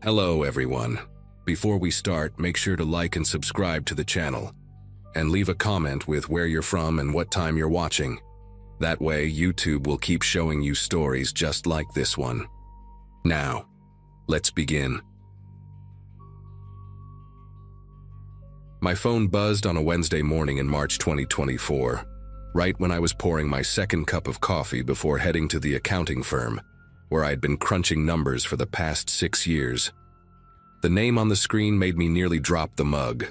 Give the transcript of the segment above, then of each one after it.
Hello everyone. Before we start, make sure to like and subscribe to the channel. And leave a comment with where you're from and what time you're watching. That way, YouTube will keep showing you stories just like this one. Now, let's begin. My phone buzzed on a Wednesday morning in March 2024, right when I was pouring my second cup of coffee before heading to the accounting firm, where I'd been crunching numbers for the past 6 years. The name on the screen made me nearly drop the mug.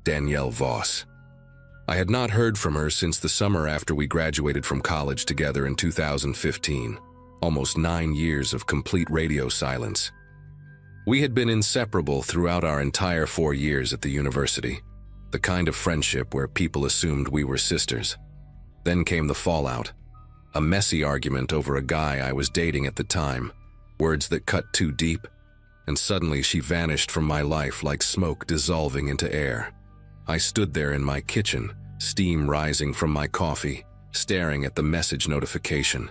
Danielle Voss. I had not heard from her since the summer after we graduated from college together in 2015, almost 9 years of complete radio silence. We had been inseparable throughout our entire 4 years at the university, the kind of friendship where people assumed we were sisters. Then came the fallout, a messy argument over a guy I was dating at the time, words that cut too deep, and suddenly she vanished from my life like smoke dissolving into air. I stood there in my kitchen, steam rising from my coffee, staring at the message notification.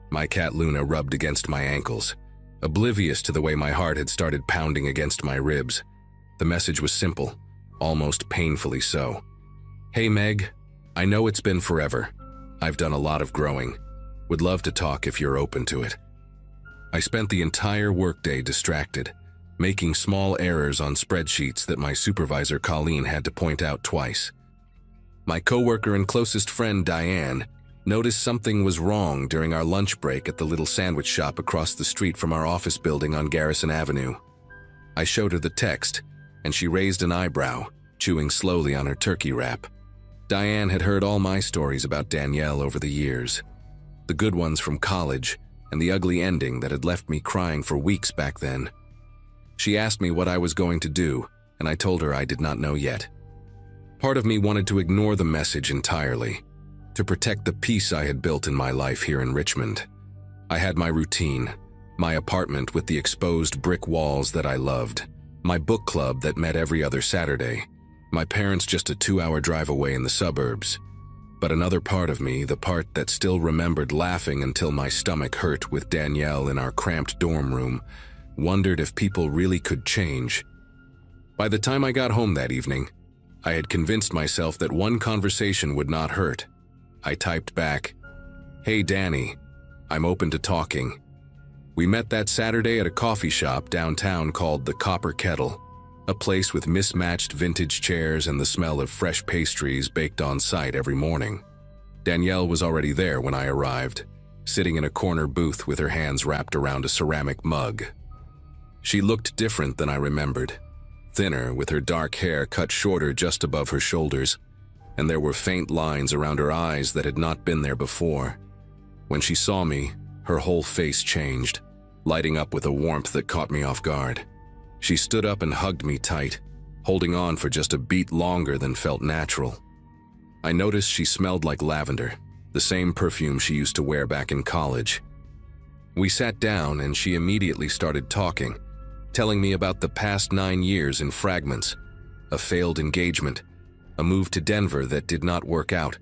My cat Luna rubbed against my ankles, oblivious to the way my heart had started pounding against my ribs. The message was simple, almost painfully so. Hey Meg, I know it's been forever. I've done a lot of growing. Would love to talk if you're open to it. I spent the entire workday distracted, making small errors on spreadsheets that my supervisor Colleen had to point out twice. My coworker and closest friend Diane noticed something was wrong during our lunch break at the little sandwich shop across the street from our office building on Garrison Avenue. I showed her the text, and she raised an eyebrow, chewing slowly on her turkey wrap. Diane had heard all my stories about Danielle over the years, the good ones from college, and the ugly ending that had left me crying for weeks back then. She asked me what I was going to do, and I told her I did not know yet. Part of me wanted to ignore the message entirely, to protect the peace I had built in my life here in Richmond. I had my routine, my apartment with the exposed brick walls that I loved, my book club that met every other Saturday, my parents just a 2-hour drive away in the suburbs. But another part of me, the part that still remembered laughing until my stomach hurt with Danielle in our cramped dorm room, wondered if people really could change. By the time I got home that evening, I had convinced myself that one conversation would not hurt. I typed back, "Hey Danny, I'm open to talking. We met that Saturday at a coffee shop downtown called the Copper Kettle, a place with mismatched vintage chairs and the smell of fresh pastries baked on site every morning." Danielle was already there when I arrived, sitting in a corner booth with her hands wrapped around a ceramic mug. She looked different than I remembered, thinner with her dark hair cut shorter just above her shoulders, and there were faint lines around her eyes that had not been there before. When she saw me, her whole face changed, lighting up with a warmth that caught me off guard. She stood up and hugged me tight, holding on for just a beat longer than felt natural. I noticed she smelled like lavender, the same perfume she used to wear back in college. We sat down and she immediately started talking, telling me about the past 9 years in fragments, a failed engagement, a move to Denver that did not work out,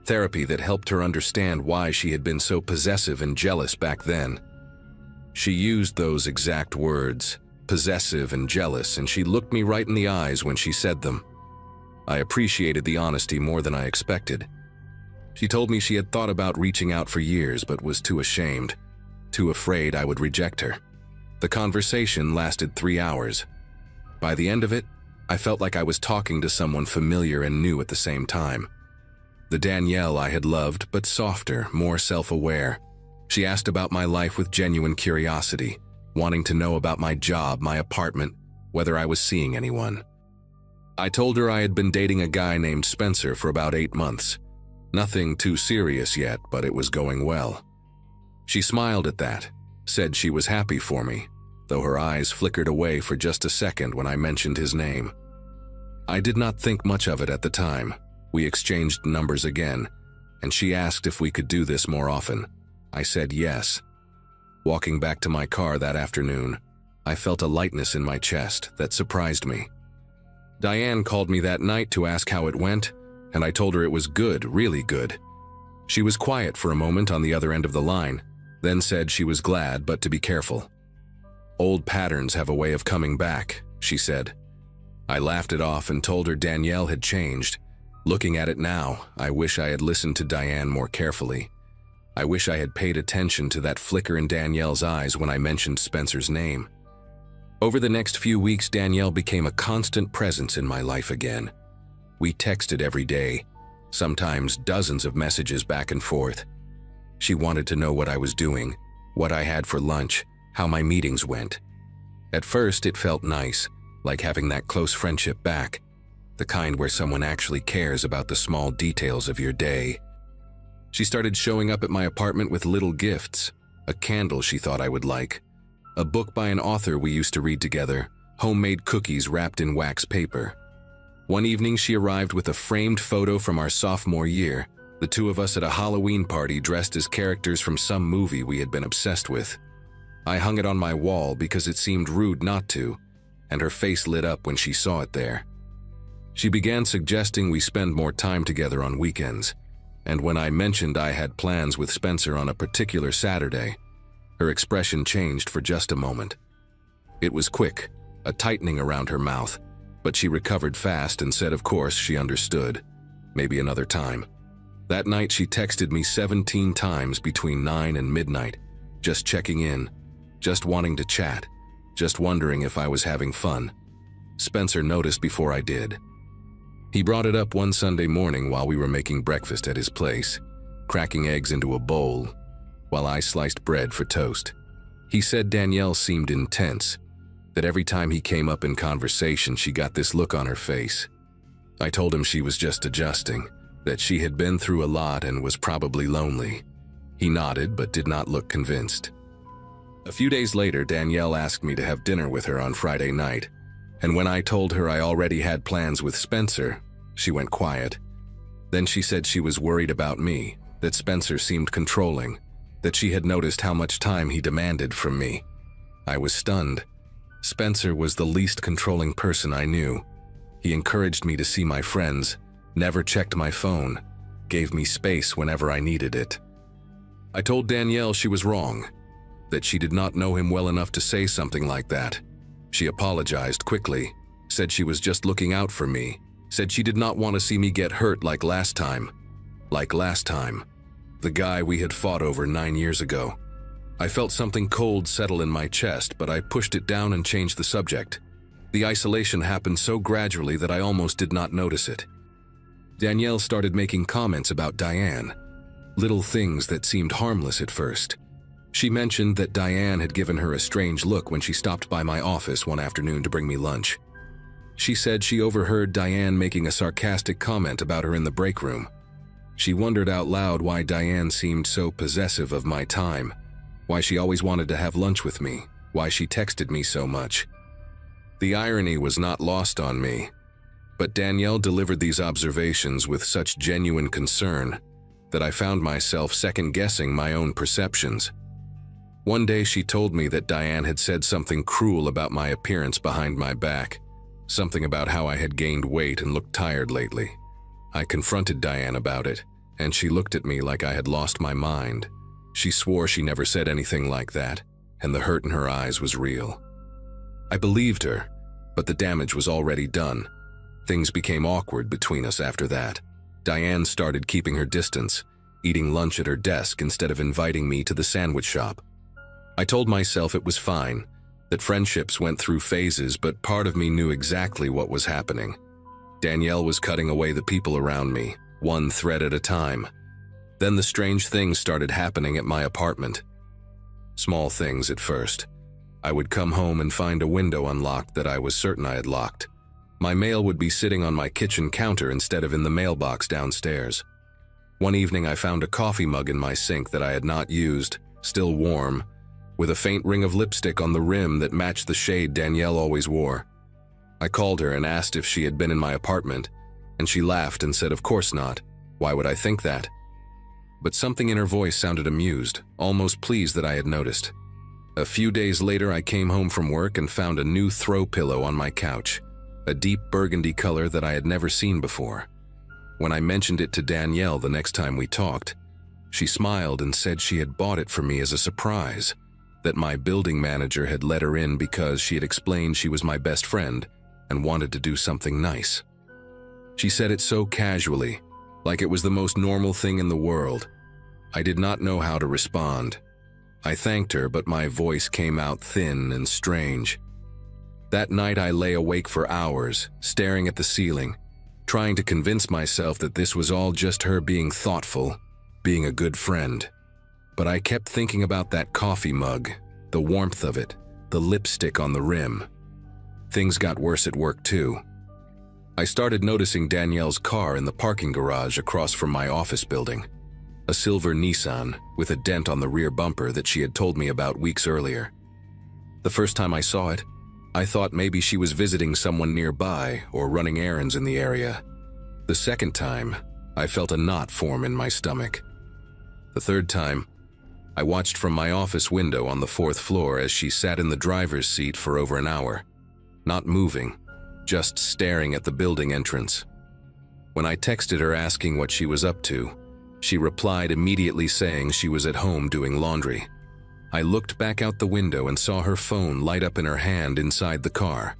therapy that helped her understand why she had been so possessive and jealous back then. She used those exact words, possessive and jealous, and she looked me right in the eyes when she said them. I appreciated the honesty more than I expected. She told me she had thought about reaching out for years but was too ashamed, too afraid I would reject her. The conversation lasted 3 hours. By the end of it, I felt like I was talking to someone familiar and new at the same time. The Danielle I had loved, but softer, more self-aware. She asked about my life with genuine curiosity, wanting to know about my job, my apartment, whether I was seeing anyone. I told her I had been dating a guy named Spencer for about 8 months. Nothing too serious yet, but it was going well. She smiled at that, said she was happy for me, though her eyes flickered away for just a second when I mentioned his name. I did not think much of it at the time. We exchanged numbers again, and she asked if we could do this more often. I said yes. Walking back to my car that afternoon, I felt a lightness in my chest that surprised me. Diane called me that night to ask how it went, and I told her it was good, really good. She was quiet for a moment on the other end of the line, then said she was glad but to be careful. Old patterns have a way of coming back, she said. I laughed it off and told her Danielle had changed. Looking at it now, I wish I had listened to Diane more carefully. I wish I had paid attention to that flicker in Danielle's eyes when I mentioned Spencer's name. Over the next few weeks, Danielle became a constant presence in my life again. We texted every day, sometimes dozens of messages back and forth. She wanted to know what I was doing, what I had for lunch, how my meetings went. At first, it felt nice, like having that close friendship back, the kind where someone actually cares about the small details of your day. She started showing up at my apartment with little gifts, a candle she thought I would like, a book by an author we used to read together, homemade cookies wrapped in wax paper. One evening she arrived with a framed photo from our sophomore year, the two of us at a Halloween party dressed as characters from some movie we had been obsessed with. I hung it on my wall because it seemed rude not to, and her face lit up when she saw it there. She began suggesting we spend more time together on weekends, and when I mentioned I had plans with Spencer on a particular Saturday, her expression changed for just a moment. It was quick, a tightening around her mouth, but she recovered fast and said of course she understood, maybe another time. That night she texted me 17 times between 9 and midnight, just checking in, just wanting to chat, just wondering if I was having fun. Spencer noticed before I did. He brought it up one Sunday morning while we were making breakfast at his place, cracking eggs into a bowl, while I sliced bread for toast. He said Danielle seemed intense, that every time he came up in conversation she got this look on her face. I told him she was just adjusting, that she had been through a lot and was probably lonely. He nodded but did not look convinced. A few days later, Danielle asked me to have dinner with her on Friday night, and when I told her I already had plans with Spencer, she went quiet. Then she said she was worried about me, that Spencer seemed controlling, that she had noticed how much time he demanded from me. I was stunned. Spencer was the least controlling person I knew. He encouraged me to see my friends, never checked my phone, gave me space whenever I needed it. I told Danielle she was wrong, that she did not know him well enough to say something like that. She apologized quickly, said she was just looking out for me, said she did not want to see me get hurt like last time. Like last time. The guy we had fought over 9 years ago. I felt something cold settle in my chest, but I pushed it down and changed the subject. The isolation happened so gradually that I almost did not notice it. Danielle started making comments about Diane, little things that seemed harmless at first. She mentioned that Diane had given her a strange look when she stopped by my office one afternoon to bring me lunch. She said she overheard Diane making a sarcastic comment about her in the break room. She wondered out loud why Diane seemed so possessive of my time, why she always wanted to have lunch with me, why she texted me so much. The irony was not lost on me, but Danielle delivered these observations with such genuine concern that I found myself second-guessing my own perceptions. One day she told me that Diane had said something cruel about my appearance behind my back, something about how I had gained weight and looked tired lately. I confronted Diane about it, and she looked at me like I had lost my mind. She swore she never said anything like that, and the hurt in her eyes was real. I believed her, but the damage was already done. Things became awkward between us after that. Diane started keeping her distance, eating lunch at her desk instead of inviting me to the sandwich shop. I told myself it was fine, that friendships went through phases, but part of me knew exactly what was happening. Danielle was cutting away the people around me, one thread at a time. Then the strange things started happening at my apartment. Small things at first. I would come home and find a window unlocked that I was certain I had locked. My mail would be sitting on my kitchen counter instead of in the mailbox downstairs. One evening I found a coffee mug in my sink that I had not used, still warm, with a faint ring of lipstick on the rim that matched the shade Danielle always wore. I called her and asked if she had been in my apartment, and she laughed and said of course not. Why would I think that? But something in her voice sounded amused, almost pleased that I had noticed. A few days later I came home from work and found a new throw pillow on my couch, a deep burgundy color that I had never seen before. When I mentioned it to Danielle the next time we talked, she smiled and said she had bought it for me as a surprise, that my building manager had let her in because she had explained she was my best friend and wanted to do something nice. She said it so casually, like it was the most normal thing in the world. I did not know how to respond. I thanked her, but my voice came out thin and strange. That night I lay awake for hours, staring at the ceiling, trying to convince myself that this was all just her being thoughtful, being a good friend. But I kept thinking about that coffee mug, the warmth of it, the lipstick on the rim. Things got worse at work too. I started noticing Danielle's car in the parking garage across from my office building. A silver Nissan with a dent on the rear bumper that she had told me about weeks earlier. The first time I saw it, I thought maybe she was visiting someone nearby or running errands in the area. The second time, I felt a knot form in my stomach. The third time, I watched from my office window on the 4th floor as she sat in the driver's seat for over an hour, not moving, just staring at the building entrance. When I texted her asking what she was up to, she replied immediately saying she was at home doing laundry. I looked back out the window and saw her phone light up in her hand inside the car.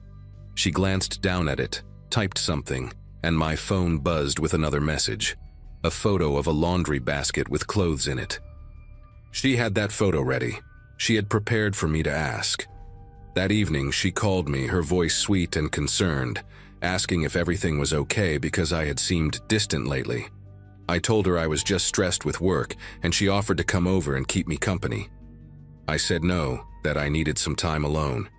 She glanced down at it, typed something, and my phone buzzed with another message, a photo of a laundry basket with clothes in it. She had that photo ready. She had prepared for me to ask. That evening, she called me, her voice sweet and concerned, asking if everything was okay because I had seemed distant lately. I told her I was just stressed with work, and she offered to come over and keep me company. I said no, that I needed some time alone.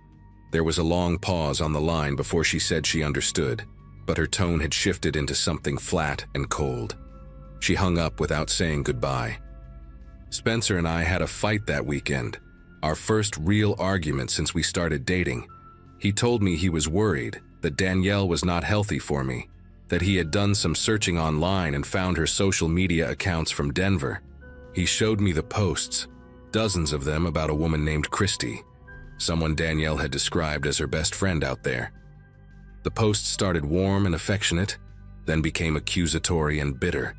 There was a long pause on the line before she said she understood, but her tone had shifted into something flat and cold. She hung up without saying goodbye. Spencer and I had a fight that weekend, our first real argument since we started dating. He told me he was worried that Danielle was not healthy for me, that he had done some searching online and found her social media accounts from Denver. He showed me the posts, dozens of them about a woman named Christy, someone Danielle had described as her best friend out there. The posts started warm and affectionate, then became accusatory and bitter,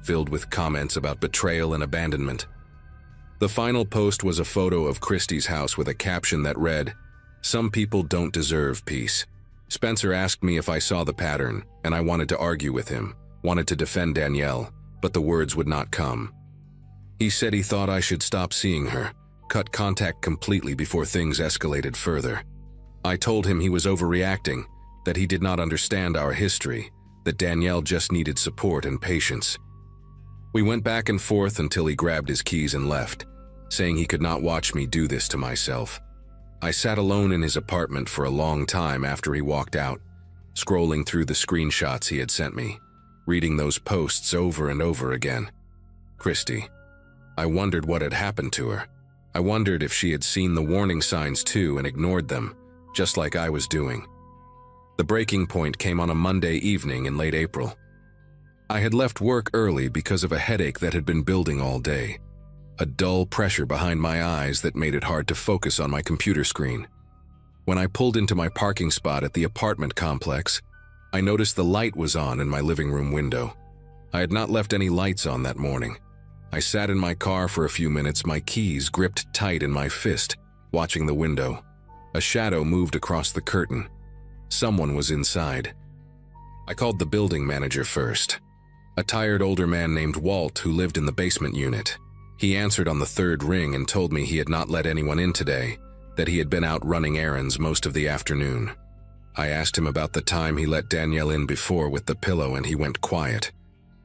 filled with comments about betrayal and abandonment. The final post was a photo of Christy's house with a caption that read, "Some people don't deserve peace." Spencer asked me if I saw the pattern, and I wanted to argue with him, wanted to defend Danielle, but the words would not come. He said he thought I should stop seeing her, cut contact completely before things escalated further. I told him he was overreacting, that he did not understand our history, that Danielle just needed support and patience. We went back and forth until he grabbed his keys and left, saying he could not watch me do this to myself. I sat alone in his apartment for a long time after he walked out, scrolling through the screenshots he had sent me, reading those posts over and over again. Christy. I wondered what had happened to her. I wondered if she had seen the warning signs too and ignored them, just like I was doing. The breaking point came on a Monday evening in late April. I had left work early because of a headache that had been building all day, a dull pressure behind my eyes that made it hard to focus on my computer screen. When I pulled into my parking spot at the apartment complex, I noticed the light was on in my living room window. I had not left any lights on that morning. I sat in my car for a few minutes, my keys gripped tight in my fist, watching the window. A shadow moved across the curtain. Someone was inside. I called the building manager first, a tired older man named Walt who lived in the basement unit. He answered on the third ring and told me he had not let anyone in today, that he had been out running errands most of the afternoon. I asked him about the time he let Danielle in before with the pillow and he went quiet.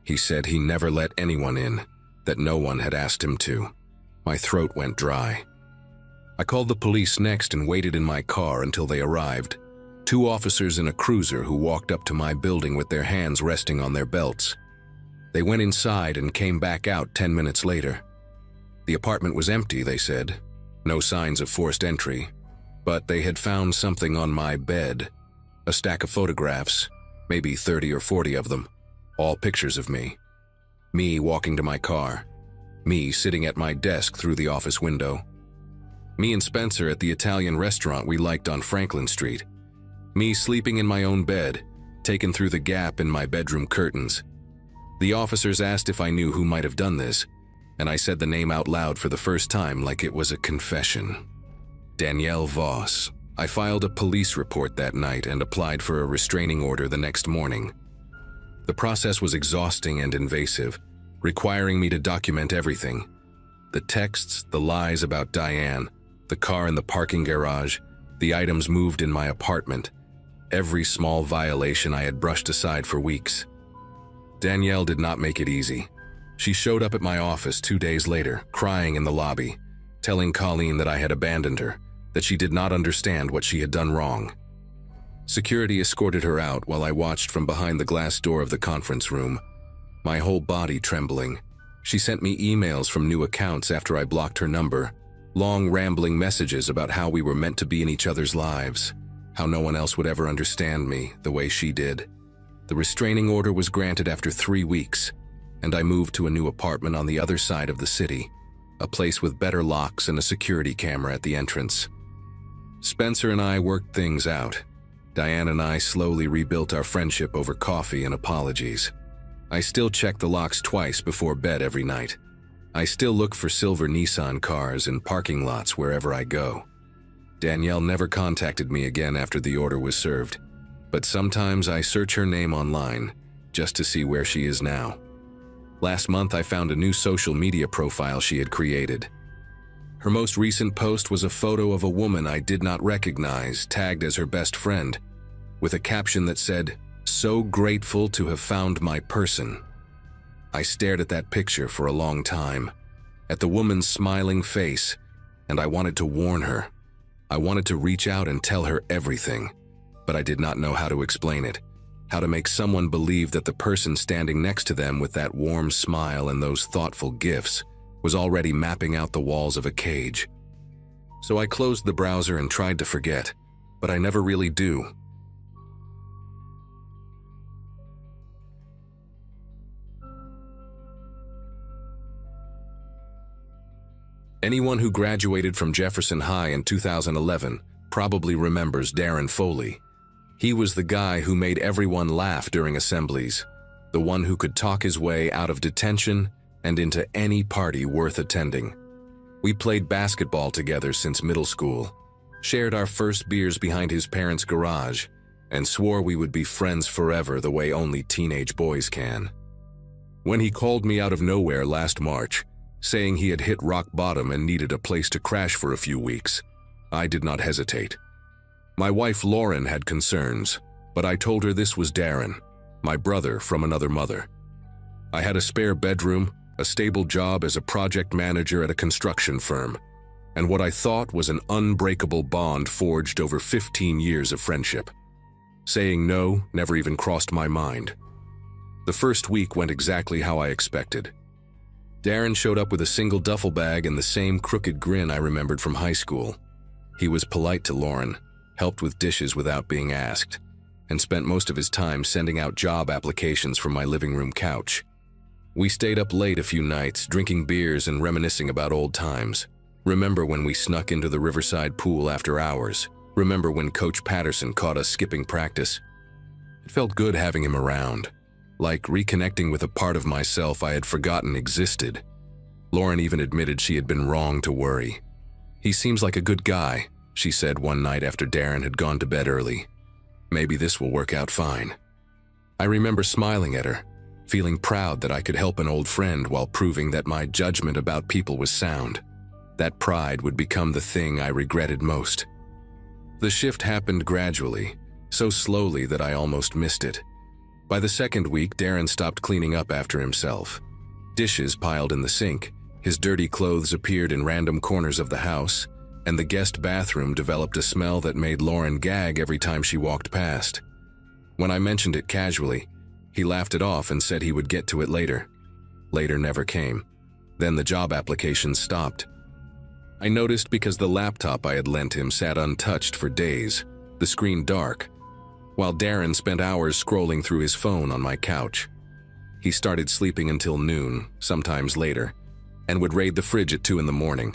He said he never let anyone in, that no one had asked him to. My throat went dry. I called the police next and waited in my car until they arrived. 2 officers in a cruiser who walked up to my building with their hands resting on their belts. They went inside and came back out 10 minutes later. The apartment was empty, they said. No signs of forced entry. But they had found something on my bed. A stack of photographs, maybe 30 or 40 of them. All pictures of me. Me walking to my car. Me sitting at my desk through the office window. Me and Spencer at the Italian restaurant we liked on Franklin Street. Me sleeping in my own bed, taken through the gap in my bedroom curtains. The officers asked if I knew who might have done this, and I said the name out loud for the first time like it was a confession. Danielle Voss. I filed a police report that night and applied for a restraining order the next morning. The process was exhausting and invasive, requiring me to document everything. The texts, the lies about Diane, the car in the parking garage, the items moved in my apartment, every small violation I had brushed aside for weeks. Danielle did not make it easy. She showed up at my office 2 days later, crying in the lobby, telling Colleen that I had abandoned her, that she did not understand what she had done wrong. Security escorted her out while I watched from behind the glass door of the conference room, my whole body trembling. She sent me emails from new accounts after I blocked her number, long rambling messages about how we were meant to be in each other's lives, how no one else would ever understand me the way she did. The restraining order was granted after 3 weeks, and I moved to a new apartment on the other side of the city, a place with better locks and a security camera at the entrance. Spencer and I worked things out. Diane and I slowly rebuilt our friendship over coffee and apologies. I still check the locks twice before bed every night. I still look for silver Nissan cars in parking lots wherever I go. Danielle never contacted me again after the order was served, but sometimes I search her name online just to see where she is now. Last month I found a new social media profile she had created. Her most recent post was a photo of a woman I did not recognize, tagged as her best friend, with a caption that said, "So grateful to have found my person." I stared at that picture for a long time, at the woman's smiling face, and I wanted to warn her. I wanted to reach out and tell her everything, but I did not know how to explain it, how to make someone believe that the person standing next to them with that warm smile and those thoughtful gifts was already mapping out the walls of a cage. So I closed the browser and tried to forget, but I never really do. Anyone who graduated from Jefferson High in 2011 probably remembers Darren Foley. He was the guy who made everyone laugh during assemblies, the one who could talk his way out of detention and into any party worth attending. We played basketball together since middle school, shared our first beers behind his parents' garage, and swore we would be friends forever the way only teenage boys can. When he called me out of nowhere last March, saying he had hit rock bottom and needed a place to crash for a few weeks, I did not hesitate. My wife Lauren had concerns, but I told her this was Darren, my brother from another mother. I had a spare bedroom, a stable job as a project manager at a construction firm, and what I thought was an unbreakable bond forged over 15 years of friendship. Saying no never even crossed my mind. The first week went exactly how I expected. Darren showed up with a single duffel bag and the same crooked grin I remembered from high school. He was polite to Lauren, helped with dishes without being asked, and spent most of his time sending out job applications from my living room couch. We stayed up late a few nights, drinking beers and reminiscing about old times. Remember when we snuck into the Riverside pool after hours? Remember when Coach Patterson caught us skipping practice? It felt good having him around, like reconnecting with a part of myself I had forgotten existed. Lauren even admitted she had been wrong to worry. "He seems like a good guy," she said one night after Darren had gone to bed early. "Maybe this will work out fine." I remember smiling at her, feeling proud that I could help an old friend while proving that my judgment about people was sound. That pride would become the thing I regretted most. The shift happened gradually, so slowly that I almost missed it. By the second week, Darren stopped cleaning up after himself. Dishes piled in the sink, his dirty clothes appeared in random corners of the house, and the guest bathroom developed a smell that made Lauren gag every time she walked past. When I mentioned it casually, he laughed it off and said he would get to it later. Later never came. Then the job applications stopped. I noticed because the laptop I had lent him sat untouched for days, the screen dark, while Darren spent hours scrolling through his phone on my couch. He started sleeping until noon, sometimes later, and would raid the fridge at 2 in the morning.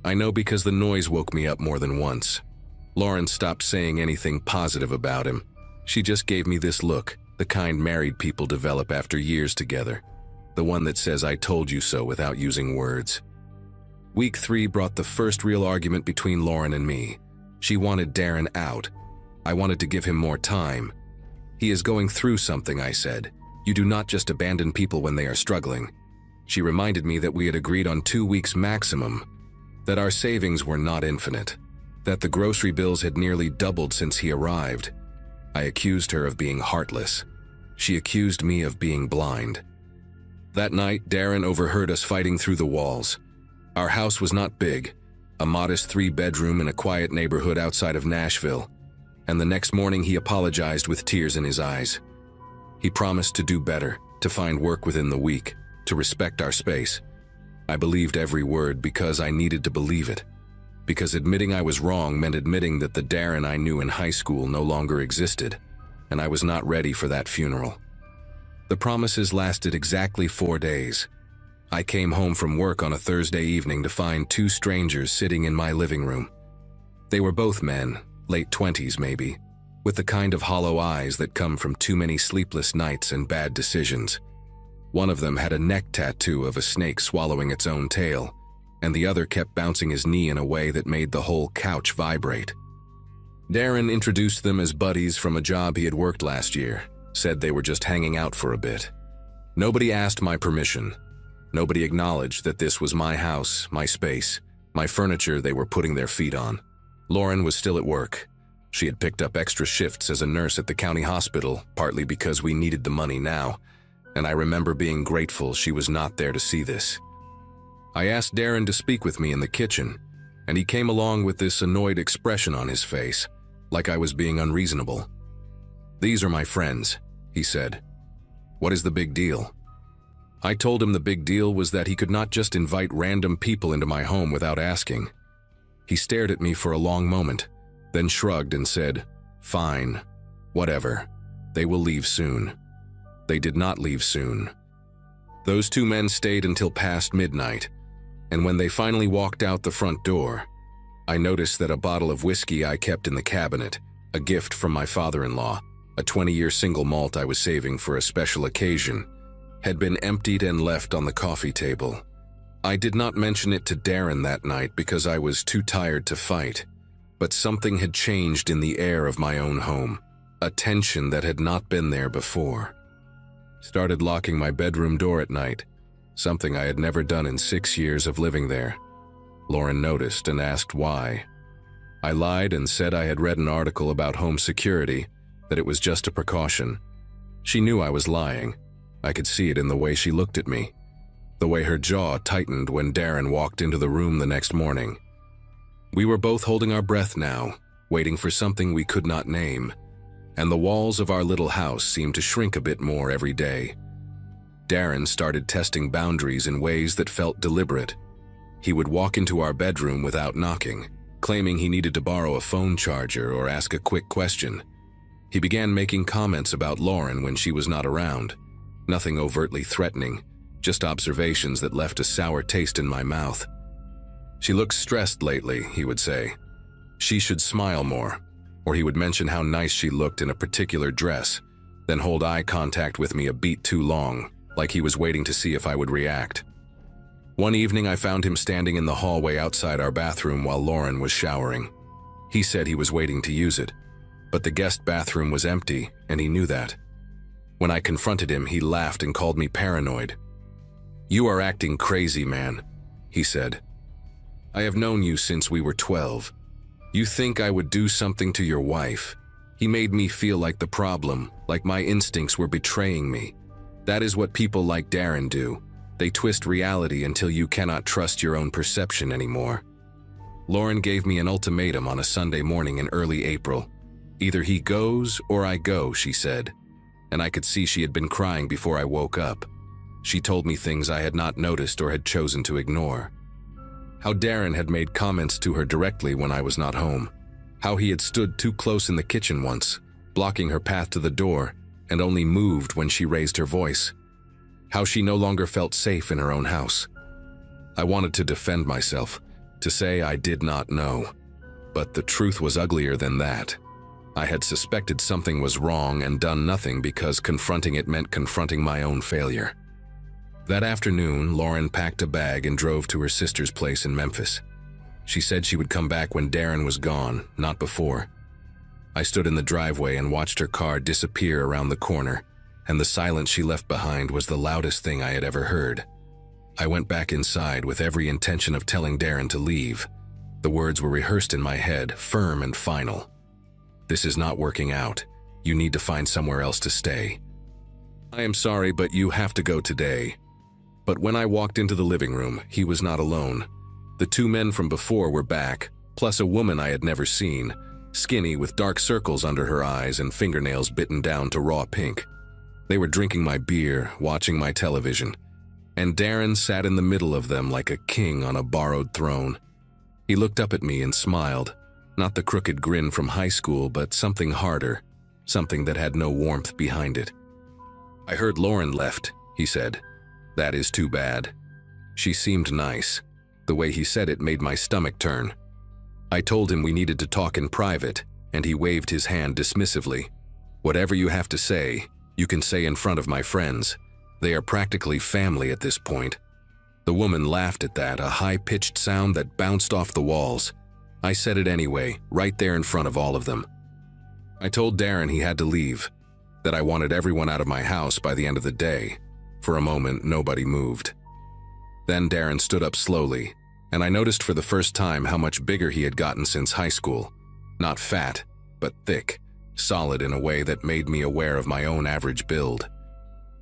I know because the noise woke me up more than once. Lauren stopped saying anything positive about him. She just gave me this look, the kind married people develop after years together. The one that says I told you so without using words. Week 3 brought the first real argument between Lauren and me. She wanted Darren out. I wanted to give him more time. He is going through something, I said. You do not just abandon people when they are struggling. She reminded me that we had agreed on 2 weeks maximum, that our savings were not infinite, that the grocery bills had nearly doubled since he arrived. I accused her of being heartless. She accused me of being blind. That night, Darren overheard us fighting through the walls. Our house was not big, a modest 3-bedroom in a quiet neighborhood outside of Nashville, and the next morning he apologized with tears in his eyes. He promised to do better, to find work within the week, to respect our space. I believed every word because I needed to believe it. Because admitting I was wrong meant admitting that the Darren I knew in high school no longer existed, and I was not ready for that funeral. The promises lasted exactly 4 days. I came home from work on a Thursday evening to find 2 strangers sitting in my living room. They were both men, late 20s maybe, with the kind of hollow eyes that come from too many sleepless nights and bad decisions. One of them had a neck tattoo of a snake swallowing its own tail, and the other kept bouncing his knee in a way that made the whole couch vibrate. Darren introduced them as buddies from a job he had worked last year, said they were just hanging out for a bit. Nobody asked my permission. Nobody acknowledged that this was my house, my space, my furniture they were putting their feet on. Lauren was still at work. She had picked up extra shifts as a nurse at the county hospital, partly because we needed the money now, and I remember being grateful she was not there to see this. I asked Darren to speak with me in the kitchen, and he came along with this annoyed expression on his face, like I was being unreasonable. "These are my friends," he said. "What is the big deal?" I told him the big deal was that he could not just invite random people into my home without asking. He stared at me for a long moment, then shrugged and said, "Fine, whatever. They will leave soon." They did not leave soon. Those 2 men stayed until past midnight, and when they finally walked out the front door, I noticed that a bottle of whiskey I kept in the cabinet, a gift from my father-in-law, a 20-year single malt I was saving for a special occasion, had been emptied and left on the coffee table. I did not mention it to Darren that night because I was too tired to fight, but something had changed in the air of my own home, a tension that had not been there before. Started locking my bedroom door at night, something I had never done in 6 years of living there. Lauren noticed and asked why. I lied and said I had read an article about home security, that it was just a precaution. She knew I was lying. I could see it in the way she looked at me, the way her jaw tightened when Darren walked into the room the next morning. We were both holding our breath now, waiting for something we could not name, and the walls of our little house seemed to shrink a bit more every day. Darren started testing boundaries in ways that felt deliberate. He would walk into our bedroom without knocking, claiming he needed to borrow a phone charger or ask a quick question. He began making comments about Lauren when she was not around. Nothing overtly threatening, just observations that left a sour taste in my mouth. "She looks stressed lately," he would say. "She should smile more." Or he would mention how nice she looked in a particular dress, then hold eye contact with me a beat too long, like he was waiting to see if I would react. One evening I found him standing in the hallway outside our bathroom while Lauren was showering. He said he was waiting to use it, but the guest bathroom was empty, and he knew that. When I confronted him, he laughed and called me paranoid. "You are acting crazy, man," he said. "I have known you since we were 12. You think I would do something to your wife?" He made me feel like the problem, like my instincts were betraying me. That is what people like Darren do. They twist reality until you cannot trust your own perception anymore. Lauren gave me an ultimatum on a Sunday morning in early April. "Either he goes or I go," she said, and I could see she had been crying before I woke up. She told me things I had not noticed or had chosen to ignore. How Darren had made comments to her directly when I was not home. How he had stood too close in the kitchen once, blocking her path to the door, and only moved when she raised her voice. How she no longer felt safe in her own house. I wanted to defend myself, to say I did not know. But the truth was uglier than that. I had suspected something was wrong and done nothing because confronting it meant confronting my own failure. That afternoon, Lauren packed a bag and drove to her sister's place in Memphis. She said she would come back when Darren was gone, not before. I stood in the driveway and watched her car disappear around the corner, and the silence she left behind was the loudest thing I had ever heard. I went back inside with every intention of telling Darren to leave. The words were rehearsed in my head, firm and final. "This is not working out. You need to find somewhere else to stay. I am sorry, but you have to go today." But when I walked into the living room, he was not alone. The two men from before were back, plus a woman I had never seen, skinny with dark circles under her eyes and fingernails bitten down to raw pink. They were drinking my beer, watching my television, and Darren sat in the middle of them like a king on a borrowed throne. He looked up at me and smiled, not the crooked grin from high school, but something harder, something that had no warmth behind it. "I heard Lauren left," he said. "That is too bad. She seemed nice." The way he said it made my stomach turn. I told him we needed to talk in private, and he waved his hand dismissively. "Whatever you have to say, you can say in front of my friends. They are practically family at this point." The woman laughed at that, a high-pitched sound that bounced off the walls. I said it anyway, right there in front of all of them. I told Darren he had to leave, that I wanted everyone out of my house by the end of the day. For a moment, nobody moved. Then Darren stood up slowly, and I noticed for the first time how much bigger he had gotten since high school. Not fat, but thick, solid in a way that made me aware of my own average build.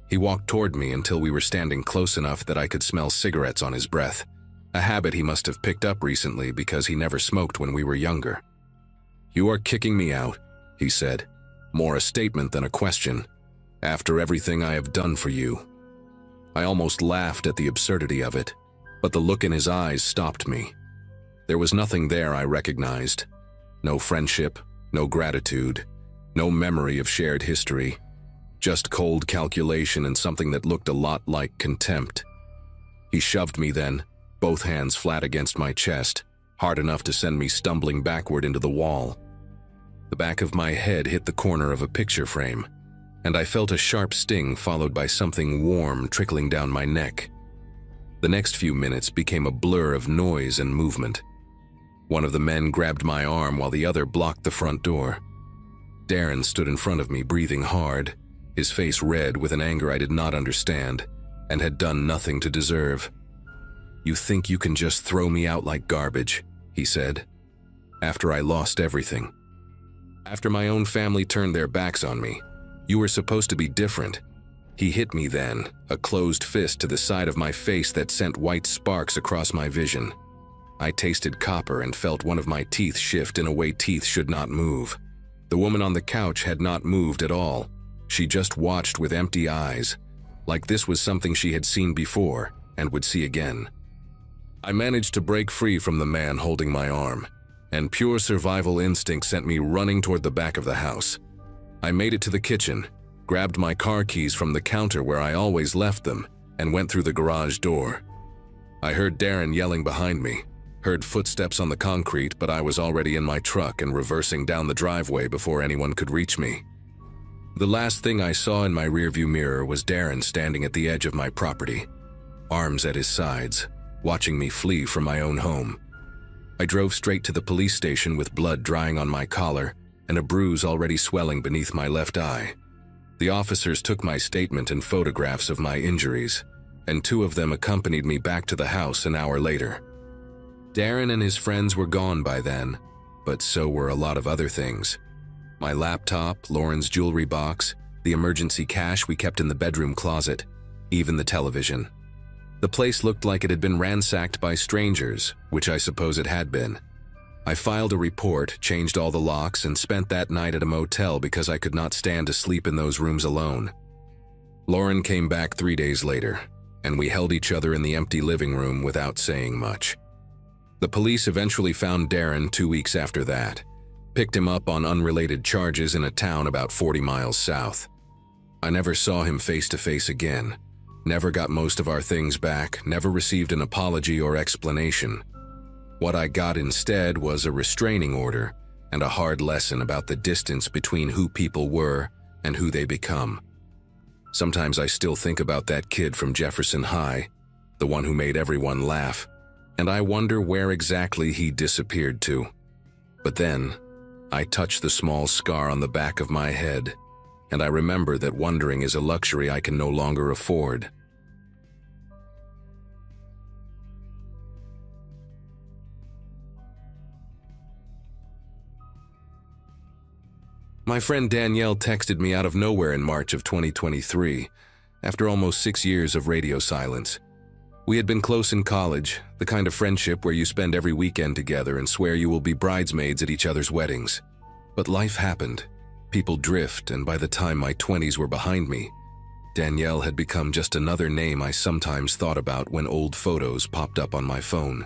He walked toward me until we were standing close enough that I could smell cigarettes on his breath, a habit he must have picked up recently because he never smoked when we were younger. "You are kicking me out," he said, more a statement than a question, "after everything I have done for you." I almost laughed at the absurdity of it, but the look in his eyes stopped me. There was nothing there I recognized. No friendship, no gratitude, no memory of shared history. Just cold calculation and something that looked a lot like contempt. He shoved me then, both hands flat against my chest, hard enough to send me stumbling backward into the wall. The back of my head hit the corner of a picture frame, and I felt a sharp sting followed by something warm trickling down my neck. The next few minutes became a blur of noise and movement. One of the men grabbed my arm while the other blocked the front door. Darren stood in front of me, breathing hard, his face red with an anger I did not understand and had done nothing to deserve. "You think you can just throw me out like garbage," he said, "after I lost everything. After my own family turned their backs on me. You were supposed to be different." He hit me then, a closed fist to the side of my face that sent white sparks across my vision. I tasted copper and felt one of my teeth shift in a way teeth should not move. The woman on the couch had not moved at all. She just watched with empty eyes, like this was something she had seen before and would see again. I managed to break free from the man holding my arm, and pure survival instinct sent me running toward the back of the house. I made it to the kitchen, grabbed my car keys from the counter where I always left them, and went through the garage door. I heard Darren yelling behind me, heard footsteps on the concrete, but I was already in my truck and reversing down the driveway before anyone could reach me. The last thing I saw in my rearview mirror was Darren standing at the edge of my property, arms at his sides, watching me flee from my own home. I drove straight to the police station with blood drying on my collar and a bruise already swelling beneath my left eye. The officers took my statement and photographs of my injuries, and two of them accompanied me back to the house an hour later. Darren and his friends were gone by then, but so were a lot of other things. My laptop, Lauren's jewelry box, the emergency cash we kept in the bedroom closet, even the television. The place looked like it had been ransacked by strangers, which I suppose it had been. I filed a report, changed all the locks, and spent that night at a motel because I could not stand to sleep in those rooms alone. Lauren came back 3 days later, and we held each other in the empty living room without saying much. The police eventually found Darren 2 weeks after that, picked him up on unrelated charges in a town about 40 miles south. I never saw him face to face again, never got most of our things back, never received an apology or explanation. What I got instead was a restraining order and a hard lesson about the distance between who people were and who they become. Sometimes I still think about that kid from Jefferson High, the one who made everyone laugh, and I wonder where exactly he disappeared to. But then, I touch the small scar on the back of my head, and I remember that wondering is a luxury I can no longer afford. My friend Danielle texted me out of nowhere in March of 2023, after almost 6 years of radio silence. We had been close in college, the kind of friendship where you spend every weekend together and swear you will be bridesmaids at each other's weddings. But life happened. People drift, and by the time my 20s were behind me, Danielle had become just another name I sometimes thought about when old photos popped up on my phone.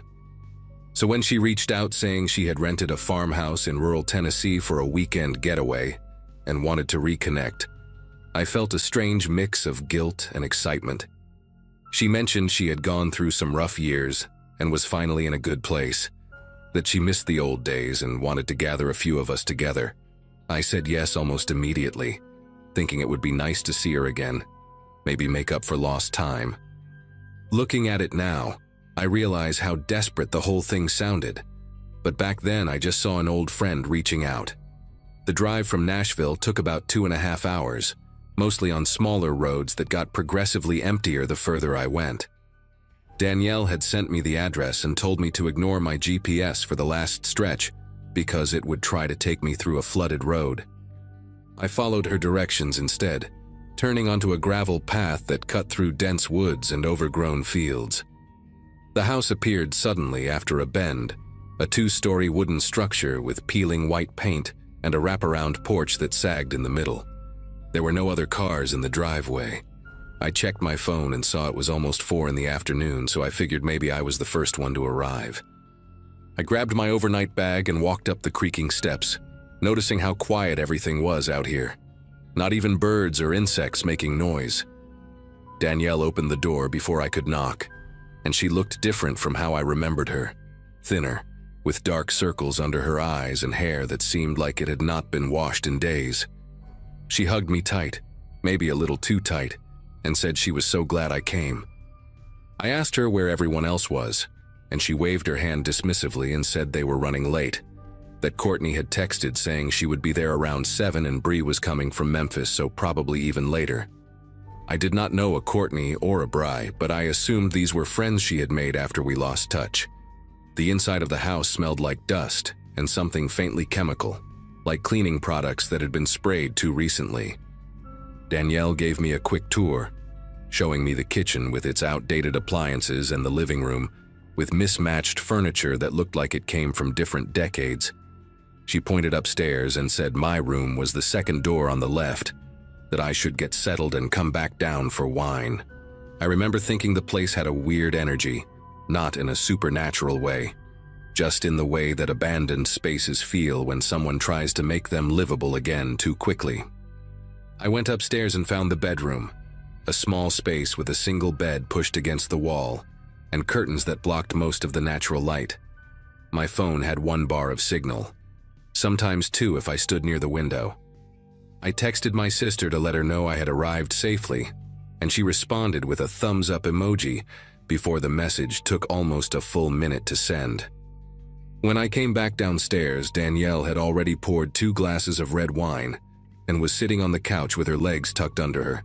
So when she reached out saying she had rented a farmhouse in rural Tennessee for a weekend getaway and wanted to reconnect, I felt a strange mix of guilt and excitement. She mentioned she had gone through some rough years and was finally in a good place, that she missed the old days and wanted to gather a few of us together. I said yes almost immediately, thinking it would be nice to see her again, maybe make up for lost time. Looking at it now, I realize how desperate the whole thing sounded, but back then I just saw an old friend reaching out. The drive from Nashville took about 2.5 hours, mostly on smaller roads that got progressively emptier the further I went. Danielle had sent me the address and told me to ignore my GPS for the last stretch because it would try to take me through a flooded road. I followed her directions instead, turning onto a gravel path that cut through dense woods and overgrown fields. The house appeared suddenly after a bend, a 2-story wooden structure with peeling white paint and a wraparound porch that sagged in the middle. There were no other cars in the driveway. I checked my phone and saw it was almost 4 in the afternoon, so I figured maybe I was the first one to arrive. I grabbed my overnight bag and walked up the creaking steps, noticing how quiet everything was out here. Not even birds or insects making noise. Danielle opened the door before I could knock, and she looked different from how I remembered her. Thinner, with dark circles under her eyes and hair that seemed like it had not been washed in days. She hugged me tight, maybe a little too tight, and said she was so glad I came. I asked her where everyone else was, and she waved her hand dismissively and said they were running late, that Courtney had texted saying she would be there around 7 and Bree was coming from Memphis, so probably even later. I did not know a Courtney or a Bri, but I assumed these were friends she had made after we lost touch. The inside of the house smelled like dust and something faintly chemical, like cleaning products that had been sprayed too recently. Danielle gave me a quick tour, showing me the kitchen with its outdated appliances and the living room, with mismatched furniture that looked like it came from different decades. She pointed upstairs and said my room was the second door on the left, that I should get settled and come back down for wine. I remember thinking the place had a weird energy, not in a supernatural way, just in the way that abandoned spaces feel when someone tries to make them livable again too quickly. I went upstairs and found the bedroom, a small space with a single bed pushed against the wall, and curtains that blocked most of the natural light. My phone had 1 bar of signal, sometimes 2 if I stood near the window. I texted my sister to let her know I had arrived safely, and she responded with a thumbs-up emoji before the message took almost a full minute to send. When I came back downstairs, Danielle had already poured 2 glasses of red wine and was sitting on the couch with her legs tucked under her.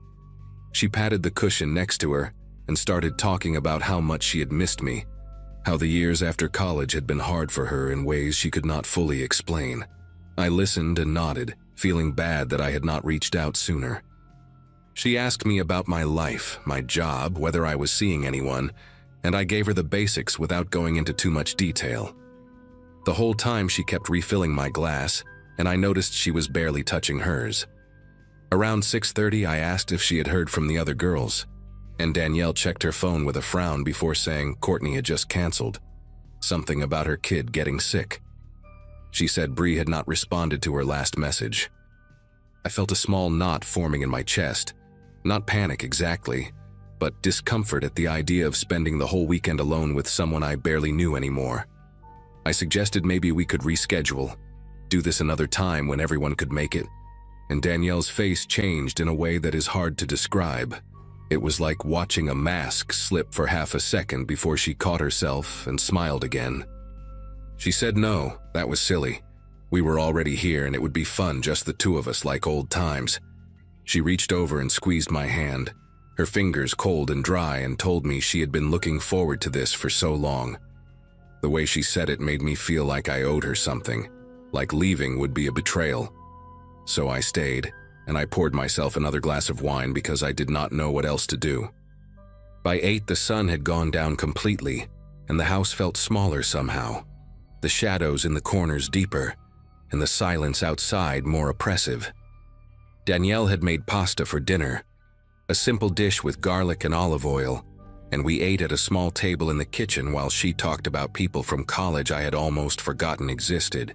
She patted the cushion next to her and started talking about how much she had missed me, how the years after college had been hard for her in ways she could not fully explain. I listened and nodded, feeling bad that I had not reached out sooner. She asked me about my life, my job, whether I was seeing anyone, and I gave her the basics without going into too much detail. The whole time she kept refilling my glass, and I noticed she was barely touching hers. Around 6:30, I asked if she had heard from the other girls, and Danielle checked her phone with a frown before saying Courtney had just canceled. Something about her kid getting sick. She said Bree had not responded to her last message. I felt a small knot forming in my chest. Not panic exactly, but discomfort at the idea of spending the whole weekend alone with someone I barely knew anymore. I suggested maybe we could reschedule, do this another time when everyone could make it, and Danielle's face changed in a way that is hard to describe. It was like watching a mask slip for half a second before she caught herself and smiled again. She said no, that was silly. We were already here and it would be fun, just the two of us like old times. She reached over and squeezed my hand, her fingers cold and dry, and told me she had been looking forward to this for so long. The way she said it made me feel like I owed her something, like leaving would be a betrayal. So I stayed, and I poured myself another glass of wine because I did not know what else to do. By 8, the sun had gone down completely, and the house felt smaller somehow, the shadows in the corners deeper, and the silence outside more oppressive. Danielle had made pasta for dinner, a simple dish with garlic and olive oil, and we ate at a small table in the kitchen while she talked about people from college I had almost forgotten existed.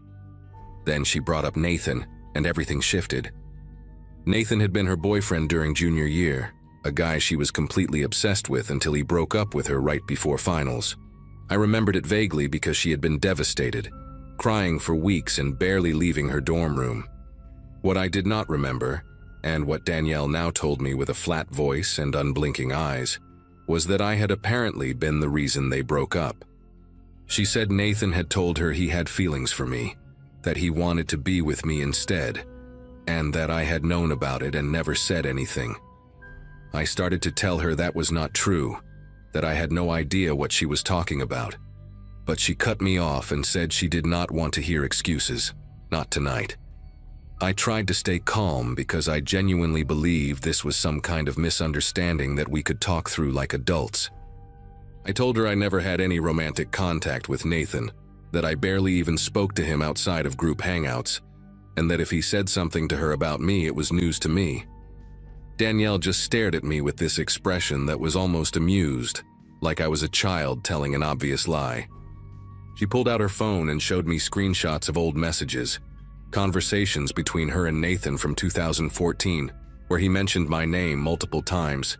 Then she brought up Nathan, and everything shifted. Nathan had been her boyfriend during junior year, a guy she was completely obsessed with until he broke up with her right before finals. I remembered it vaguely because she had been devastated, crying for weeks and barely leaving her dorm room. What I did not remember, and what Danielle now told me with a flat voice and unblinking eyes, was that I had apparently been the reason they broke up. She said Nathan had told her he had feelings for me, that he wanted to be with me instead, and that I had known about it and never said anything. I started to tell her that was not true, that I had no idea what she was talking about, but she cut me off and said she did not want to hear excuses, not tonight. I tried to stay calm because I genuinely believed this was some kind of misunderstanding that we could talk through like adults. I told her I never had any romantic contact with Nathan, that I barely even spoke to him outside of group hangouts, and that if he said something to her about me, it was news to me. Danielle just stared at me with this expression that was almost amused, like I was a child telling an obvious lie. She pulled out her phone and showed me screenshots of old messages, conversations between her and Nathan from 2014, where he mentioned my name multiple times,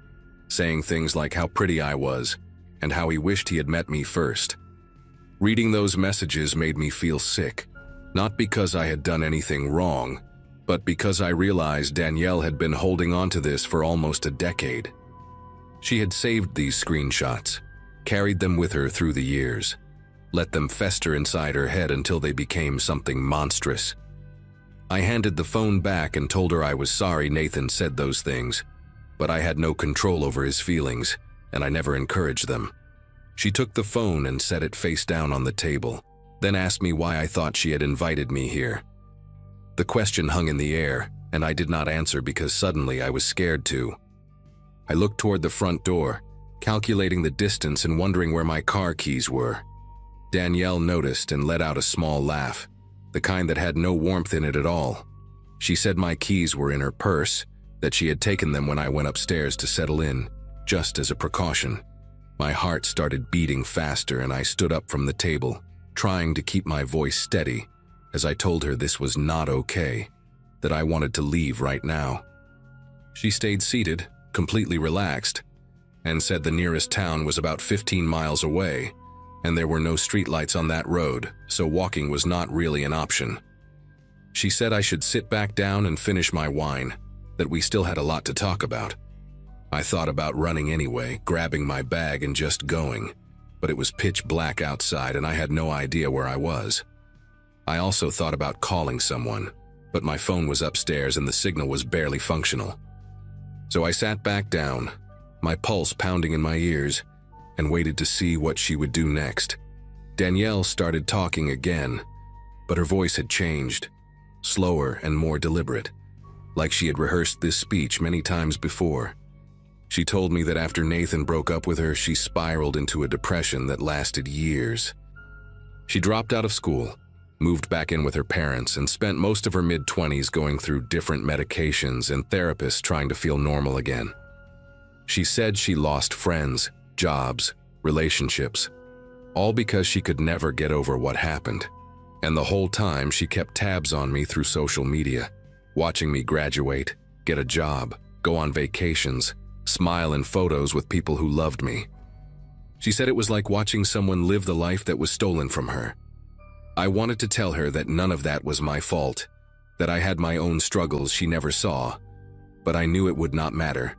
saying things like how pretty I was and how he wished he had met me first. Reading those messages made me feel sick, not because I had done anything wrong, but because I realized Danielle had been holding on to this for almost a decade. She had saved these screenshots, carried them with her through the years, let them fester inside her head until they became something monstrous. I handed the phone back and told her I was sorry Nathan said those things, but I had no control over his feelings, and I never encouraged them. She took the phone and set it face down on the table, then asked me why I thought she had invited me here. The question hung in the air, and I did not answer because suddenly I was scared to. I looked toward the front door, calculating the distance and wondering where my car keys were. Danielle noticed and let out a small laugh, the kind that had no warmth in it at all. She said my keys were in her purse, that she had taken them when I went upstairs to settle in, just as a precaution. My heart started beating faster and I stood up from the table, trying to keep my voice steady, as I told her this was not okay, that I wanted to leave right now. She stayed seated, completely relaxed, and said the nearest town was about 15 miles away, and there were no streetlights on that road, so walking was not really an option. She said I should sit back down and finish my wine, that we still had a lot to talk about. I thought about running anyway, grabbing my bag and just going, but it was pitch black outside and I had no idea where I was. I also thought about calling someone, but my phone was upstairs and the signal was barely functional. So I sat back down, my pulse pounding in my ears, and waited to see what she would do next. Danielle started talking again, but her voice had changed, slower and more deliberate, like she had rehearsed this speech many times before. She told me that after Nathan broke up with her, she spiraled into a depression that lasted years. She dropped out of school, moved back in with her parents, and spent most of her mid-20s going through different medications and therapists trying to feel normal again. She said she lost friends, jobs, relationships, all because she could never get over what happened. And the whole time she kept tabs on me through social media, watching me graduate, get a job, go on vacations, smile in photos with people who loved me. She said it was like watching someone live the life that was stolen from her. I wanted to tell her that none of that was my fault, that I had my own struggles she never saw, but I knew it would not matter.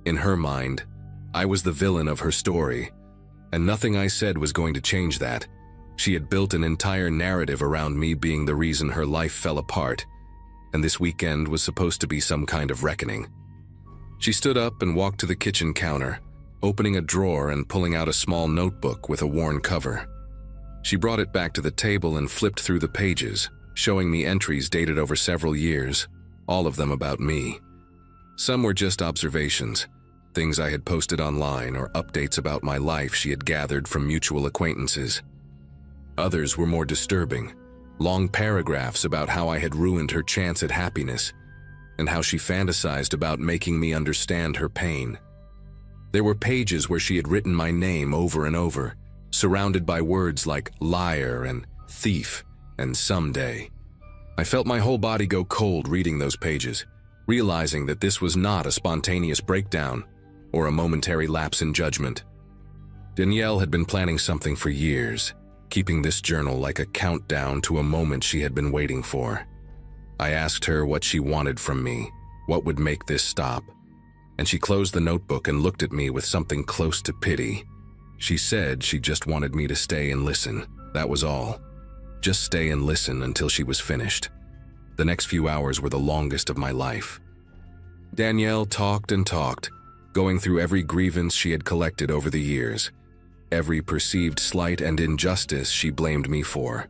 In her mind, I was the villain of her story, and nothing I said was going to change that. She had built an entire narrative around me being the reason her life fell apart, and this weekend was supposed to be some kind of reckoning. She stood up and walked to the kitchen counter, opening a drawer and pulling out a small notebook with a worn cover. She brought it back to the table and flipped through the pages, showing me entries dated over several years, all of them about me. Some were just observations, things I had posted online or updates about my life she had gathered from mutual acquaintances. Others were more disturbing, long paragraphs about how I had ruined her chance at happiness and how she fantasized about making me understand her pain. There were pages where she had written my name over and over, surrounded by words like liar and thief and someday. I felt my whole body go cold reading those pages, realizing that this was not a spontaneous breakdown or a momentary lapse in judgment. Danielle had been planning something for years, keeping this journal like a countdown to a moment she had been waiting for. I asked her what she wanted from me, what would make this stop, and she closed the notebook and looked at me with something close to pity. She said she just wanted me to stay and listen, that was all. Just stay and listen until she was finished. The next few hours were the longest of my life. Danielle talked and talked, going through every grievance she had collected over the years, every perceived slight and injustice she blamed me for.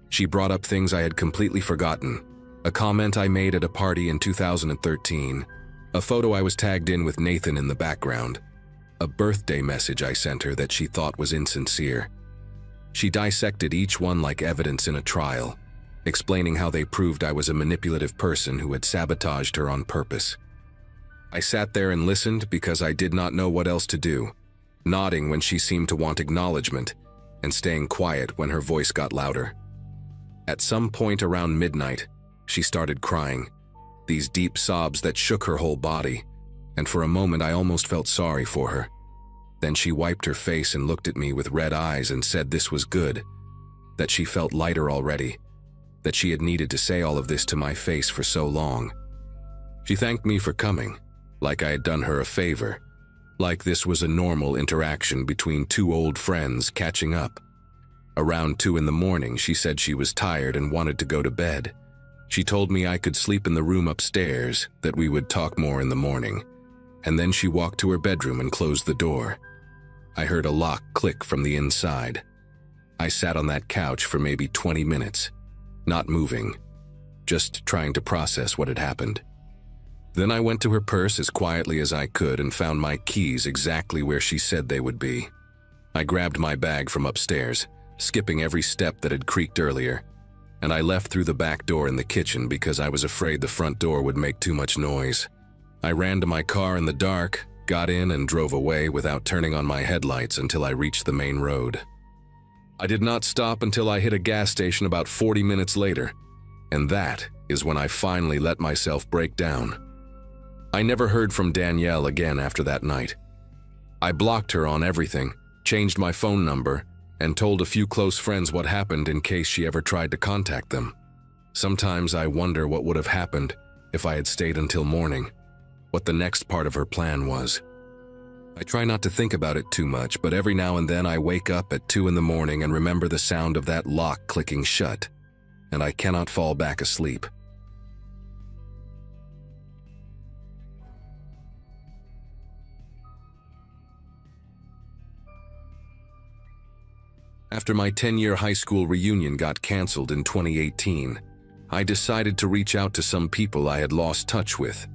She brought up things I had completely forgotten, a comment I made at a party in 2013, a photo I was tagged in with Nathan in the background, a birthday message I sent her that she thought was insincere. She dissected each one like evidence in a trial, explaining how they proved I was a manipulative person who had sabotaged her on purpose. I sat there and listened because I did not know what else to do, nodding when she seemed to want acknowledgement and staying quiet when her voice got louder. At some point around midnight, she started crying, these deep sobs that shook her whole body, and for a moment I almost felt sorry for her. Then she wiped her face and looked at me with red eyes and said this was good, that she felt lighter already, that she had needed to say all of this to my face for so long. She thanked me for coming, like I had done her a favor, like this was a normal interaction between two old friends catching up. Around 2 in the morning, she said she was tired and wanted to go to bed. She told me I could sleep in the room upstairs, that we would talk more in the morning, and then she walked to her bedroom and closed the door. I heard a lock click from the inside. I sat on that couch for maybe 20 minutes, not moving, just trying to process what had happened. Then I went to her purse as quietly as I could and found my keys exactly where she said they would be. I grabbed my bag from upstairs, skipping every step that had creaked earlier, and I left through the back door in the kitchen because I was afraid the front door would make too much noise. I ran to my car in the dark, got in and drove away without turning on my headlights until I reached the main road. I did not stop until I hit a gas station about 40 minutes later, and that is when I finally let myself break down. I never heard from Danielle again after that night. I blocked her on everything, changed my phone number, and told a few close friends what happened in case she ever tried to contact them. Sometimes I wonder what would have happened if I had stayed until morning, what the next part of her plan was. I try not to think about it too much, but every now and then I wake up at 2 in the morning and remember the sound of that lock clicking shut, and I cannot fall back asleep. After my 10-year high school reunion got canceled in 2018, I decided to reach out to some people I had lost touch with.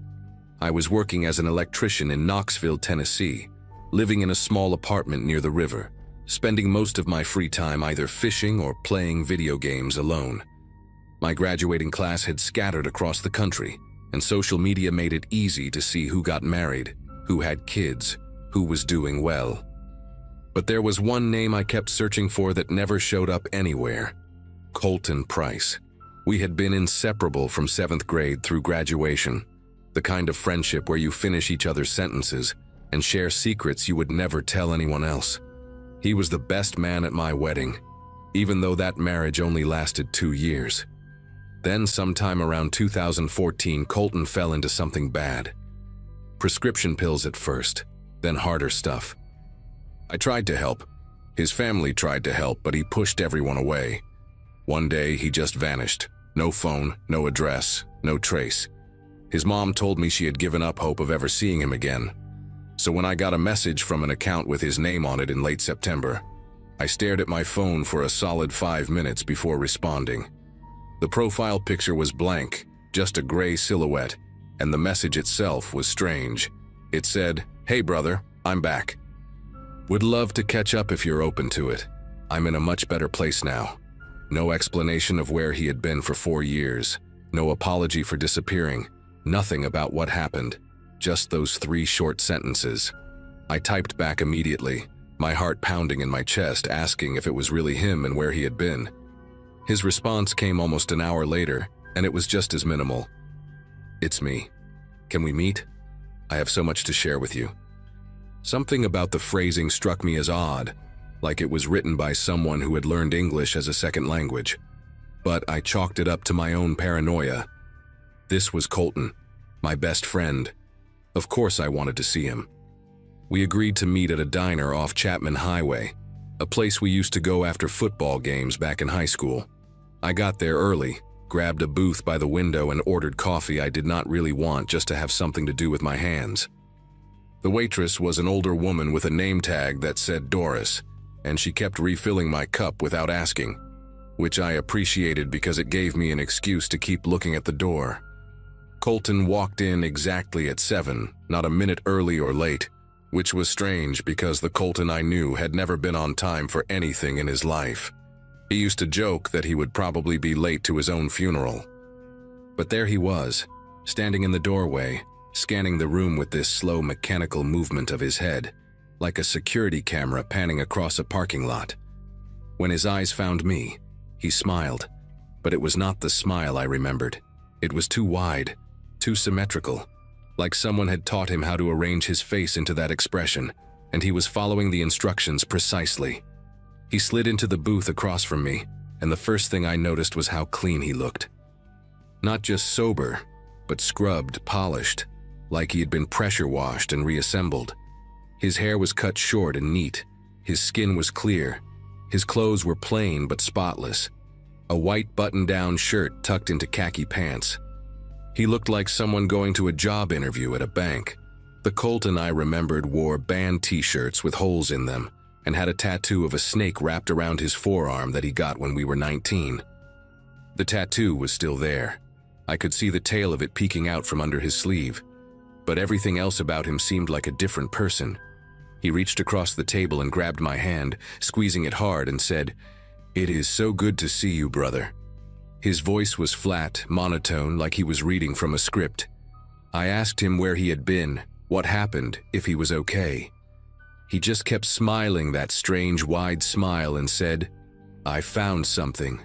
I was working as an electrician in Knoxville, Tennessee, living in a small apartment near the river, spending most of my free time either fishing or playing video games alone. My graduating class had scattered across the country, and social media made it easy to see who got married, who had kids, who was doing well. But there was one name I kept searching for that never showed up anywhere: Colton Price. We had been inseparable from 7th grade through graduation, the kind of friendship where you finish each other's sentences and share secrets you would never tell anyone else. He was the best man at my wedding, even though that marriage only lasted 2 years. Then, sometime around 2014, Colton fell into something bad. Prescription pills at first, then harder stuff. I tried to help. His family tried to help, but he pushed everyone away. One day, he just vanished. No phone, no address, no trace. His mom told me she had given up hope of ever seeing him again. So when I got a message from an account with his name on it in late September, I stared at my phone for a solid 5 minutes before responding. The profile picture was blank, just a gray silhouette, and the message itself was strange. It said, "Hey brother, I'm back. Would love to catch up if you're open to it. I'm in a much better place now." No explanation of where he had been for 4 years, no apology for disappearing, nothing about what happened, just those 3 short sentences. I typed back immediately, my heart pounding in my chest, asking if it was really him and where he had been. His response came almost an hour later, and it was just as minimal. "It's me. Can we meet? I have so much to share with you." Something about the phrasing struck me as odd, like it was written by someone who had learned English as a second language. But I chalked it up to my own paranoia. This was Colton, my best friend. Of course I wanted to see him. We agreed to meet at a diner off Chapman Highway, a place we used to go after football games back in high school. I got there early, grabbed a booth by the window and ordered coffee I did not really want, just to have something to do with my hands. The waitress was an older woman with a name tag that said Doris, and she kept refilling my cup without asking, which I appreciated because it gave me an excuse to keep looking at the door. Colton walked in exactly at 7, not a minute early or late, which was strange because the Colton I knew had never been on time for anything in his life. He used to joke that he would probably be late to his own funeral. But there he was, standing in the doorway, scanning the room with this slow mechanical movement of his head, like a security camera panning across a parking lot. When his eyes found me, he smiled, but it was not the smile I remembered. It was too wide, too symmetrical, like someone had taught him how to arrange his face into that expression, and he was following the instructions precisely. He slid into the booth across from me, and the first thing I noticed was how clean he looked. Not just sober, but scrubbed, polished, like he had been pressure washed and reassembled. His hair was cut short and neat, his skin was clear, his clothes were plain but spotless, a white button-down shirt tucked into khaki pants. He looked like someone going to a job interview at a bank. The Colton I remembered wore band t-shirts with holes in them and had a tattoo of a snake wrapped around his forearm that he got when we were 19. The tattoo was still there. I could see the tail of it peeking out from under his sleeve, but everything else about him seemed like a different person. He reached across the table and grabbed my hand, squeezing it hard, and said, "It is so good to see you, brother." His voice was flat, monotone, like he was reading from a script. I asked him where he had been, what happened, if he was okay. He just kept smiling that strange, wide smile and said, "I found something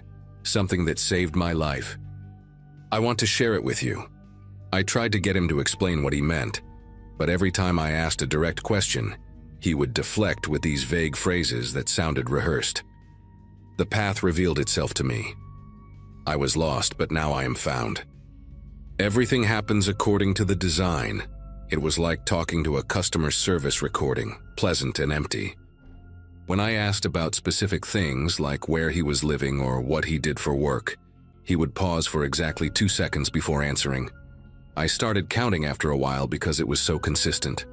that saved my life. I want to share it with you." I tried to get him to explain what he meant, but every time I asked a direct question, he would deflect with these vague phrases that sounded rehearsed. The path revealed itself to me. I was lost, but now I am found. Everything happens according to the design. It was like talking to a customer service recording, pleasant and empty. When I asked about specific things like where he was living or what he did for work, he would pause for exactly 2 seconds before answering. I started counting after a while because it was so consistent.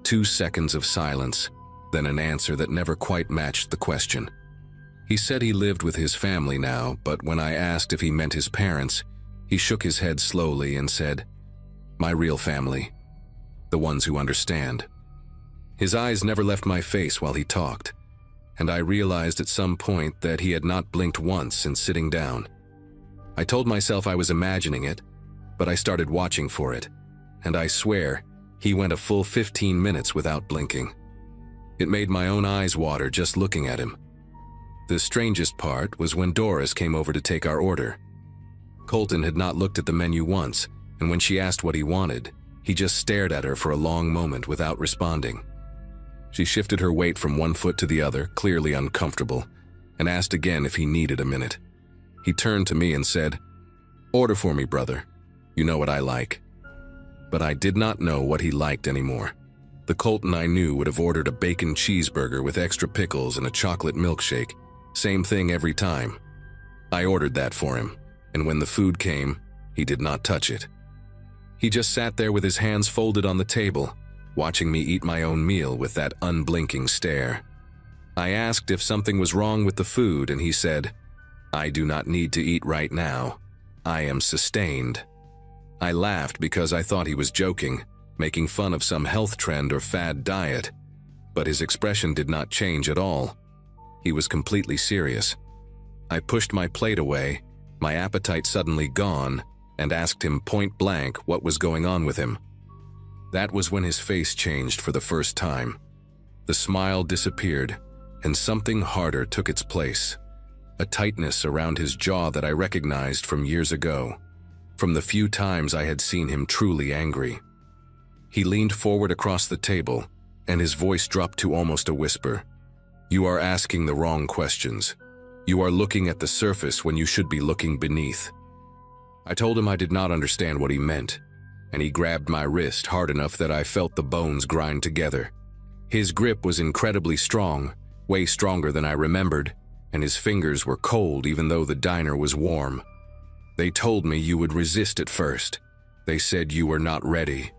2 seconds of silence, then an answer that never quite matched the question. He said he lived with his family now, but when I asked if he meant his parents, he shook his head slowly and said, "My real family. The ones who understand." His eyes never left my face while he talked, and I realized at some point that he had not blinked once since sitting down. I told myself I was imagining it, but I started watching for it, and I swear, he went a full 15 minutes without blinking. It made my own eyes water just looking at him. The strangest part was when Doris came over to take our order. Colton had not looked at the menu once, and when she asked what he wanted, he just stared at her for a long moment without responding. She shifted her weight from one foot to the other, clearly uncomfortable, and asked again if he needed a minute. He turned to me and said, "Order for me, brother. You know what I like." But I did not know what he liked anymore. The Colton I knew would have ordered a bacon cheeseburger with extra pickles and a chocolate milkshake. Same thing every time. I ordered that for him, and when the food came, he did not touch it. He just sat there with his hands folded on the table, watching me eat my own meal with that unblinking stare. I asked if something was wrong with the food, and he said, "I do not need to eat right now. I am sustained." I laughed because I thought he was joking, making fun of some health trend or fad diet, but his expression did not change at all. He was completely serious. I pushed my plate away, my appetite suddenly gone, and asked him point blank what was going on with him. That was when his face changed for the first time. The smile disappeared, and something harder took its place. A tightness around his jaw that I recognized from years ago, from the few times I had seen him truly angry. He leaned forward across the table, and his voice dropped to almost a whisper. "You are asking the wrong questions. You are looking at the surface when you should be looking beneath." I told him I did not understand what he meant, and he grabbed my wrist hard enough that I felt the bones grind together. His grip was incredibly strong, way stronger than I remembered, and his fingers were cold even though the diner was warm. "They told me you would resist at first. They said you were not ready.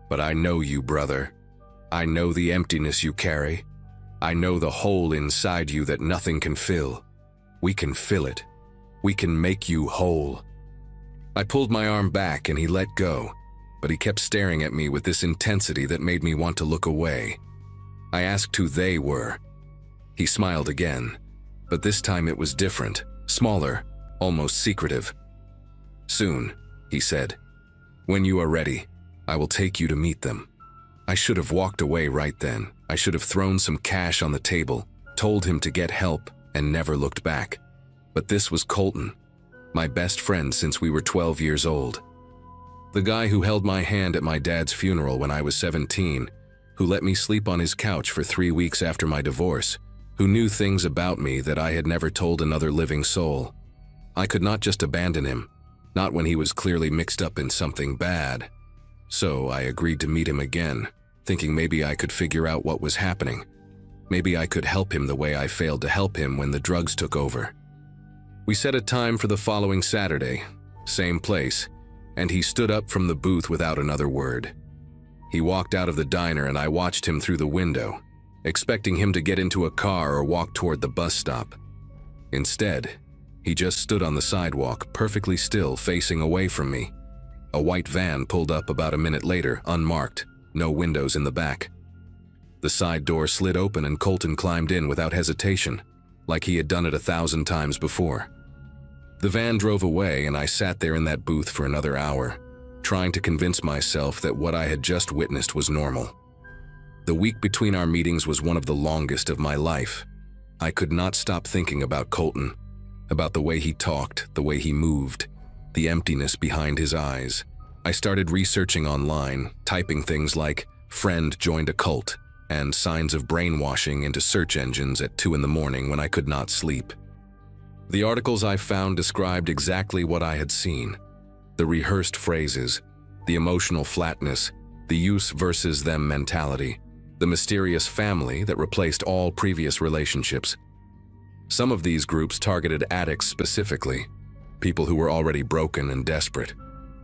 But I know you, brother. I know the emptiness you carry. I know the hole inside you that nothing can fill. We can fill it. We can make you whole." I pulled my arm back and he let go, but he kept staring at me with this intensity that made me want to look away. I asked who they were. He smiled again, but this time it was different, smaller, almost secretive. "Soon," he said. "When you are ready, I will take you to meet them." I should have walked away right then. I should have thrown some cash on the table, told him to get help, and never looked back. But this was Colton, my best friend since we were 12 years old. The guy who held my hand at my dad's funeral when I was 17, who let me sleep on his couch for 3 weeks after my divorce, who knew things about me that I had never told another living soul. I could not just abandon him, not when he was clearly mixed up in something bad. So I agreed to meet him again, thinking maybe I could figure out what was happening. Maybe I could help him the way I failed to help him when the drugs took over. We set a time for the following Saturday, same place, and he stood up from the booth without another word. He walked out of the diner and I watched him through the window, expecting him to get into a car or walk toward the bus stop. Instead, he just stood on the sidewalk, perfectly still, facing away from me. A white van pulled up about a minute later, unmarked, no windows in the back. The side door slid open and Colton climbed in without hesitation, like he had done it 1,000 times before. The van drove away and I sat there in that booth for another hour, trying to convince myself that what I had just witnessed was normal. The week between our meetings was one of the longest of my life. I could not stop thinking about Colton, about the way he talked, the way he moved, the emptiness behind his eyes. I started researching online, typing things like "friend joined a cult" and signs of brainwashing into search engines at 2 in the morning when I could not sleep. The articles I found described exactly what I had seen. The rehearsed phrases, the emotional flatness, the use versus them mentality, the mysterious family that replaced all previous relationships. Some of these groups targeted addicts specifically, people who were already broken and desperate,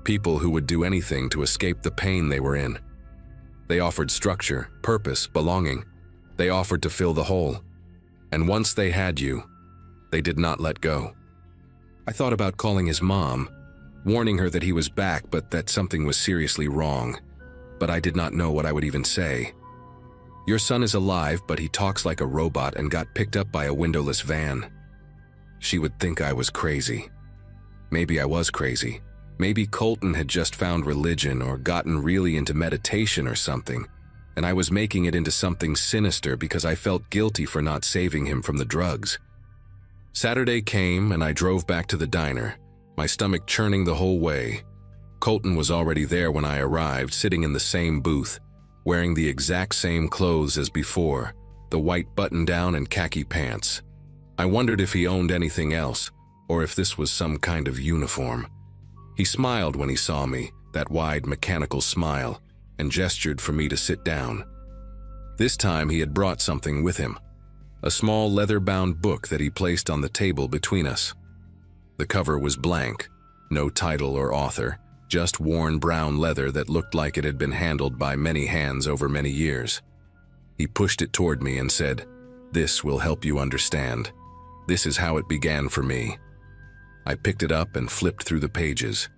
people who would do anything to escape the pain they were in. They offered structure, purpose, belonging. They offered to fill the hole. And once they had you, they did not let go. I thought about calling his mom, warning her that he was back but that something was seriously wrong. But I did not know what I would even say. "Your son is alive, but he talks like a robot and got picked up by a windowless van." She would think I was crazy. Maybe I was crazy. Maybe Colton had just found religion or gotten really into meditation or something, and I was making it into something sinister because I felt guilty for not saving him from the drugs. Saturday came and I drove back to the diner, my stomach churning the whole way. Colton was already there when I arrived, sitting in the same booth, wearing the exact same clothes as before, the white button-down and khaki pants. I wondered if he owned anything else, or if this was some kind of uniform. He smiled when he saw me, that wide mechanical smile, and gestured for me to sit down. This time he had brought something with him, a small leather-bound book that he placed on the table between us. The cover was blank, no title or author, just worn brown leather that looked like it had been handled by many hands over many years. He pushed it toward me and said, "This will help you understand. This is how it began for me." I picked it up and flipped through the pages.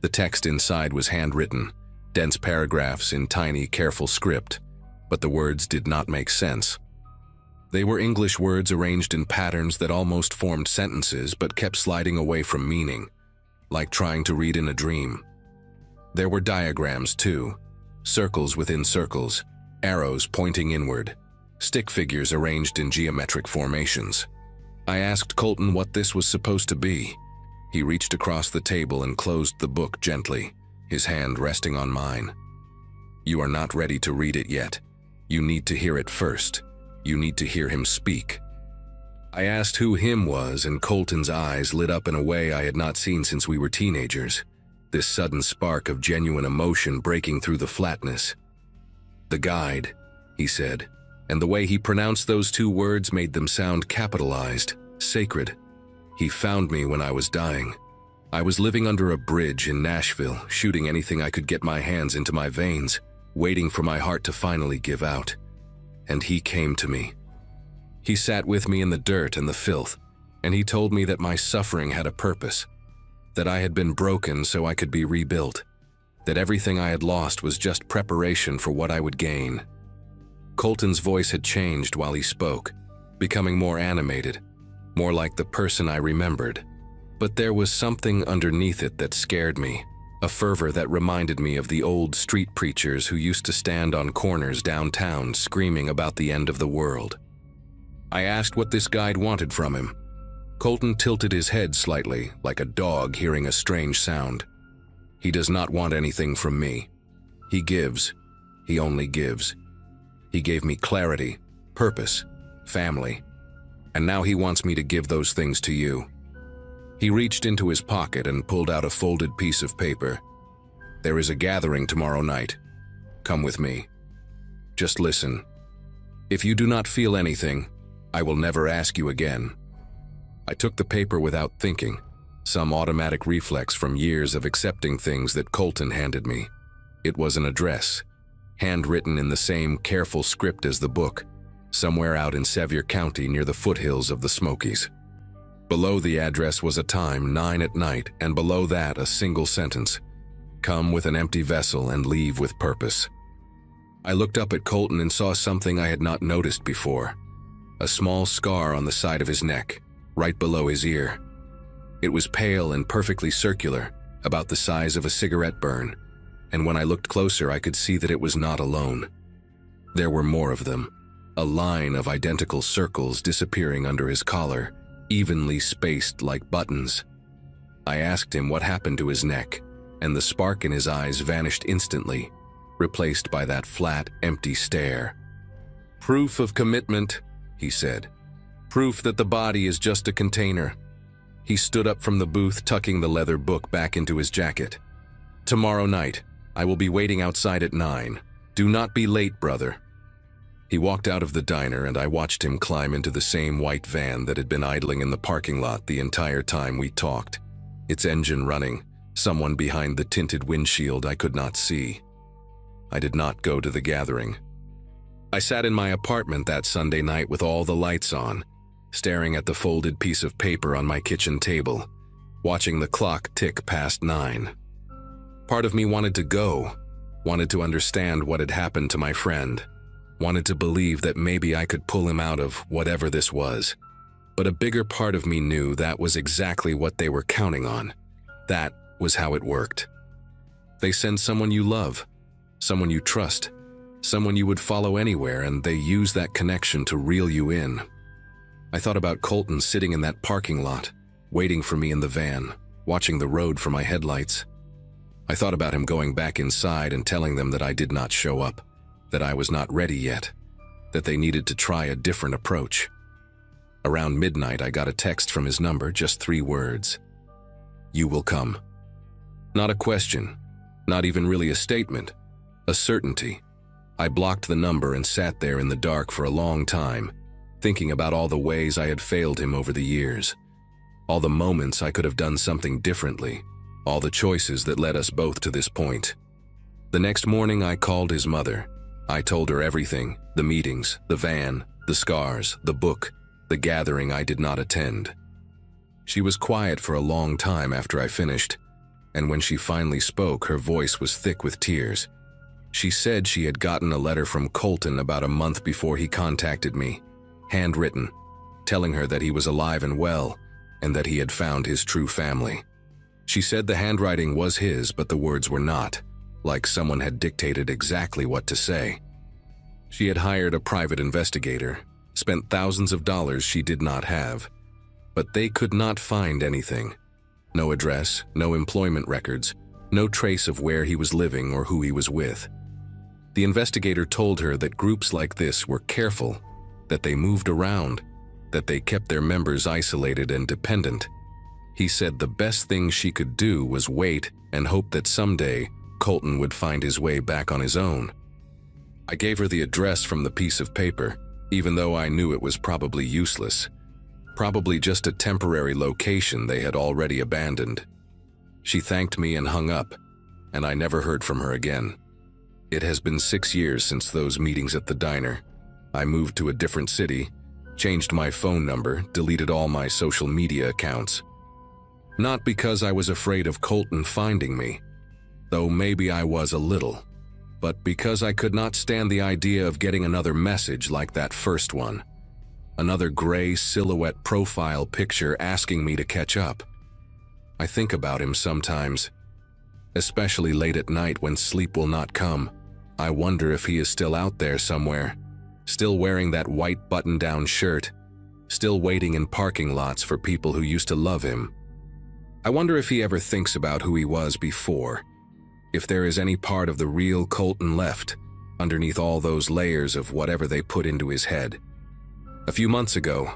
The text inside was handwritten, dense paragraphs in tiny, careful script, but the words did not make sense. They were English words arranged in patterns that almost formed sentences but kept sliding away from meaning, like trying to read in a dream. There were diagrams too, circles within circles, arrows pointing inward, stick figures arranged in geometric formations. I asked Colton what this was supposed to be. He reached across the table and closed the book gently, his hand resting on mine. "You are not ready to read it yet. You need to hear it first. You need to hear him speak." I asked who him was, and Colton's eyes lit up in a way I had not seen since we were teenagers, this sudden spark of genuine emotion breaking through the flatness. "The guide," he said, and the way he pronounced those two words made them sound capitalized, sacred. "He found me when I was dying. I was living under a bridge in Nashville, shooting anything I could get my hands into my veins, waiting for my heart to finally give out. And he came to me. He sat with me in the dirt and the filth, and he told me that my suffering had a purpose, that I had been broken so I could be rebuilt, that everything I had lost was just preparation for what I would gain." Colton's voice had changed while he spoke, becoming more animated, more like the person I remembered. But there was something underneath it that scared me, a fervor that reminded me of the old street preachers who used to stand on corners downtown screaming about the end of the world. I asked what this guide wanted from him. Colton tilted his head slightly, like a dog hearing a strange sound. "He does not want anything from me. He gives. He only gives. He gave me clarity, purpose, family, and now he wants me to give those things to you." He reached into his pocket and pulled out a folded piece of paper. "There is a gathering tomorrow night. Come with me. Just listen. If you do not feel anything, I will never ask you again." I took the paper without thinking, some automatic reflex from years of accepting things that Colton handed me. It was an address, handwritten in the same careful script as the book, somewhere out in Sevier County near the foothills of the Smokies. Below the address was a time, 9 at night, and below that a single sentence: "Come with an empty vessel and leave with purpose." I looked up at Colton and saw something I had not noticed before, a small scar on the side of his neck, right below his ear. It was pale and perfectly circular, about the size of a cigarette burn, and when I looked closer I could see that it was not alone. There were more of them, a line of identical circles disappearing under his collar, evenly spaced like buttons. I asked him what happened to his neck, and the spark in his eyes vanished instantly, replaced by that flat, empty stare. "Proof of commitment," he said. "Proof that the body is just a container." He stood up from the booth, tucking the leather book back into his jacket. "Tomorrow night, I will be waiting outside at 9. Do not be late, brother." He walked out of the diner and I watched him climb into the same white van that had been idling in the parking lot the entire time we talked, its engine running, someone behind the tinted windshield I could not see. I did not go to the gathering. I sat in my apartment that Sunday night with all the lights on, staring at the folded piece of paper on my kitchen table, watching the clock tick past 9. Part of me wanted to go, wanted to understand what had happened to my friend, wanted to believe that maybe I could pull him out of whatever this was. But a bigger part of me knew that was exactly what they were counting on. That was how it worked. They send someone you love, someone you trust, someone you would follow anywhere, and they use that connection to reel you in. I thought about Colton sitting in that parking lot, waiting for me in the van, watching the road from my headlights. I thought about him going back inside and telling them that I did not show up, that I was not ready yet, that they needed to try a different approach. Around midnight, I got a text from his number, just 3 words. "You will come." Not a question, not even really a statement, a certainty. I blocked the number and sat there in the dark for a long time, thinking about all the ways I had failed him over the years, all the moments I could have done something differently, all the choices that led us both to this point. The next morning I called his mother. I told her everything, the meetings, the van, the scars, the book, the gathering I did not attend. She was quiet for a long time after I finished, and when she finally spoke, her voice was thick with tears. She said she had gotten a letter from Colton about a month before he contacted me, handwritten, telling her that he was alive and well, and that he had found his true family. She said the handwriting was his, but the words were not, like someone had dictated exactly what to say. She had hired a private investigator, spent thousands of dollars she did not have, but they could not find anything. No address, no employment records, no trace of where he was living or who he was with. The investigator told her that groups like this were careful, that they moved around, that they kept their members isolated and dependent. He said the best thing she could do was wait and hope that someday Colton would find his way back on his own. I gave her the address from the piece of paper, even though I knew it was probably useless. Probably just a temporary location they had already abandoned. She thanked me and hung up, and I never heard from her again. It has been 6 years since those meetings at the diner. I moved to a different city, changed my phone number, deleted all my social media accounts. Not because I was afraid of Colton finding me, though maybe I was a little, but because I could not stand the idea of getting another message like that first one. Another gray silhouette profile picture asking me to catch up. I think about him sometimes, especially late at night when sleep will not come. I wonder if he is still out there somewhere, still wearing that white button-down shirt, still waiting in parking lots for people who used to love him. I wonder if he ever thinks about who he was before, if there is any part of the real Colton left underneath all those layers of whatever they put into his head. A few months ago,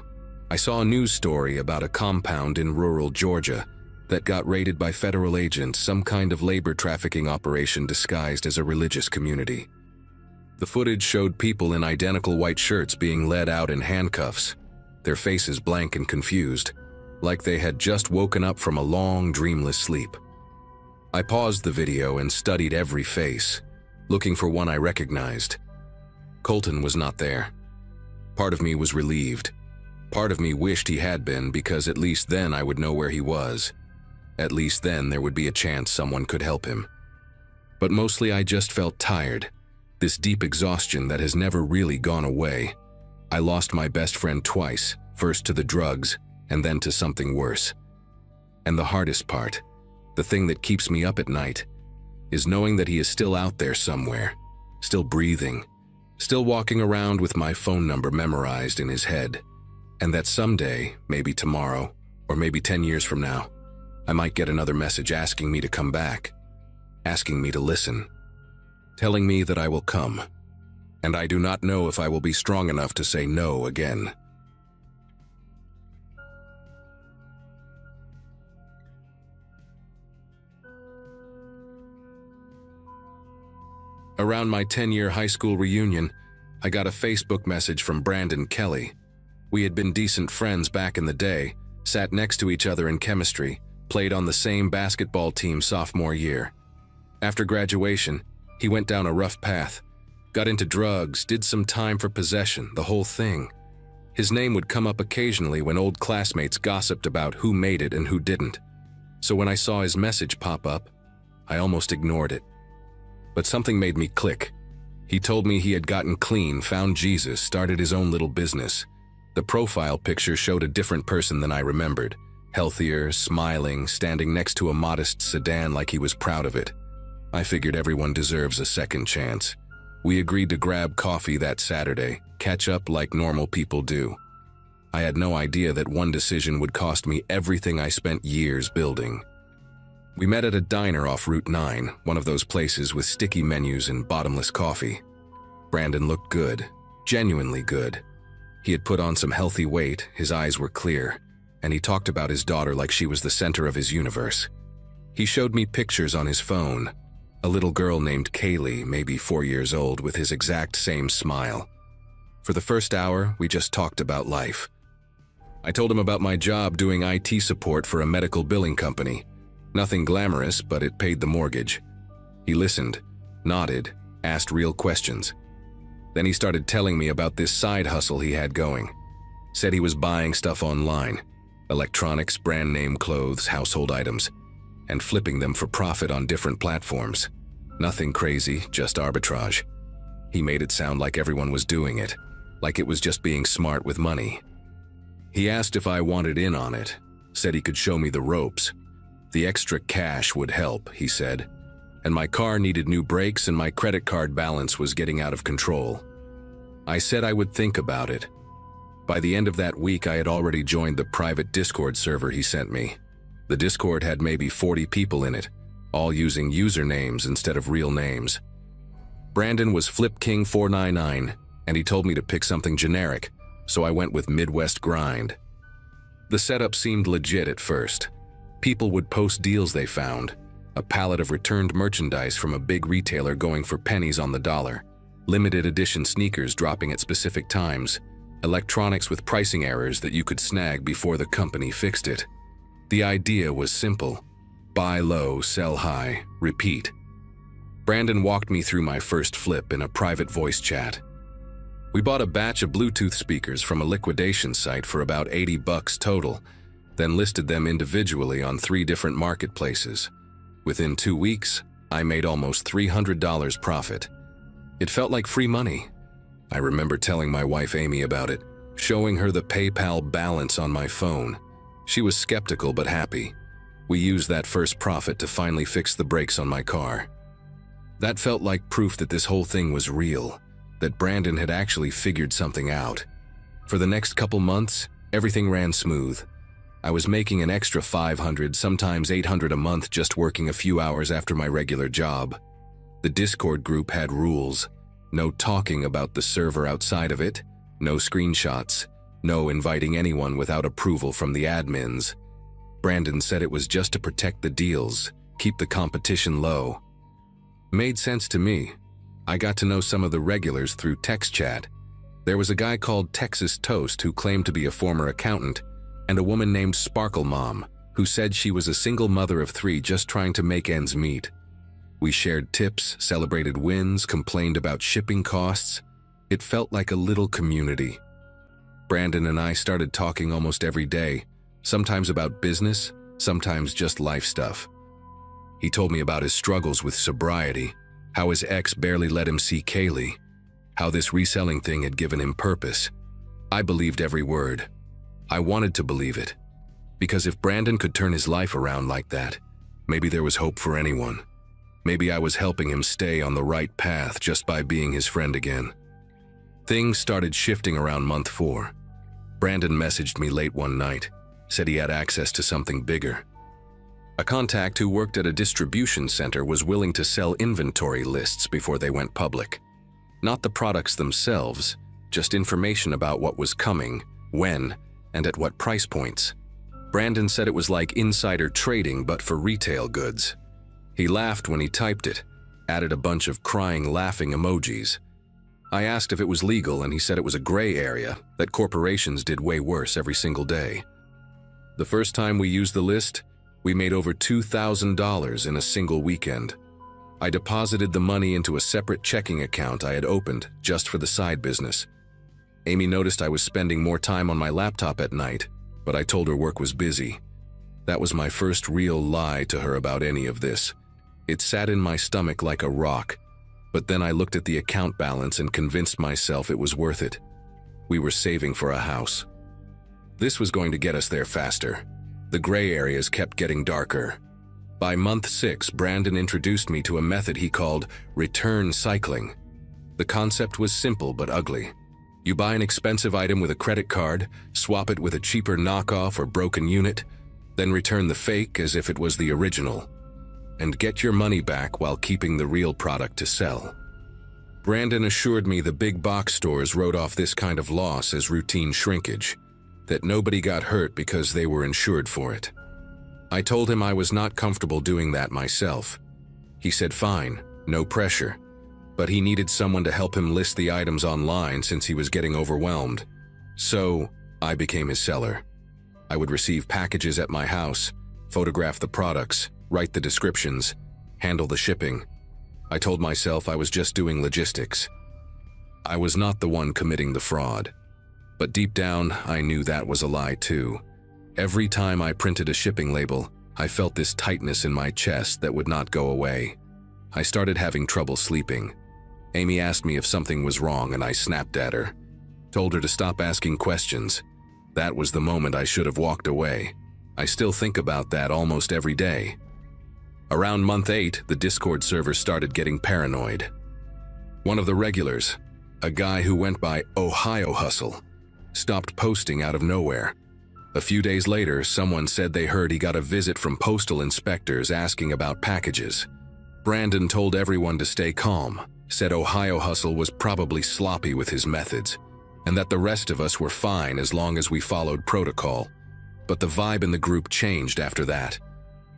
I saw a news story about a compound in rural Georgia that got raided by federal agents, some kind of labor trafficking operation disguised as a religious community. The footage showed people in identical white shirts being led out in handcuffs, their faces blank and confused, like they had just woken up from a long, dreamless sleep. I paused the video and studied every face, looking for one I recognized. Colton was not there. Part of me was relieved. Part of me wished he had been, because at least then I would know where he was. At least then there would be a chance someone could help him. But mostly I just felt tired, this deep exhaustion that has never really gone away. I lost my best friend twice, first to the drugs and then to something worse. And the hardest part, the thing that keeps me up at night, is knowing that he is still out there somewhere, still breathing, still walking around with my phone number memorized in his head, and that someday, maybe tomorrow, or maybe 10 years from now, I might get another message asking me to come back, asking me to listen, telling me that I will come, and I do not know if I will be strong enough to say no again. Around my 10-year high school reunion, I got a Facebook message from Brandon Kelly. We had been decent friends back in the day, sat next to each other in chemistry, played on the same basketball team sophomore year. After graduation, he went down a rough path, got into drugs, did some time for possession, the whole thing. His name would come up occasionally when old classmates gossiped about who made it and who didn't. So when I saw his message pop up, I almost ignored it. But something made me click. He told me he had gotten clean, found Jesus, started his own little business. The profile picture showed a different person than I remembered. Healthier, smiling, standing next to a modest sedan like he was proud of it. I figured everyone deserves a second chance. We agreed to grab coffee that Saturday, catch up like normal people do. I had no idea that one decision would cost me everything I spent years building. We met at a diner off Route 9, one of those places with sticky menus and bottomless coffee. Brandon looked good, genuinely good. He had put on some healthy weight, his eyes were clear, and he talked about his daughter like she was the center of his universe. He showed me pictures on his phone. A little girl named Kaylee, maybe 4 years old, with his exact same smile. For the first hour, we just talked about life. I told him about my job doing IT support for a medical billing company. Nothing glamorous, but it paid the mortgage. He listened, nodded, asked real questions. Then he started telling me about this side hustle he had going. Said he was buying stuff online, electronics, brand name clothes, household items, and flipping them for profit on different platforms. Nothing crazy, just arbitrage. He made it sound like everyone was doing it, like it was just being smart with money. He asked if I wanted in on it, said he could show me the ropes. The extra cash would help, he said, and my car needed new brakes and my credit card balance was getting out of control. I said I would think about it. By the end of that week, I had already joined the private Discord server he sent me. The Discord had maybe 40 people in it, all using usernames instead of real names. Brandon was FlipKing499, and he told me to pick something generic, so I went with Midwest Grind. The setup seemed legit at first. People would post deals they found, a pallet of returned merchandise from a big retailer going for pennies on the dollar, limited edition sneakers dropping at specific times, electronics with pricing errors that you could snag before the company fixed it. The idea was simple: buy low, sell high, repeat. Brandon walked me through my first flip in a private voice chat. We bought a batch of Bluetooth speakers from a liquidation site for about $80 total, then listed them individually on 3 different marketplaces. Within 2 weeks, I made almost $300 profit. It felt like free money. I remember telling my wife Amy about it, showing her the PayPal balance on my phone. She was skeptical but happy. We used that first profit to finally fix the brakes on my car. That felt like proof that this whole thing was real, that Brandon had actually figured something out. For the next couple months, everything ran smooth. I was making an extra $500, sometimes $800 a month just working a few hours after my regular job. The Discord group had rules. No talking about the server outside of it, no screenshots, no inviting anyone without approval from the admins. Brandon said it was just to protect the deals, keep the competition low. Made sense to me. I got to know some of the regulars through text chat. There was a guy called Texas Toast who claimed to be a former accountant, and a woman named Sparkle Mom who said she was a single mother of 3 just trying to make ends meet. We shared tips, celebrated wins, complained about shipping costs. It felt like a little community. Brandon and I started talking almost every day, sometimes about business, sometimes just life stuff. He told me about his struggles with sobriety, how his ex barely let him see Kaylee, how this reselling thing had given him purpose. I believed every word. I wanted to believe it, because if Brandon could turn his life around like that, maybe there was hope for anyone. Maybe I was helping him stay on the right path just by being his friend again. Things started shifting around month 4. Brandon messaged me late one night, said he had access to something bigger. A contact who worked at a distribution center was willing to sell inventory lists before they went public. Not the products themselves, just information about what was coming, when, and at what price points. Brandon said it was like insider trading but for retail goods. He laughed when he typed it, added a bunch of crying, laughing emojis. I asked if it was legal and he said it was a gray area, that corporations did way worse every single day. The first time we used the list, we made over $2,000 in a single weekend. I deposited the money into a separate checking account I had opened just for the side business. Amy noticed I was spending more time on my laptop at night, but I told her work was busy. That was my first real lie to her about any of this. It sat in my stomach like a rock, but then I looked at the account balance and convinced myself it was worth it. We were saving for a house. This was going to get us there faster. The gray areas kept getting darker. By month 6, Brandon introduced me to a method he called return cycling. The concept was simple but ugly. You buy an expensive item with a credit card, swap it with a cheaper knockoff or broken unit, then return the fake as if it was the original, and get your money back while keeping the real product to sell. Brandon assured me the big box stores wrote off this kind of loss as routine shrinkage, that nobody got hurt because they were insured for it. I told him I was not comfortable doing that myself. He said fine, no pressure, but he needed someone to help him list the items online since he was getting overwhelmed. So, I became his seller. I would receive packages at my house, photograph the products, write the descriptions, handle the shipping. I told myself I was just doing logistics. I was not the one committing the fraud. But deep down, I knew that was a lie too. Every time I printed a shipping label, I felt this tightness in my chest that would not go away. I started having trouble sleeping. Amy asked me if something was wrong and I snapped at her. Told her to stop asking questions. That was the moment I should have walked away. I still think about that almost every day. Around month 8, the Discord server started getting paranoid. One of the regulars, a guy who went by Ohio Hustle, stopped posting out of nowhere. A few days later, someone said they heard he got a visit from postal inspectors asking about packages. Brandon told everyone to stay calm, said Ohio Hustle was probably sloppy with his methods, and that the rest of us were fine as long as we followed protocol. But the vibe in the group changed after that.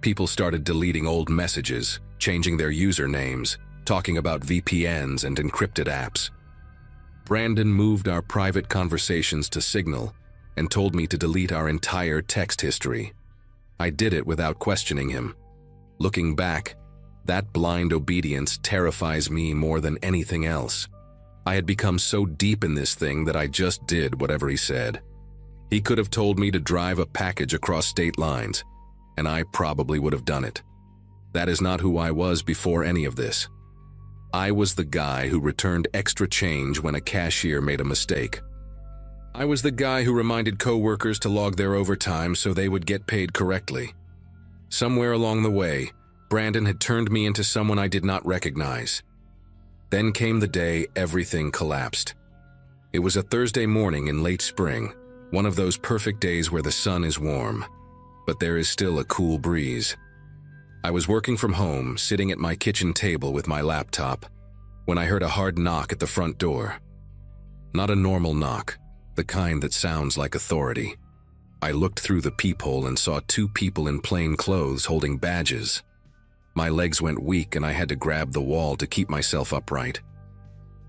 People started deleting old messages, changing their usernames, talking about VPNs and encrypted apps. Brandon moved our private conversations to Signal and told me to delete our entire text history. I did it without questioning him. Looking back, that blind obedience terrifies me more than anything else. I had become so deep in this thing that I just did whatever he said. He could have told me to drive a package across state lines, and I probably would have done it. That is not who I was before any of this. I was the guy who returned extra change when a cashier made a mistake. I was the guy who reminded coworkers to log their overtime so they would get paid correctly. Somewhere along the way, Brandon had turned me into someone I did not recognize. Then came the day everything collapsed. It was a Thursday morning in late spring, one of those perfect days where the sun is warm, but there is still a cool breeze. I was working from home, sitting at my kitchen table with my laptop, when I heard a hard knock at the front door. Not a normal knock, the kind that sounds like authority. I looked through the peephole and saw 2 people in plain clothes holding badges. My legs went weak and I had to grab the wall to keep myself upright.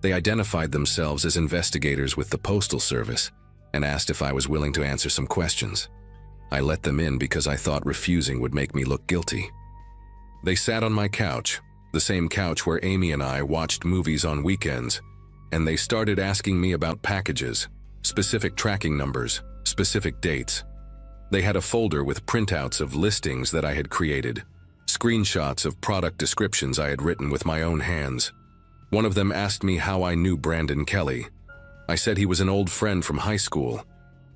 They identified themselves as investigators with the Postal Service and asked if I was willing to answer some questions. I let them in because I thought refusing would make me look guilty. They sat on my couch, the same couch where Amy and I watched movies on weekends, and they started asking me about packages, specific tracking numbers, specific dates. They had a folder with printouts of listings that I had created, screenshots of product descriptions I had written with my own hands. One of them asked me how I knew Brandon Kelly. I said he was an old friend from high school.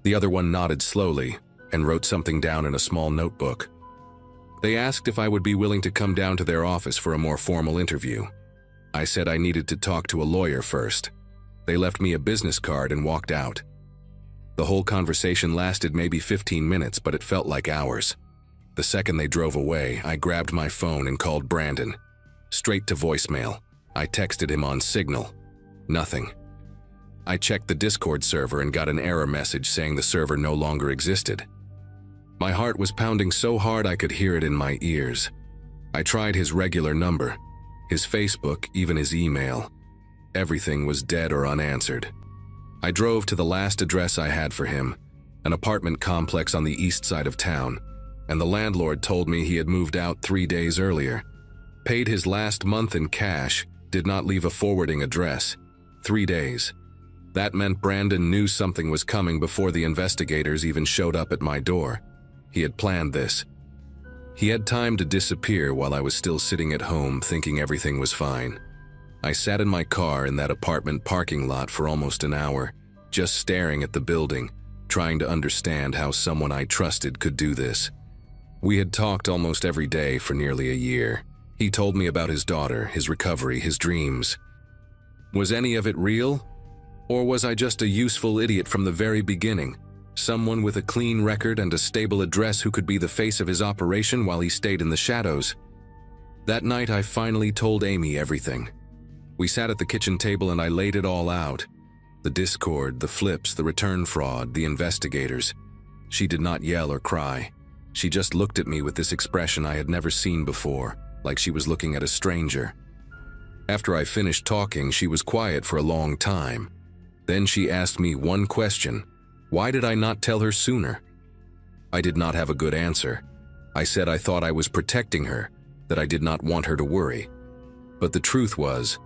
The other one nodded slowly and wrote something down in a small notebook. They asked if I would be willing to come down to their office for a more formal interview. I said I needed to talk to a lawyer first. They left me a business card and walked out. The whole conversation lasted maybe 15 minutes, but it felt like hours. The second they drove away, I grabbed my phone and called Brandon. Straight to voicemail. I texted him on Signal. Nothing. I checked the Discord server and got an error message saying the server no longer existed. My heart was pounding so hard I could hear it in my ears. I tried his regular number, his Facebook, even his email. Everything was dead or unanswered. I drove to the last address I had for him, an apartment complex on the east side of town, and the landlord told me he had moved out 3 days earlier. Paid his last month in cash, did not leave a forwarding address. 3 days. That meant Brandon knew something was coming before the investigators even showed up at my door. He had planned this. He had time to disappear while I was still sitting at home thinking everything was fine. I sat in my car in that apartment parking lot for almost an hour, just staring at the building, trying to understand how someone I trusted could do this. We had talked almost every day for nearly a year. He told me about his daughter, his recovery, his dreams. Was any of it real? Or was I just a useful idiot from the very beginning? Someone with a clean record and a stable address who could be the face of his operation while he stayed in the shadows. That night I finally told Amy everything. We sat at the kitchen table and I laid it all out. The Discord, the flips, the return fraud, the investigators. She did not yell or cry. She just looked at me with this expression I had never seen before, like she was looking at a stranger. After I finished talking, she was quiet for a long time. Then she asked me one question: why did I not tell her sooner? I did not have a good answer. I said I thought I was protecting her, that I did not want her to worry. But the truth was,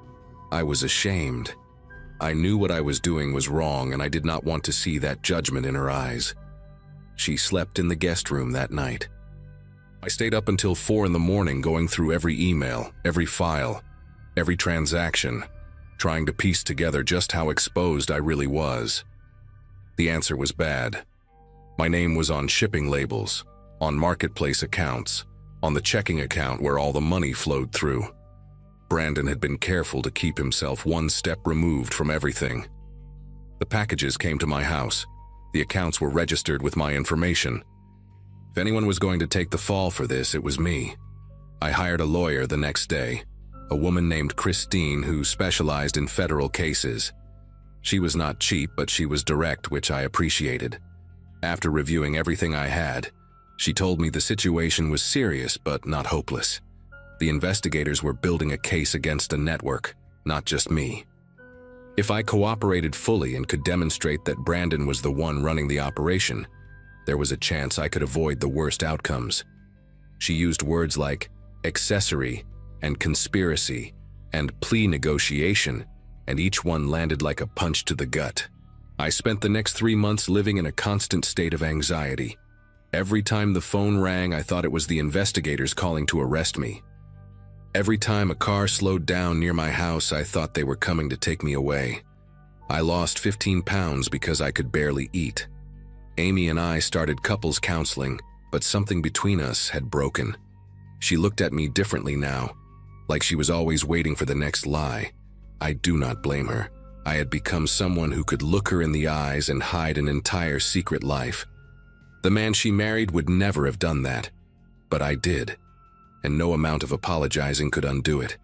I was ashamed. I knew what I was doing was wrong, and I did not want to see that judgment in her eyes. She slept in the guest room that night. I stayed up until 4 in the morning going through every email, every file, every transaction, trying to piece together just how exposed I really was. The answer was bad. My name was on shipping labels, on marketplace accounts, on the checking account where all the money flowed through. Brandon had been careful to keep himself one step removed from everything. The packages came to my house. The accounts were registered with my information. If anyone was going to take the fall for this, it was me. I hired a lawyer the next day, a woman named Christine who specialized in federal cases. She was not cheap, but she was direct, which I appreciated. After reviewing everything I had, she told me the situation was serious but not hopeless. The investigators were building a case against a network, not just me. If I cooperated fully and could demonstrate that Brandon was the one running the operation, there was a chance I could avoid the worst outcomes. She used words like accessory and conspiracy and plea negotiation, and each one landed like a punch to the gut. I spent the next 3 months living in a constant state of anxiety. Every time the phone rang, I thought it was the investigators calling to arrest me. Every time a car slowed down near my house, I thought they were coming to take me away. I lost 15 pounds because I could barely eat. Amy and I started couples counseling, but something between us had broken. She looked at me differently now, like she was always waiting for the next lie. I do not blame her. I had become someone who could look her in the eyes and hide an entire secret life. The man she married would never have done that, but I did, and no amount of apologizing could undo it.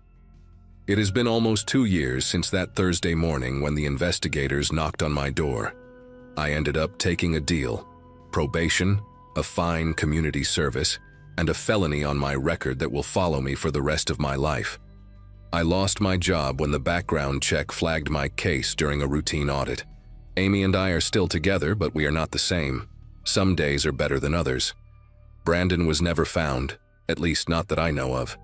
It has been almost 2 years since that Thursday morning when the investigators knocked on my door. I ended up taking a deal: probation, a fine community service, and a felony on my record that will follow me for the rest of my life. I lost my job when the background check flagged my case during a routine audit. Amy and I are still together, but we are not the same. Some days are better than others. Brandon was never found, at least not that I know of.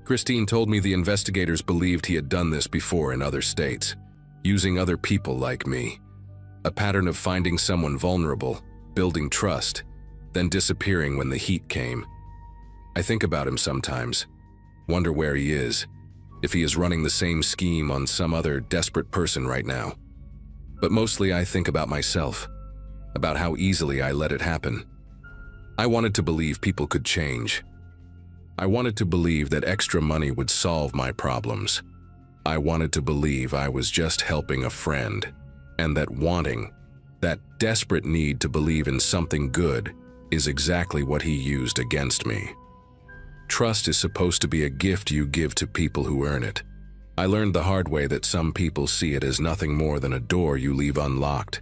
Christine told me the investigators believed he had done this before in other states, using other people like me. A pattern of finding someone vulnerable, building trust, then disappearing when the heat came. I think about him sometimes, wonder where he is, if he is running the same scheme on some other desperate person right now. But mostly I think about myself, about how easily I let it happen. I wanted to believe people could change. I wanted to believe that extra money would solve my problems. I wanted to believe I was just helping a friend, and that wanting, that desperate need to believe in something good, is exactly what he used against me. Trust is supposed to be a gift you give to people who earn it. I learned the hard way that some people see it as nothing more than a door you leave unlocked.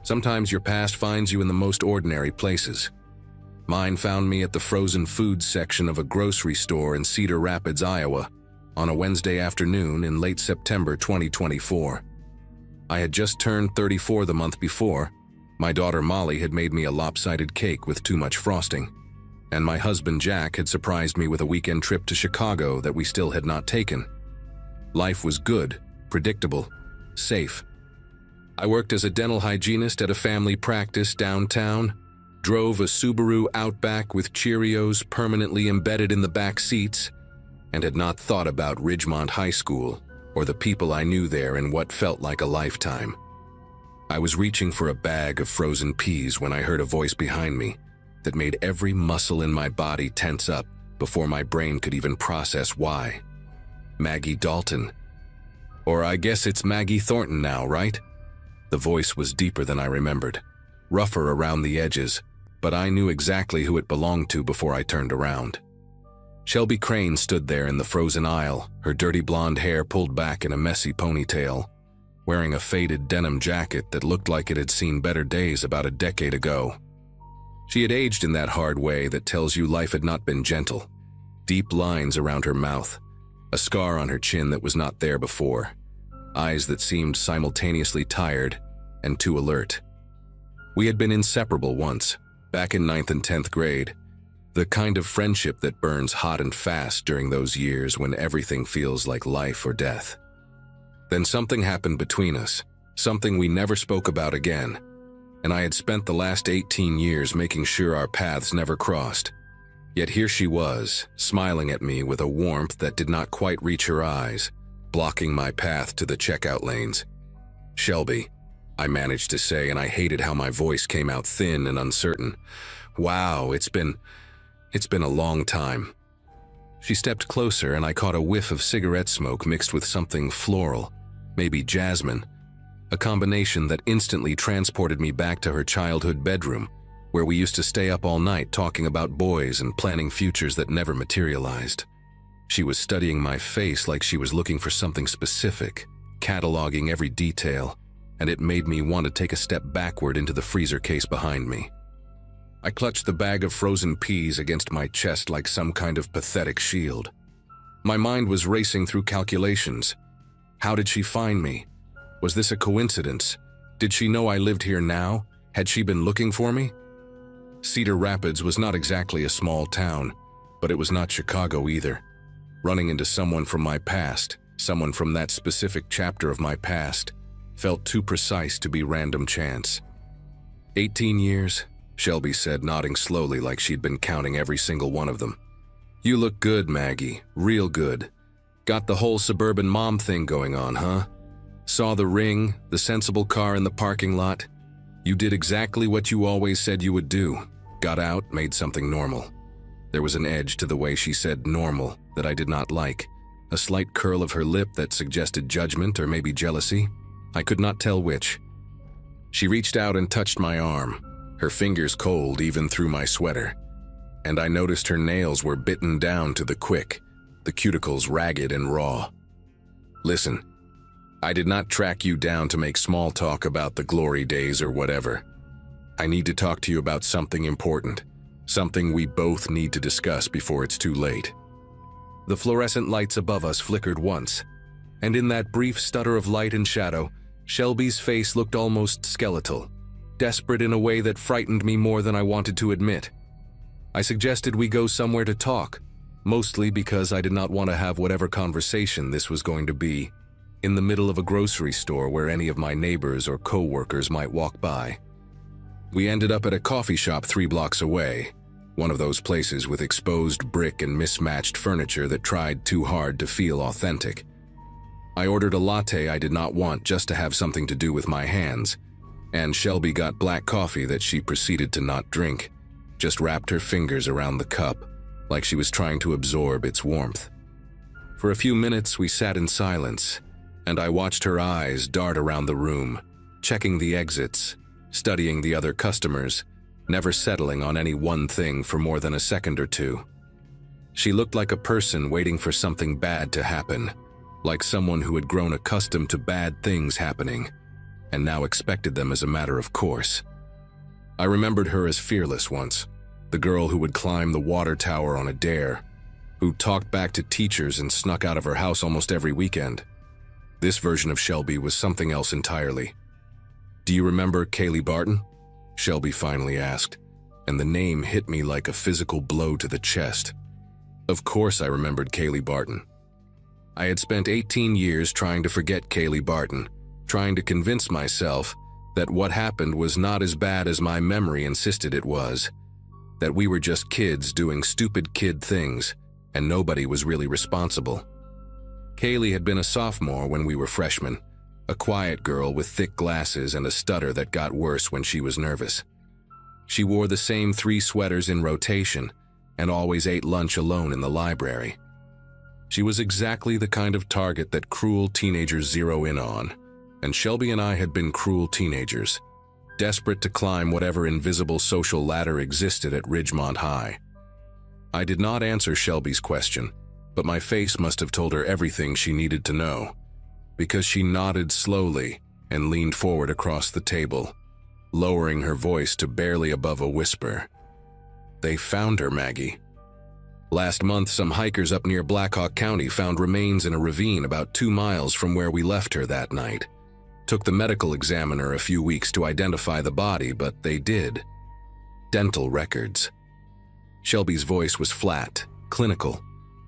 Sometimes your past finds you in the most ordinary places. Mine found me at the frozen foods section of a grocery store in Cedar Rapids, Iowa, on a Wednesday afternoon in late September 2024. I had just turned 34 the month before. My daughter Molly had made me a lopsided cake with too much frosting, and my husband Jack had surprised me with a weekend trip to Chicago that we still had not taken. Life was good, predictable, safe. I worked as a dental hygienist at a family practice downtown, drove a Subaru Outback with Cheerios permanently embedded in the back seats, and had not thought about Ridgemont High School or the people I knew there in what felt like a lifetime. I was reaching for a bag of frozen peas when I heard a voice behind me that made every muscle in my body tense up before my brain could even process why. Maggie Dalton. Or I guess it's Maggie Thornton now, right? The voice was deeper than I remembered, rougher around the edges, but I knew exactly who it belonged to before I turned around. Shelby Crane stood there in the frozen aisle, her dirty blonde hair pulled back in a messy ponytail, wearing a faded denim jacket that looked like it had seen better days about a decade ago. She had aged in that hard way that tells you life had not been gentle. Deep lines around her mouth, a scar on her chin that was not there before, eyes that seemed simultaneously tired and too alert. We had been inseparable once, back in 9th and 10th grade, the kind of friendship that burns hot and fast during those years when everything feels like life or death. Then something happened between us, something we never spoke about again, and I had spent the last 18 years making sure our paths never crossed. Yet here she was, smiling at me with a warmth that did not quite reach her eyes, blocking my path to the checkout lanes. "Shelby," I managed to say, and I hated how my voice came out thin and uncertain. "Wow, it's been a long time." She stepped closer and I caught a whiff of cigarette smoke mixed with something floral, maybe jasmine, a combination that instantly transported me back to her childhood bedroom, where we used to stay up all night talking about boys and planning futures that never materialized. She was studying my face like she was looking for something specific, cataloging every detail, and it made me want to take a step backward into the freezer case behind me. I clutched the bag of frozen peas against my chest like some kind of pathetic shield. My mind was racing through calculations. How did she find me? Was this a coincidence? Did she know I lived here now? Had she been looking for me? Cedar Rapids was not exactly a small town, but it was not Chicago either. Running into someone from my past, someone from that specific chapter of my past, felt too precise to be random chance. 18 years, Shelby said, nodding slowly like she'd been counting every single one of them. "You look good, Maggie, real good. Got the whole suburban mom thing going on, huh? Saw the ring, the sensible car in the parking lot. You did exactly what you always said you would do. Got out, made something normal." There was an edge to the way she said normal that I did not like, a slight curl of her lip that suggested judgment or maybe jealousy. I could not tell which. She reached out and touched my arm, her fingers cold even through my sweater, and I noticed her nails were bitten down to the quick, the cuticles ragged and raw. "Listen, I did not track you down to make small talk about the glory days or whatever. I need to talk to you about something important, something we both need to discuss before it's too late." The fluorescent lights above us flickered once, and in that brief stutter of light and shadow, Shelby's face looked almost skeletal, desperate in a way that frightened me more than I wanted to admit. I suggested we go somewhere to talk, mostly because I did not want to have whatever conversation this was going to be in the middle of a grocery store where any of my neighbors or co-workers might walk by. We ended up at a coffee shop 3 blocks away, one of those places with exposed brick and mismatched furniture that tried too hard to feel authentic. I ordered a latte I did not want just to have something to do with my hands, and Shelby got black coffee that she proceeded to not drink, just wrapped her fingers around the cup, like she was trying to absorb its warmth. For a few minutes we sat in silence, and I watched her eyes dart around the room, checking the exits, studying the other customers, never settling on any one thing for more than a second or two. She looked like a person waiting for something bad to happen, like someone who had grown accustomed to bad things happening, and now expected them as a matter of course. I remembered her as fearless once, the girl who would climb the water tower on a dare, who talked back to teachers and snuck out of her house almost every weekend. This version of Shelby was something else entirely. "Do you remember Kaylee Barton?" Shelby finally asked, and the name hit me like a physical blow to the chest. Of course I remembered Kaylee Barton. I had spent 18 years trying to forget Kaylee Barton, trying to convince myself that what happened was not as bad as my memory insisted it was, that we were just kids doing stupid kid things, and nobody was really responsible. Kaylee had been a sophomore when we were freshmen, a quiet girl with thick glasses and a stutter that got worse when she was nervous. She wore the same 3 sweaters in rotation and always ate lunch alone in the library. She was exactly the kind of target that cruel teenagers zero in on, and Shelby and I had been cruel teenagers, desperate to climb whatever invisible social ladder existed at Ridgemont High. I did not answer Shelby's question, but my face must have told her everything she needed to know, because she nodded slowly and leaned forward across the table, lowering her voice to barely above a whisper. They found her, Maggie. Last month, some hikers up near Blackhawk County found remains in a ravine about 2 miles from where we left her that night. Took the medical examiner a few weeks to identify the body, but they did. Dental records. Shelby's voice was flat, clinical,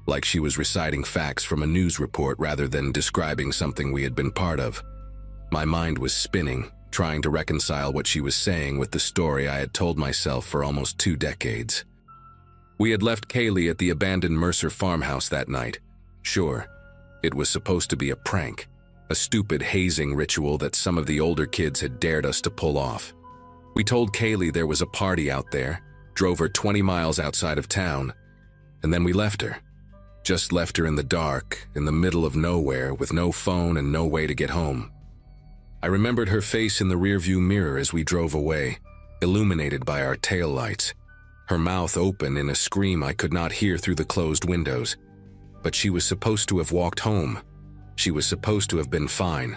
like she was reciting facts from a news report rather than describing something we had been part of. My mind was spinning, trying to reconcile what she was saying with the story I had told myself for almost 2 decades. We had left Kaylee at the abandoned Mercer farmhouse that night. Sure, it was supposed to be a prank, a stupid hazing ritual that some of the older kids had dared us to pull off. We told Kaylee there was a party out there, drove her 20 miles outside of town, and then we left her. Just left her in the dark, in the middle of nowhere, with no phone and no way to get home. I remembered her face in the rearview mirror as we drove away, illuminated by our taillights, her mouth open in a scream I could not hear through the closed windows. But she was supposed to have walked home. She was supposed to have been fine.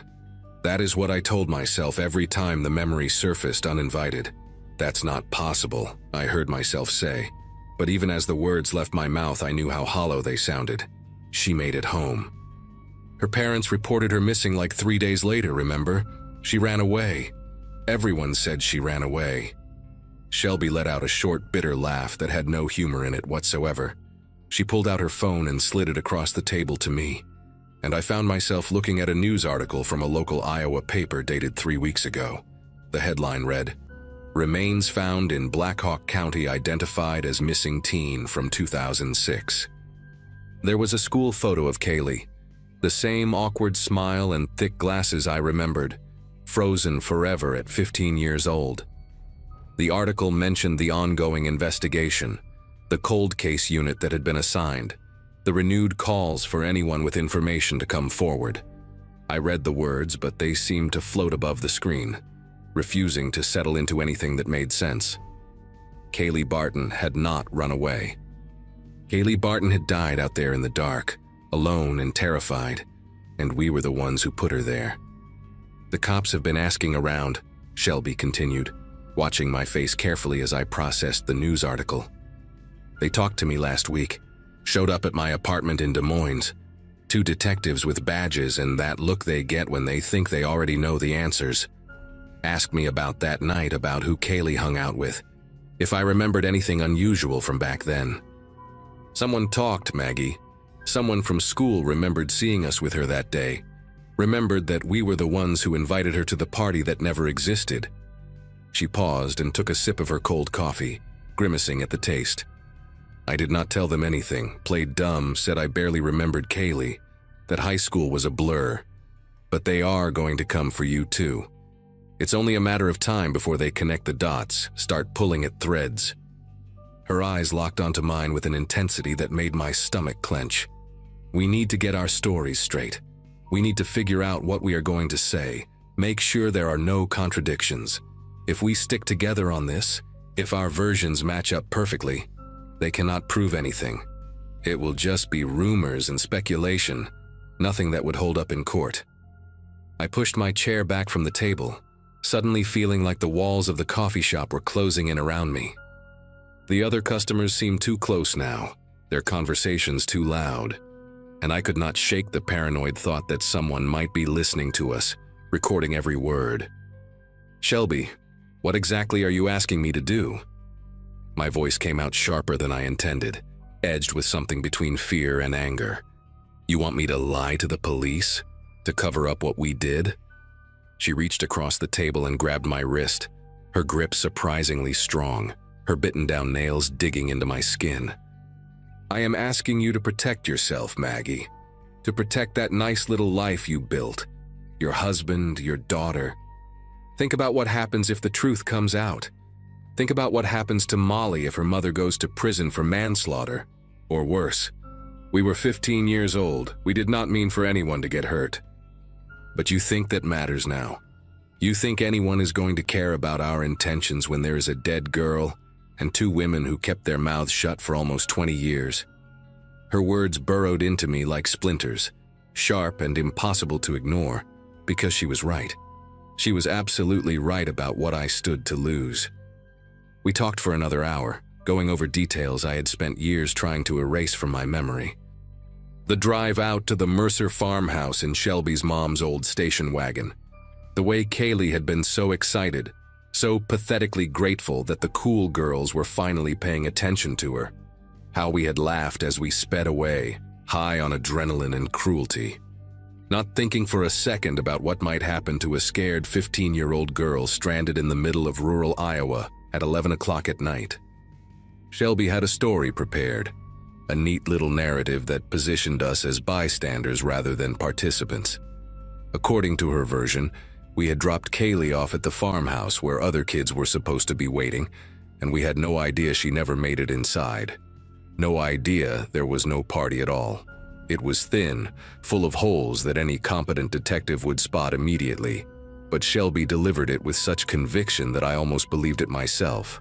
That is what I told myself every time the memory surfaced uninvited. That's not possible, I heard myself say. But even as the words left my mouth, I knew how hollow they sounded. She made it home. Her parents reported her missing like 3 days later, remember? She ran away. Everyone said she ran away. Shelby let out a short, bitter laugh that had no humor in it whatsoever. She pulled out her phone and slid it across the table to me, and I found myself looking at a news article from a local Iowa paper dated 3 weeks ago. The headline read, "Remains found in Blackhawk County identified as missing teen from 2006. There was a school photo of Kaylee, the same awkward smile and thick glasses I remembered, frozen forever at 15 years old. The article mentioned the ongoing investigation, the cold case unit that had been assigned, the renewed calls for anyone with information to come forward. I read the words, but they seemed to float above the screen, refusing to settle into anything that made sense. Kaylee Barton had not run away. Kaylee Barton had died out there in the dark, alone and terrified, and we were the ones who put her there. The cops have been asking around," Shelby continued, watching my face carefully as I processed the news article. "They talked to me last week, showed up at my apartment in Des Moines. 2 detectives with badges and that look they get when they think they already know the answers. Asked me about that night, about who Kaylee hung out with, if I remembered anything unusual from back then. Someone talked, Maggie. Someone from school remembered seeing us with her that day, remembered that we were the ones who invited her to the party that never existed." She paused and took a sip of her cold coffee, grimacing at the taste. "I did not tell them anything, played dumb, said I barely remembered Kaylee, that high school was a blur. But they are going to come for you too. It's only a matter of time before they connect the dots, start pulling at threads." Her eyes locked onto mine with an intensity that made my stomach clench. "We need to get our stories straight. We need to figure out what we are going to say, make sure there are no contradictions. If we stick together on this, if our versions match up perfectly, they cannot prove anything. It will just be rumors and speculation, nothing that would hold up in court." I pushed my chair back from the table, suddenly feeling like the walls of the coffee shop were closing in around me. The other customers seemed too close now, their conversations too loud, and I could not shake the paranoid thought that someone might be listening to us, recording every word. "Shelby, what exactly are you asking me to do?" My voice came out sharper than I intended, edged with something between fear and anger. "You want me to lie to the police? To cover up what we did?" She reached across the table and grabbed my wrist, her grip surprisingly strong, her bitten-down nails digging into my skin. "I am asking you to protect yourself, Maggie. To protect that nice little life you built. Your husband, your daughter. Think about what happens if the truth comes out. Think about what happens to Molly if her mother goes to prison for manslaughter, or worse. We were 15 years old. We did not mean for anyone to get hurt. But you think that matters now. You think anyone is going to care about our intentions when there is a dead girl and 2 women who kept their mouths shut for almost 20 years. Her words burrowed into me like splinters, sharp and impossible to ignore, because she was right. She was absolutely right about what I stood to lose. We talked for another hour, going over details I had spent years trying to erase from my memory. The drive out to the Mercer farmhouse in Shelby's mom's old station wagon. The way Kaylee had been so excited, so pathetically grateful that the cool girls were finally paying attention to her. How we had laughed as we sped away, high on adrenaline and cruelty. Not thinking for a second about what might happen to a scared 15-year-old girl stranded in the middle of rural Iowa at 11 o'clock at night. Shelby had a story prepared, a neat little narrative that positioned us as bystanders rather than participants. According to her version, we had dropped Kaylee off at the farmhouse where other kids were supposed to be waiting, and we had no idea she never made it inside. No idea there was no party at all. It was thin, full of holes that any competent detective would spot immediately, but Shelby delivered it with such conviction that I almost believed it myself.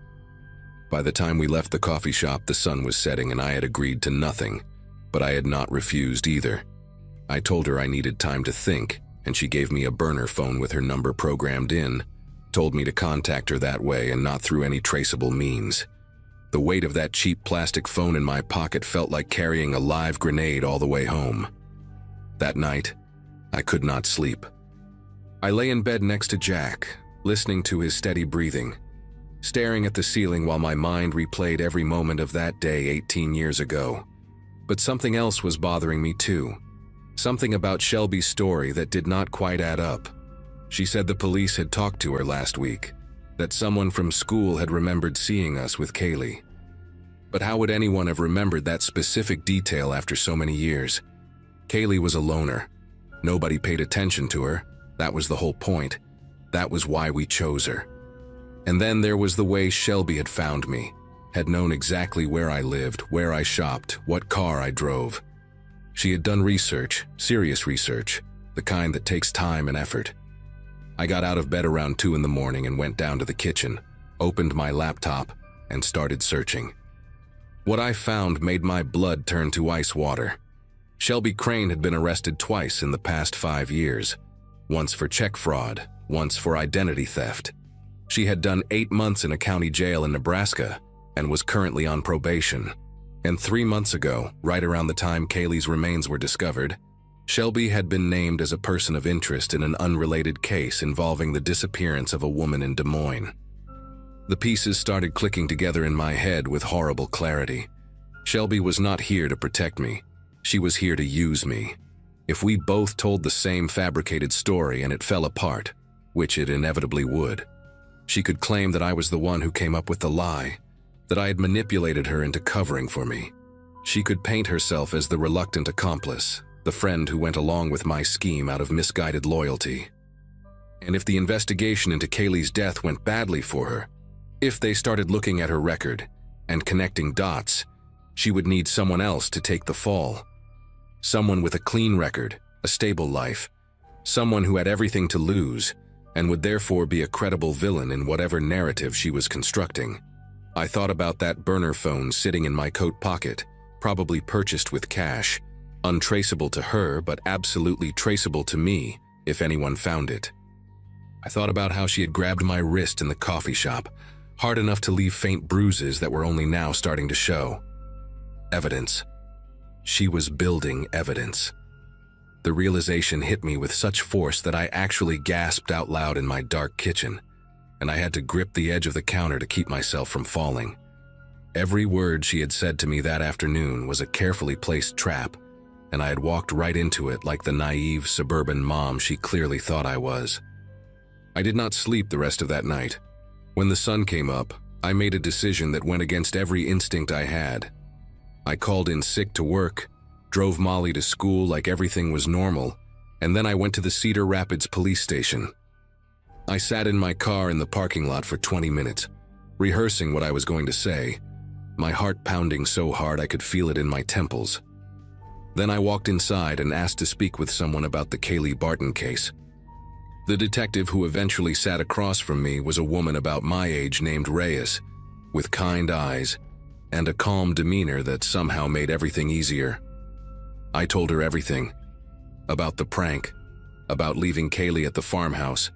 By the time we left the coffee shop, the sun was setting and I had agreed to nothing, but I had not refused either. I told her I needed time to think, and she gave me a burner phone with her number programmed in, told me to contact her that way and not through any traceable means. The weight of that cheap plastic phone in my pocket felt like carrying a live grenade all the way home. That night, I could not sleep. I lay in bed next to Jack, listening to his steady breathing, staring at the ceiling while my mind replayed every moment of that day 18 years ago. But something else was bothering me too. Something about Shelby's story that did not quite add up. She said the police had talked to her last week, that someone from school had remembered seeing us with Kaylee. But how would anyone have remembered that specific detail after so many years? Kaylee was a loner. Nobody paid attention to her. That was the whole point. That was why we chose her. And then there was the way Shelby had found me, had known exactly where I lived, where I shopped, what car I drove. She had done research, serious research, the kind that takes time and effort. I got out of bed around 2 in the morning and went down to the kitchen, opened my laptop, and started searching. What I found made my blood turn to ice water. Shelby Crane had been arrested twice in the past 5 years, once for check fraud, once for identity theft. She had done 8 months in a county jail in Nebraska and was currently on probation. And 3 months ago, right around the time Kaylee's remains were discovered, Shelby had been named as a person of interest in an unrelated case involving the disappearance of a woman in Des Moines. The pieces started clicking together in my head with horrible clarity. Shelby was not here to protect me. She was here to use me. If we both told the same fabricated story and it fell apart, which it inevitably would, she could claim that I was the one who came up with the lie, that I had manipulated her into covering for me. She could paint herself as the reluctant accomplice, the friend who went along with my scheme out of misguided loyalty. And if the investigation into Kaylee's death went badly for her, if they started looking at her record and connecting dots, she would need someone else to take the fall. Someone with a clean record, a stable life, someone who had everything to lose and would therefore be a credible villain in whatever narrative she was constructing. I thought about that burner phone sitting in my coat pocket, probably purchased with cash, untraceable to her but absolutely traceable to me if anyone found it. I thought about how she had grabbed my wrist in the coffee shop, hard enough to leave faint bruises that were only now starting to show. Evidence. She was building evidence. The realization hit me with such force that I actually gasped out loud in my dark kitchen, and I had to grip the edge of the counter to keep myself from falling. Every word she had said to me that afternoon was a carefully placed trap, and I had walked right into it like the naive suburban mom she clearly thought I was. I did not sleep the rest of that night. When the sun came up, I made a decision that went against every instinct I had. I called in sick to work, drove Molly to school like everything was normal, and then I went to the Cedar Rapids police station. I sat in my car in the parking lot for 20 minutes, rehearsing what I was going to say, my heart pounding so hard I could feel it in my temples. Then I walked inside and asked to speak with someone about the Kaylee Barton case. The detective who eventually sat across from me was a woman about my age named Reyes, with kind eyes and a calm demeanor that somehow made everything easier. I told her everything. About the prank, about leaving Kaylee at the farmhouse,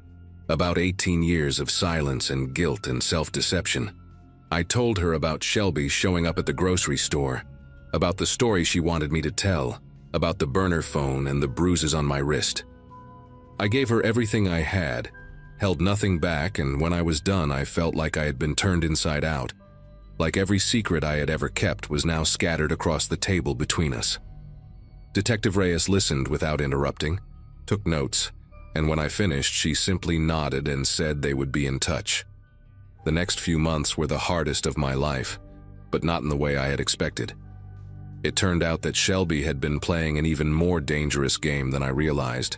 about 18 years of silence and guilt and self-deception. I told her about Shelby showing up at the grocery store, about the story she wanted me to tell, about the burner phone and the bruises on my wrist. I gave her everything I had, held nothing back, and when I was done, I felt like I had been turned inside out, like every secret I had ever kept was now scattered across the table between us. Detective Reyes listened without interrupting, took notes, and when I finished, she simply nodded and said they would be in touch. The next few months were the hardest of my life, but not in the way I had expected. It turned out that Shelby had been playing an even more dangerous game than I realized.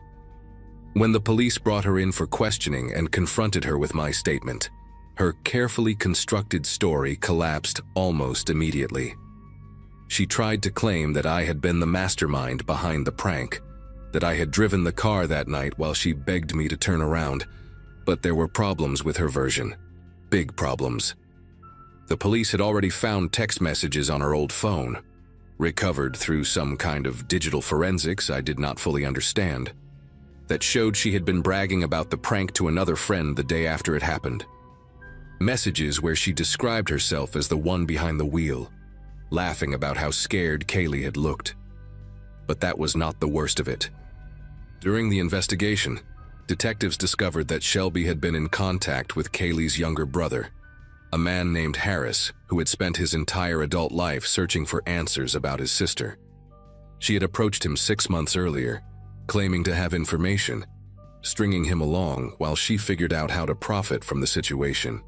When the police brought her in for questioning and confronted her with my statement, her carefully constructed story collapsed almost immediately. She tried to claim that I had been the mastermind behind the prank, that I had driven the car that night while she begged me to turn around, but there were problems with her version. Big problems. The police had already found text messages on her old phone, recovered through some kind of digital forensics I did not fully understand, that showed she had been bragging about the prank to another friend the day after it happened. Messages where she described herself as the one behind the wheel, laughing about how scared Kaylee had looked. But that was not the worst of it. During the investigation, detectives discovered that Shelby had been in contact with Kaylee's younger brother, a man named Harris, who had spent his entire adult life searching for answers about his sister. She had approached him 6 months earlier, claiming to have information, stringing him along while she figured out how to profit from the situation.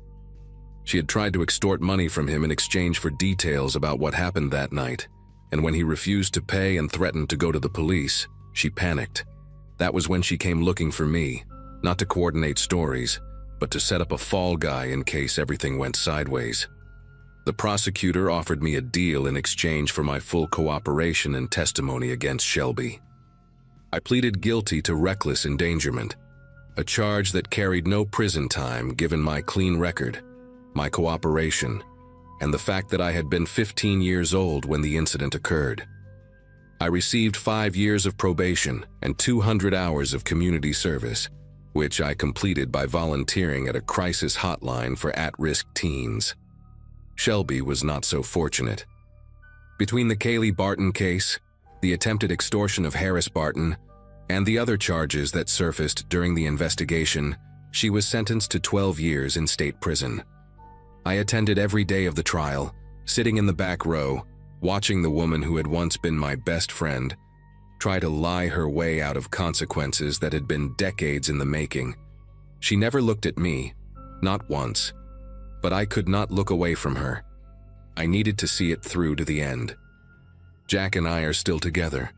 She had tried to extort money from him in exchange for details about what happened that night, and when he refused to pay and threatened to go to the police, she panicked. That was when she came looking for me, not to coordinate stories, but to set up a fall guy in case everything went sideways. The prosecutor offered me a deal in exchange for my full cooperation and testimony against Shelby. I pleaded guilty to reckless endangerment, a charge that carried no prison time given my clean record, my cooperation, and the fact that I had been 15 years old when the incident occurred. I received 5 years of probation and 200 hours of community service, which I completed by volunteering at a crisis hotline for at-risk teens. Shelby was not so fortunate. Between the Kaylee Barton case, the attempted extortion of Harris Barton, and the other charges that surfaced during the investigation, she was sentenced to 12 years in state prison. I attended every day of the trial, sitting in the back row, watching the woman who had once been my best friend try to lie her way out of consequences that had been decades in the making. She never looked at me, not once, but I could not look away from her. I needed to see it through to the end. Jack and I are still together,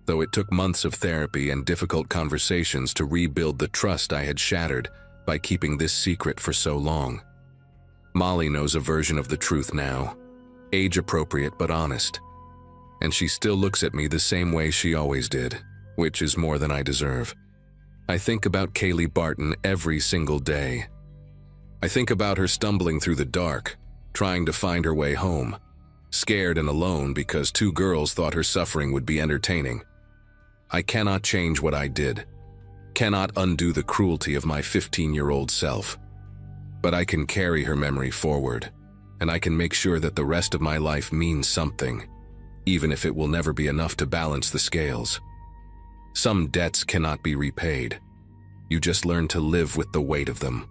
though it took months of therapy and difficult conversations to rebuild the trust I had shattered by keeping this secret for so long. Molly knows a version of the truth now, age-appropriate but honest, and she still looks at me the same way she always did, which is more than I deserve. I think about Kaylee Barton every single day. I think about her stumbling through the dark, trying to find her way home, scared and alone because 2 girls thought her suffering would be entertaining. I cannot change what I did, cannot undo the cruelty of my 15-year-old self, but I can carry her memory forward, and I can make sure that the rest of my life means something, even if it will never be enough to balance the scales. Some debts cannot be repaid. You just learn to live with the weight of them.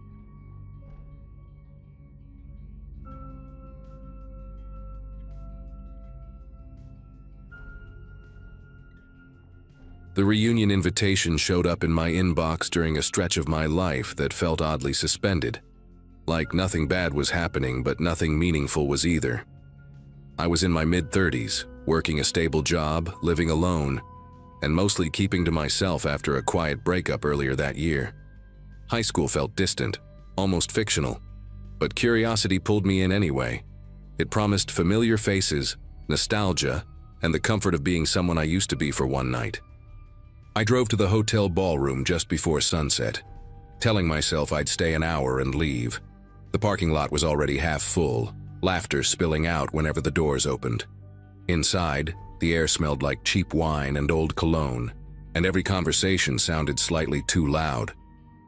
The reunion invitation showed up in my inbox during a stretch of my life that felt oddly suspended. Like nothing bad was happening, but nothing meaningful was either. I was in my mid-30s, working a stable job, living alone, and mostly keeping to myself after a quiet breakup earlier that year. High school felt distant, almost fictional, but curiosity pulled me in anyway. It promised familiar faces, nostalgia, and the comfort of being someone I used to be for one night. I drove to the hotel ballroom just before sunset, telling myself I'd stay an hour and leave. The parking lot was already half full, laughter spilling out whenever the doors opened. Inside, the air smelled like cheap wine and old cologne, and every conversation sounded slightly too loud.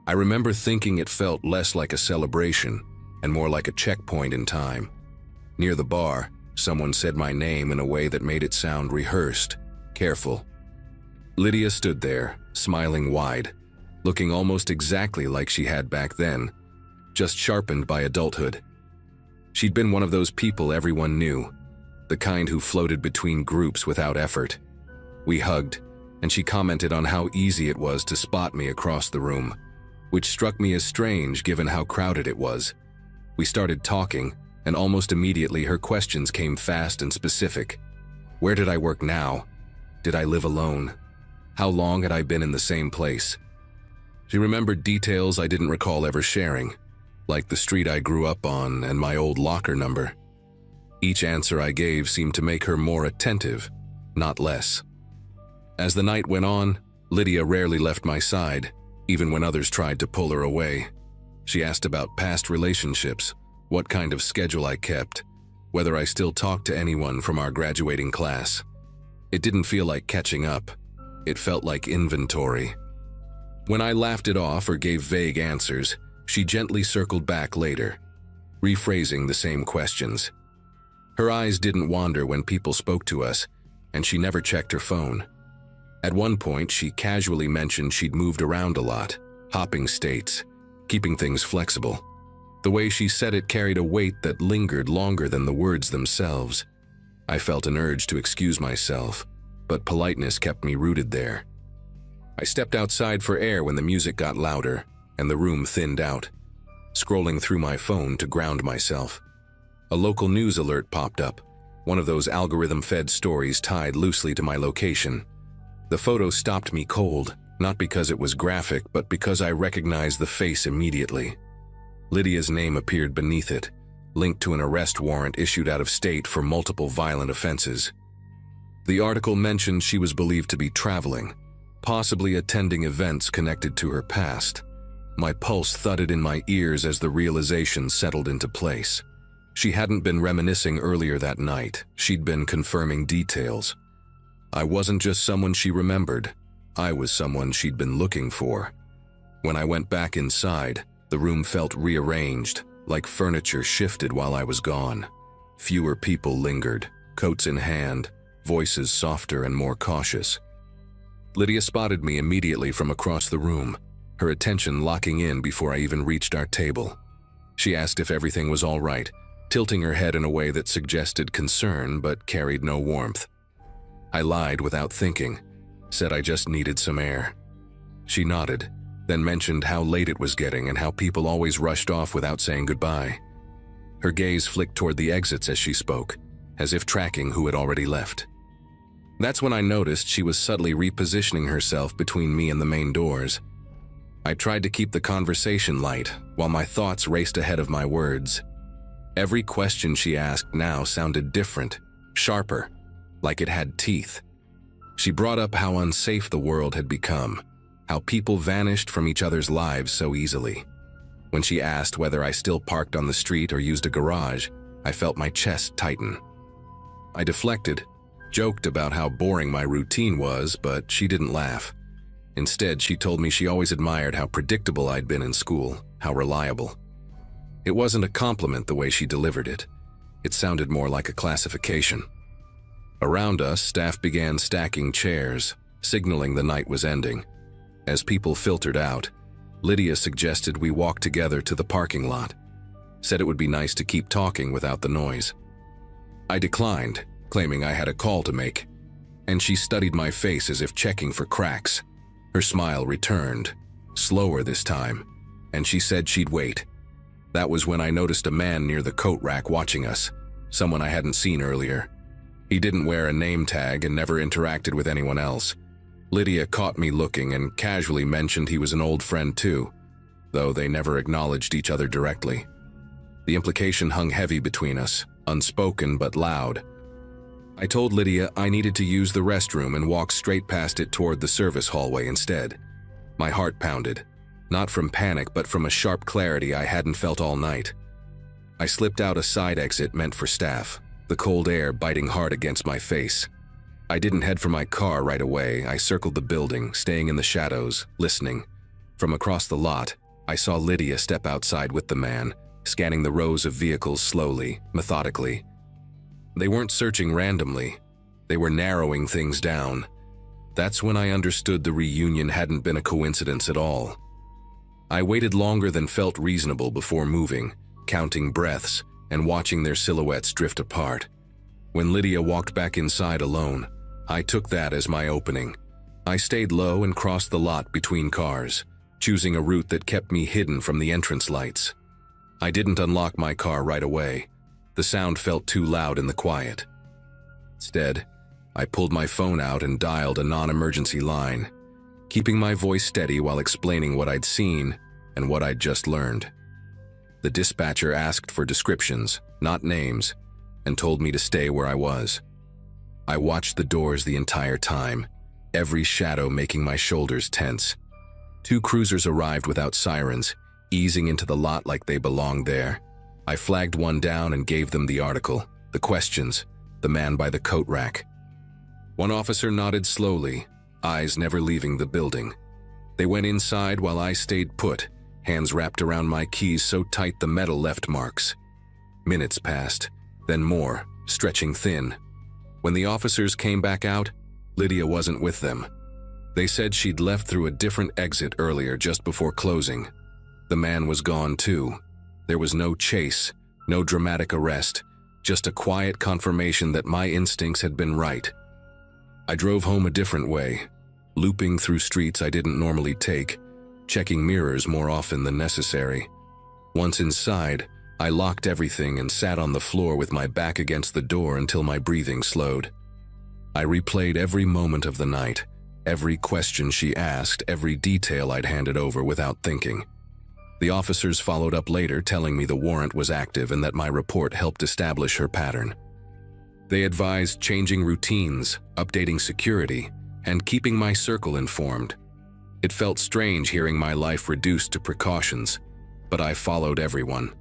I remember thinking it felt less like a celebration and more like a checkpoint in time. Near the bar, someone said my name in a way that made it sound rehearsed, careful. Lydia stood there, smiling wide, looking almost exactly like she had back then, just sharpened by adulthood. She'd been one of those people everyone knew, the kind who floated between groups without effort. We hugged, and she commented on how easy it was to spot me across the room, which struck me as strange given how crowded it was. We started talking, and almost immediately her questions came fast and specific. Where did I work now? Did I live alone? How long had I been in the same place? She remembered details I didn't recall ever sharing, like the street I grew up on and my old locker number. Each answer I gave seemed to make her more attentive, not less. As the night went on, Lydia rarely left my side, even when others tried to pull her away. She asked about past relationships, what kind of schedule I kept, whether I still talked to anyone from our graduating class. It didn't feel like catching up. It felt like inventory. When I laughed it off or gave vague answers, she gently circled back later, rephrasing the same questions. Her eyes didn't wander when people spoke to us, and she never checked her phone. At one point, she casually mentioned she'd moved around a lot, hopping states, keeping things flexible. The way she said it carried a weight that lingered longer than the words themselves. I felt an urge to excuse myself, but politeness kept me rooted there. I stepped outside for air when the music got louder and the room thinned out, scrolling through my phone to ground myself. A local news alert popped up, one of those algorithm-fed stories tied loosely to my location. The photo stopped me cold, not because it was graphic, but because I recognized the face immediately. Lydia's name appeared beneath it, linked to an arrest warrant issued out of state for multiple violent offenses. The article mentioned she was believed to be traveling, possibly attending events connected to her past. My pulse thudded in my ears as the realization settled into place. She hadn't been reminiscing earlier that night, she'd been confirming details. I wasn't just someone she remembered, I was someone she'd been looking for. When I went back inside, the room felt rearranged, like furniture shifted while I was gone. Fewer people lingered, coats in hand, voices softer and more cautious. Lydia spotted me immediately from across the room, her attention locking in before I even reached our table. She asked if everything was all right, tilting her head in a way that suggested concern but carried no warmth. I lied without thinking, said I just needed some air. She nodded, then mentioned how late it was getting and how people always rushed off without saying goodbye. Her gaze flicked toward the exits as she spoke, as if tracking who had already left. That's when I noticed she was subtly repositioning herself between me and the main doors. I tried to keep the conversation light, while my thoughts raced ahead of my words. Every question she asked now sounded different, sharper, like it had teeth. She brought up how unsafe the world had become, how people vanished from each other's lives so easily. When she asked whether I still parked on the street or used a garage, I felt my chest tighten. I deflected, joked about how boring my routine was, but she didn't laugh. Instead, she told me she always admired how predictable I'd been in school, how reliable. It wasn't a compliment the way she delivered it. It sounded more like a classification. Around us, staff began stacking chairs, signaling the night was ending. As people filtered out, Lydia suggested we walk together to the parking lot, said it would be nice to keep talking without the noise. I declined, claiming I had a call to make, and she studied my face as if checking for cracks. Her smile returned, slower this time, and she said she'd wait. That was when I noticed a man near the coat rack watching us, someone I hadn't seen earlier. He didn't wear a name tag and never interacted with anyone else. Lydia caught me looking and casually mentioned he was an old friend too, though they never acknowledged each other directly. The implication hung heavy between us, unspoken but loud. I told Lydia I needed to use the restroom and walked straight past it toward the service hallway instead. My heart pounded, not from panic but from a sharp clarity I hadn't felt all night. I slipped out a side exit meant for staff, the cold air biting hard against my face. I didn't head for my car right away. I circled the building, staying in the shadows, listening. From across the lot, I saw Lydia step outside with the man, scanning the rows of vehicles slowly, methodically. They weren't searching randomly. They were narrowing things down. That's when I understood the reunion hadn't been a coincidence at all. I waited longer than felt reasonable before moving, counting breaths and watching their silhouettes drift apart. When Lydia walked back inside alone, I took that as my opening. I stayed low and crossed the lot between cars, choosing a route that kept me hidden from the entrance lights. I didn't unlock my car right away. The sound felt too loud in the quiet. Instead, I pulled my phone out and dialed a non-emergency line, keeping my voice steady while explaining what I'd seen and what I'd just learned. The dispatcher asked for descriptions, not names, and told me to stay where I was. I watched the doors the entire time, every shadow making my shoulders tense. 2 cruisers arrived without sirens, easing into the lot like they belonged there. I flagged one down and gave them the article, the questions, the man by the coat rack. One officer nodded slowly, eyes never leaving the building. They went inside while I stayed put, hands wrapped around my keys so tight the metal left marks. Minutes passed, then more, stretching thin. When the officers came back out, Lydia wasn't with them. They said she'd left through a different exit earlier just before closing. The man was gone too. There was no chase, no dramatic arrest, just a quiet confirmation that my instincts had been right. I drove home a different way, looping through streets I didn't normally take, checking mirrors more often than necessary. Once inside, I locked everything and sat on the floor with my back against the door until my breathing slowed. I replayed every moment of the night, every question she asked, every detail I'd handed over without thinking. The officers followed up later telling me the warrant was active and that my report helped establish her pattern. They advised changing routines, updating security, and keeping my circle informed. It felt strange hearing my life reduced to precautions, but I followed everyone.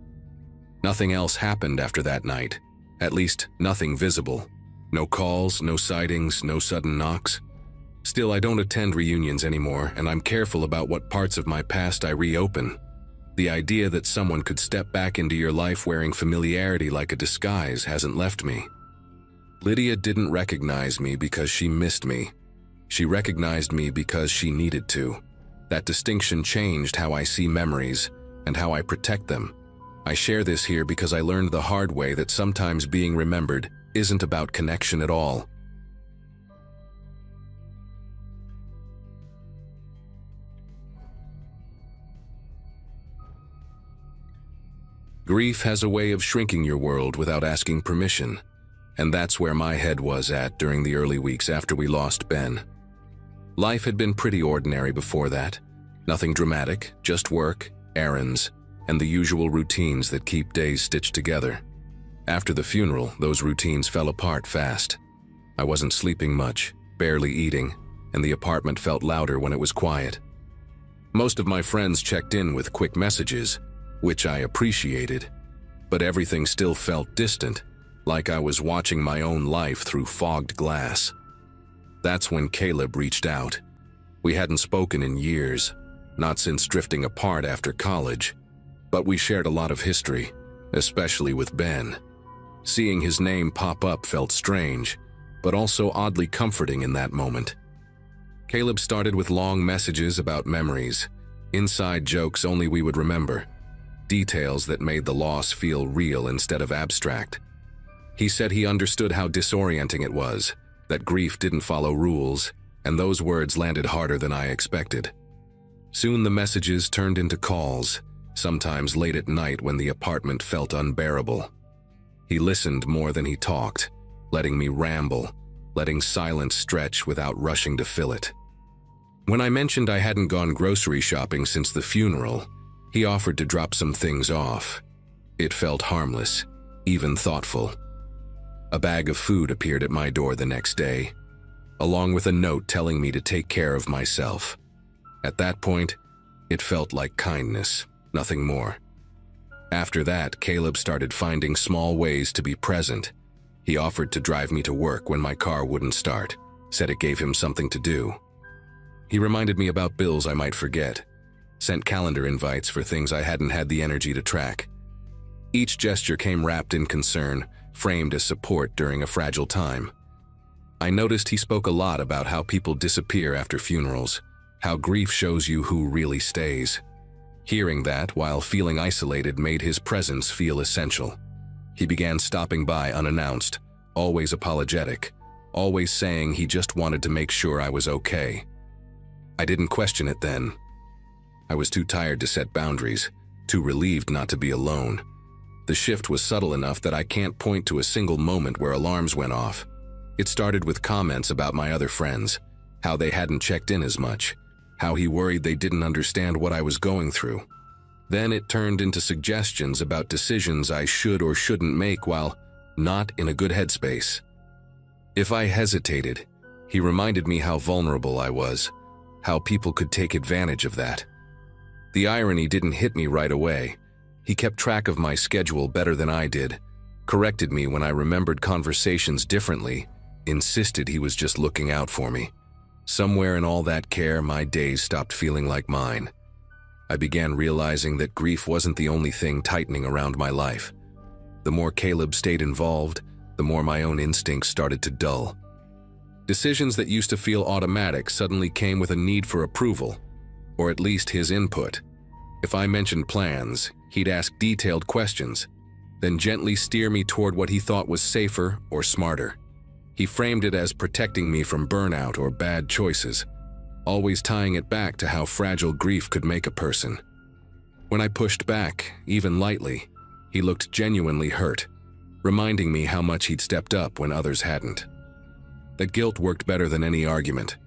Nothing else happened after that night, at least nothing visible. No calls, no sightings, no sudden knocks. Still, I don't attend reunions anymore, and I'm careful about what parts of my past I reopen. The idea that someone could step back into your life wearing familiarity like a disguise hasn't left me. Lydia didn't recognize me because she missed me. She recognized me because she needed to. That distinction changed how I see memories and how I protect them. I share this here because I learned the hard way that sometimes being remembered isn't about connection at all. Grief has a way of shrinking your world without asking permission, and that's where my head was at during the early weeks after we lost Ben. Life had been pretty ordinary before that. Nothing dramatic, just work, errands, and the usual routines that keep days stitched together. After the funeral, those routines fell apart fast. I wasn't sleeping much, barely eating, and the apartment felt louder when it was quiet. Most of my friends checked in with quick messages, which I appreciated, but everything still felt distant, like I was watching my own life through fogged glass. That's when Caleb reached out. We hadn't spoken in years, not since drifting apart after college, but we shared a lot of history, especially with Ben. Seeing his name pop up felt strange, but also oddly comforting in that moment. Caleb started with long messages about memories, inside jokes only we would remember, details that made the loss feel real instead of abstract. He said he understood how disorienting it was, that grief didn't follow rules, and those words landed harder than I expected. Soon the messages turned into calls, sometimes late at night when the apartment felt unbearable. He listened more than he talked, letting me ramble, letting silence stretch without rushing to fill it. When I mentioned I hadn't gone grocery shopping since the funeral, he offered to drop some things off. It felt harmless, even thoughtful. A bag of food appeared at my door the next day, along with a note telling me to take care of myself. At that point, it felt like kindness, nothing more. After that, Caleb started finding small ways to be present. He offered to drive me to work when my car wouldn't start, said it gave him something to do. He reminded me about bills I might forget, sent calendar invites for things I hadn't had the energy to track. Each gesture came wrapped in concern, framed as support during a fragile time. I noticed he spoke a lot about how people disappear after funerals, how grief shows you who really stays. Hearing that while feeling isolated made his presence feel essential. He began stopping by unannounced, always apologetic, always saying he just wanted to make sure I was okay. I didn't question it then. I was too tired to set boundaries, too relieved not to be alone. The shift was subtle enough that I can't point to a single moment where alarms went off. It started with comments about my other friends, how they hadn't checked in as much, how he worried they didn't understand what I was going through. Then it turned into suggestions about decisions I should or shouldn't make while not in a good headspace. If I hesitated, he reminded me how vulnerable I was, how people could take advantage of that. The irony didn't hit me right away. He kept track of my schedule better than I did, corrected me when I remembered conversations differently, insisted he was just looking out for me. Somewhere in all that care, my days stopped feeling like mine. I began realizing that grief wasn't the only thing tightening around my life. The more Caleb stayed involved, the more my own instincts started to dull. Decisions that used to feel automatic suddenly came with a need for approval, or at least his input. If I mentioned plans, he'd ask detailed questions, then gently steer me toward what he thought was safer or smarter. He framed it as protecting me from burnout or bad choices, always tying it back to how fragile grief could make a person. When I pushed back, even lightly, he looked genuinely hurt, reminding me how much he'd stepped up when others hadn't. That guilt worked better than any argument.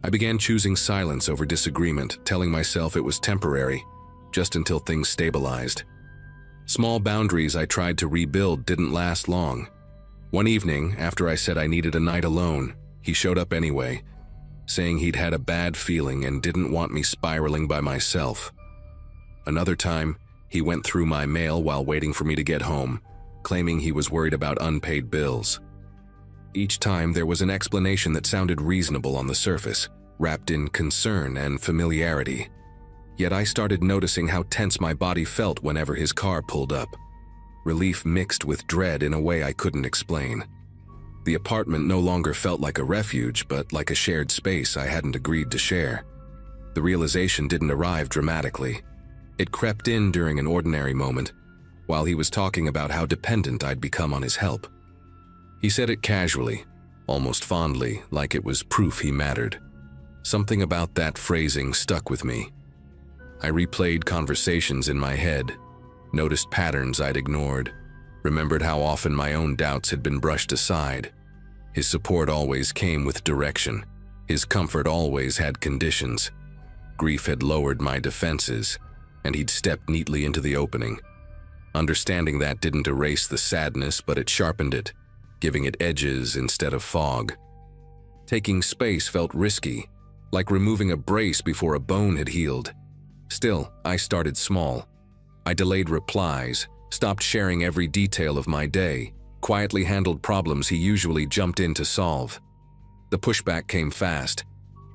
I began choosing silence over disagreement, telling myself it was temporary, just until things stabilized. Small boundaries I tried to rebuild didn't last long. One evening, after I said I needed a night alone, he showed up anyway, saying he'd had a bad feeling and didn't want me spiraling by myself. Another time, he went through my mail while waiting for me to get home, claiming he was worried about unpaid bills. Each time there was an explanation that sounded reasonable on the surface, wrapped in concern and familiarity. Yet I started noticing how tense my body felt whenever his car pulled up. Relief mixed with dread in a way I couldn't explain. The apartment no longer felt like a refuge, but like a shared space I hadn't agreed to share. The realization didn't arrive dramatically. It crept in during an ordinary moment, while he was talking about how dependent I'd become on his help. He said it casually, almost fondly, like it was proof he mattered. Something about that phrasing stuck with me. I replayed conversations in my head, noticed patterns I'd ignored, remembered how often my own doubts had been brushed aside. His support always came with direction. His comfort always had conditions. Grief had lowered my defenses, and he'd stepped neatly into the opening. Understanding that didn't erase the sadness, but it sharpened it, giving it edges instead of fog. Taking space felt risky, like removing a brace before a bone had healed. Still, I started small. I delayed replies, stopped sharing every detail of my day, quietly handled problems he usually jumped in to solve. The pushback came fast.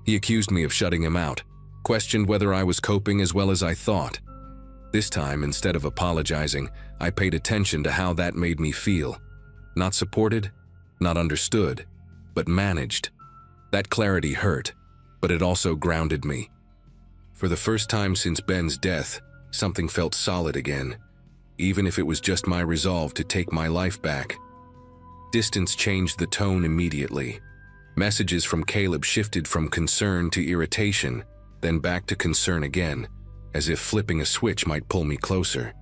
He accused me of shutting him out, questioned whether I was coping as well as I thought. This time, instead of apologizing, I paid attention to how that made me feel. Not supported, not understood, but managed. That clarity hurt, but it also grounded me. For the first time since Ben's death, something felt solid again, even if it was just my resolve to take my life back. Distance changed the tone immediately. Messages from Caleb shifted from concern to irritation, then back to concern again, as if flipping a switch might pull me closer.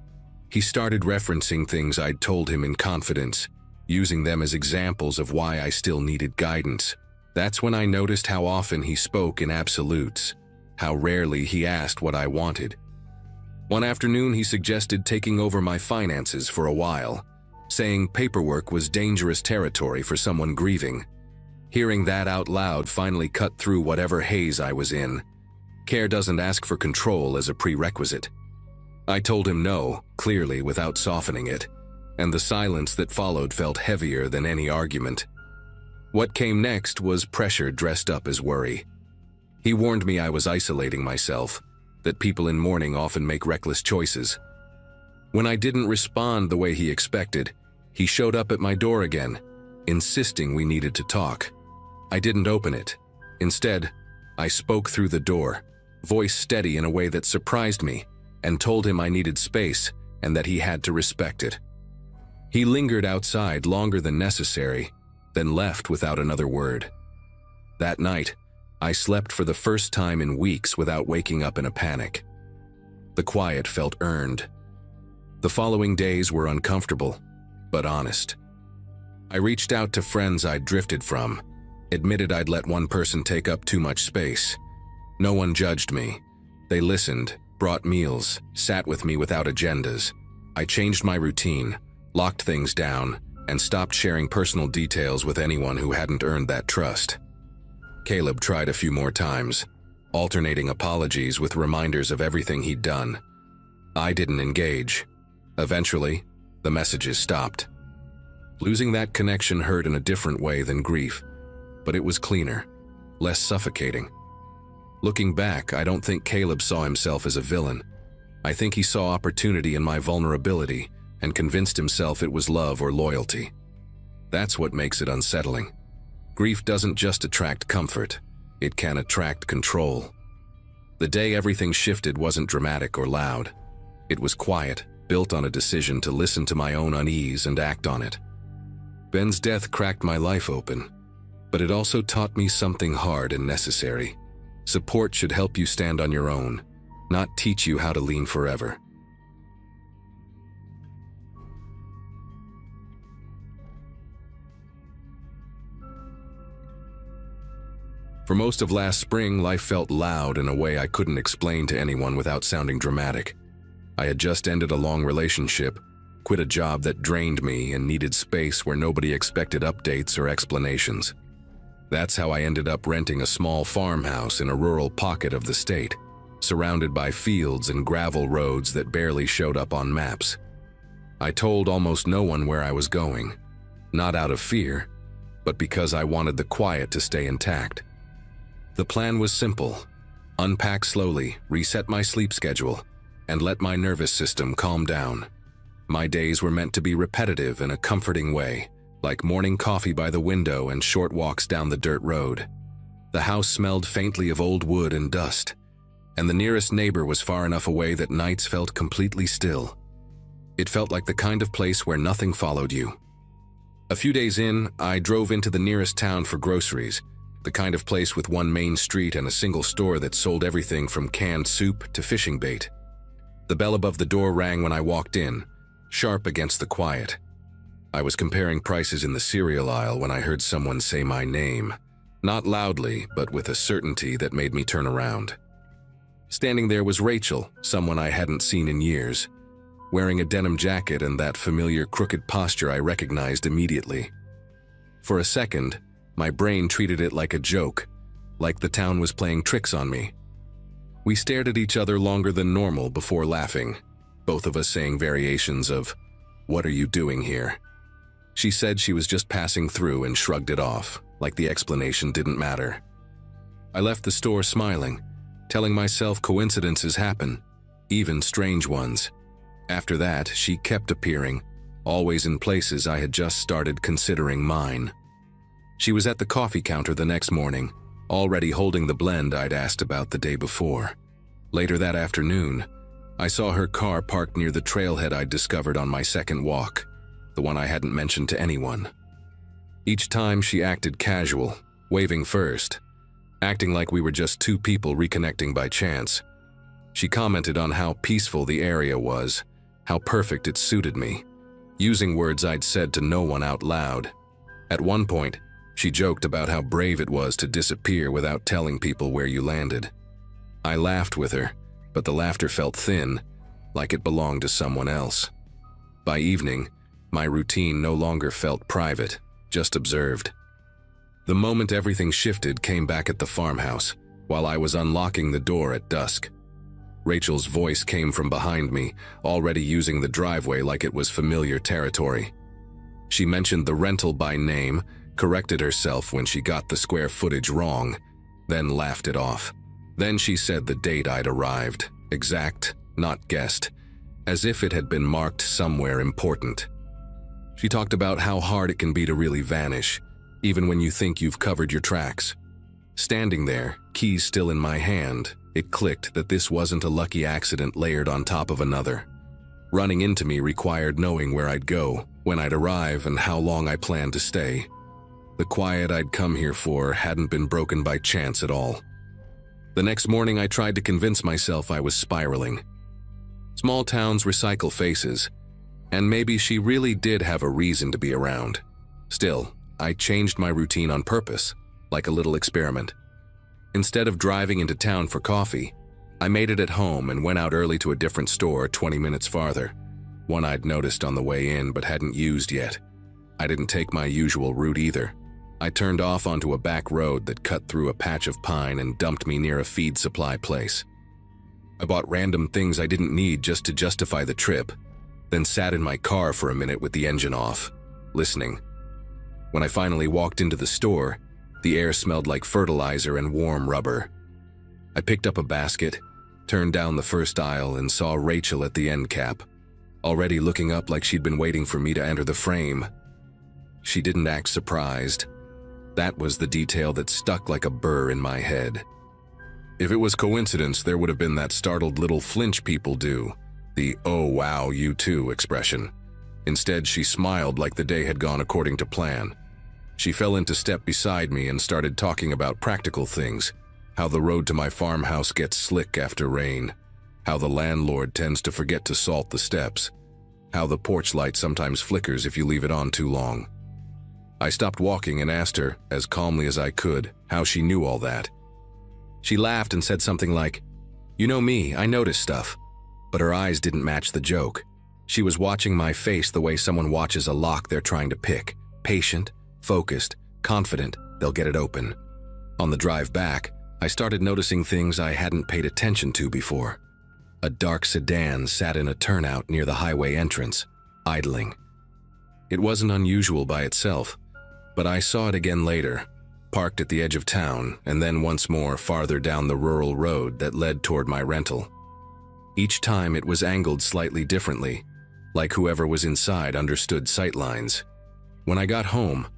He started referencing things I'd told him in confidence, using them as examples of why I still needed guidance. That's when I noticed how often he spoke in absolutes, how rarely he asked what I wanted. One afternoon, he suggested taking over my finances for a while, saying paperwork was dangerous territory for someone grieving. Hearing that out loud finally cut through whatever haze I was in. Care doesn't ask for control as a prerequisite. I told him no, clearly without softening it, and the silence that followed felt heavier than any argument. What came next was pressure dressed up as worry. He warned me I was isolating myself, that people in mourning often make reckless choices. When I didn't respond the way he expected, he showed up at my door again, insisting we needed to talk. I didn't open it. Instead, I spoke through the door, voice steady in a way that surprised me, and told him I needed space and that he had to respect it. He lingered outside longer than necessary, then left without another word. That night, I slept for the first time in weeks without waking up in a panic. The quiet felt earned. The following days were uncomfortable, but honest. I reached out to friends I'd drifted from, admitted I'd let one person take up too much space. No one judged me. They listened, brought meals, sat with me without agendas. I changed my routine, locked things down, and stopped sharing personal details with anyone who hadn't earned that trust. Caleb tried a few more times, alternating apologies with reminders of everything he'd done. I didn't engage. Eventually, the messages stopped. Losing that connection hurt in a different way than grief, but it was cleaner, less suffocating. Looking back, I don't think Caleb saw himself as a villain. I think he saw opportunity in my vulnerability and convinced himself it was love or loyalty. That's what makes it unsettling. Grief doesn't just attract comfort, it can attract control. The day everything shifted wasn't dramatic or loud. It was quiet, built on a decision to listen to my own unease and act on it. Ben's death cracked my life open, but it also taught me something hard and necessary. Support should help you stand on your own, not teach you how to lean forever. For most of last spring, life felt loud in a way I couldn't explain to anyone without sounding dramatic. I had just ended a long relationship, quit a job that drained me, and needed space where nobody expected updates or explanations. That's how I ended up renting a small farmhouse in a rural pocket of the state, surrounded by fields and gravel roads that barely showed up on maps. I told almost no one where I was going, not out of fear, but because I wanted the quiet to stay intact. The plan was simple: unpack slowly, reset my sleep schedule, and let my nervous system calm down. My days were meant to be repetitive in a comforting way, like morning coffee by the window and short walks down the dirt road. The house smelled faintly of old wood and dust, and the nearest neighbor was far enough away that nights felt completely still. It felt like the kind of place where nothing followed you. A few days in, I drove into the nearest town for groceries, the kind of place with one main street and a single store that sold everything from canned soup to fishing bait. The bell above the door rang when I walked in, sharp against the quiet. I was comparing prices in the cereal aisle when I heard someone say my name, not loudly, but with a certainty that made me turn around. Standing there was Rachel, someone I hadn't seen in years. Wearing a denim jacket and that familiar crooked posture I recognized immediately. For a second, my brain treated it like a joke, like the town was playing tricks on me. We stared at each other longer than normal before laughing, both of us saying variations of, "What are you doing here?" She said she was just passing through and shrugged it off, like the explanation didn't matter. I left the store smiling, telling myself coincidences happen, even strange ones. After that, she kept appearing, always in places I had just started considering mine. She was at the coffee counter the next morning, already holding the blend I'd asked about the day before. Later that afternoon, I saw her car parked near the trailhead I'd discovered on my second walk, the one I hadn't mentioned to anyone. Each time she acted casual, waving first, acting like we were just two people reconnecting by chance. She commented on how peaceful the area was, how perfect it suited me, using words I'd said to no one out loud. At one point, she joked about how brave it was to disappear without telling people where you landed. I laughed with her, but the laughter felt thin, like it belonged to someone else. By evening, my routine no longer felt private, just observed. The moment everything shifted came back at the farmhouse, while I was unlocking the door at dusk. Rachel's voice came from behind me, already using the driveway like it was familiar territory. She mentioned the rental by name, corrected herself when she got the square footage wrong, then laughed it off. Then she said the date I'd arrived, exact, not guessed, as if it had been marked somewhere important. She talked about how hard it can be to really vanish, even when you think you've covered your tracks. Standing there, keys still in my hand, it clicked that this wasn't a lucky accident layered on top of another. Running into me required knowing where I'd go, when I'd arrive, and how long I planned to stay. The quiet I'd come here for hadn't been broken by chance at all. The next morning I tried to convince myself I was spiraling. Small towns recycle faces, and maybe she really did have a reason to be around. Still, I changed my routine on purpose, like a little experiment. Instead of driving into town for coffee, I made it at home and went out early to a different store 20 minutes farther, one I'd noticed on the way in but hadn't used yet. I didn't take my usual route either. I turned off onto a back road that cut through a patch of pine and dumped me near a feed supply place. I bought random things I didn't need just to justify the trip, then sat in my car for a minute with the engine off, listening. When I finally walked into the store, the air smelled like fertilizer and warm rubber. I picked up a basket, turned down the first aisle, and saw Rachel at the end cap, already looking up like she'd been waiting for me to enter the frame. She didn't act surprised. That was the detail that stuck like a burr in my head. If it was coincidence, there would have been that startled little flinch people do, the "oh wow, you too" expression. Instead, she smiled like the day had gone according to plan. She fell into step beside me and started talking about practical things, how the road to my farmhouse gets slick after rain, how the landlord tends to forget to salt the steps, how the porch light sometimes flickers if you leave it on too long. I stopped walking and asked her, as calmly as I could, how she knew all that. She laughed and said something like, "You know me, I notice stuff." But her eyes didn't match the joke. She was watching my face the way someone watches a lock they're trying to pick, patient, focused, confident they'll get it open. On the drive back, I started noticing things I hadn't paid attention to before. A dark sedan sat in a turnout near the highway entrance, idling. It wasn't unusual by itself, but I saw it again later, parked at the edge of town, and then once more farther down the rural road that led toward my rental. Each time it was angled slightly differently, like whoever was inside understood sightlines. When I got home,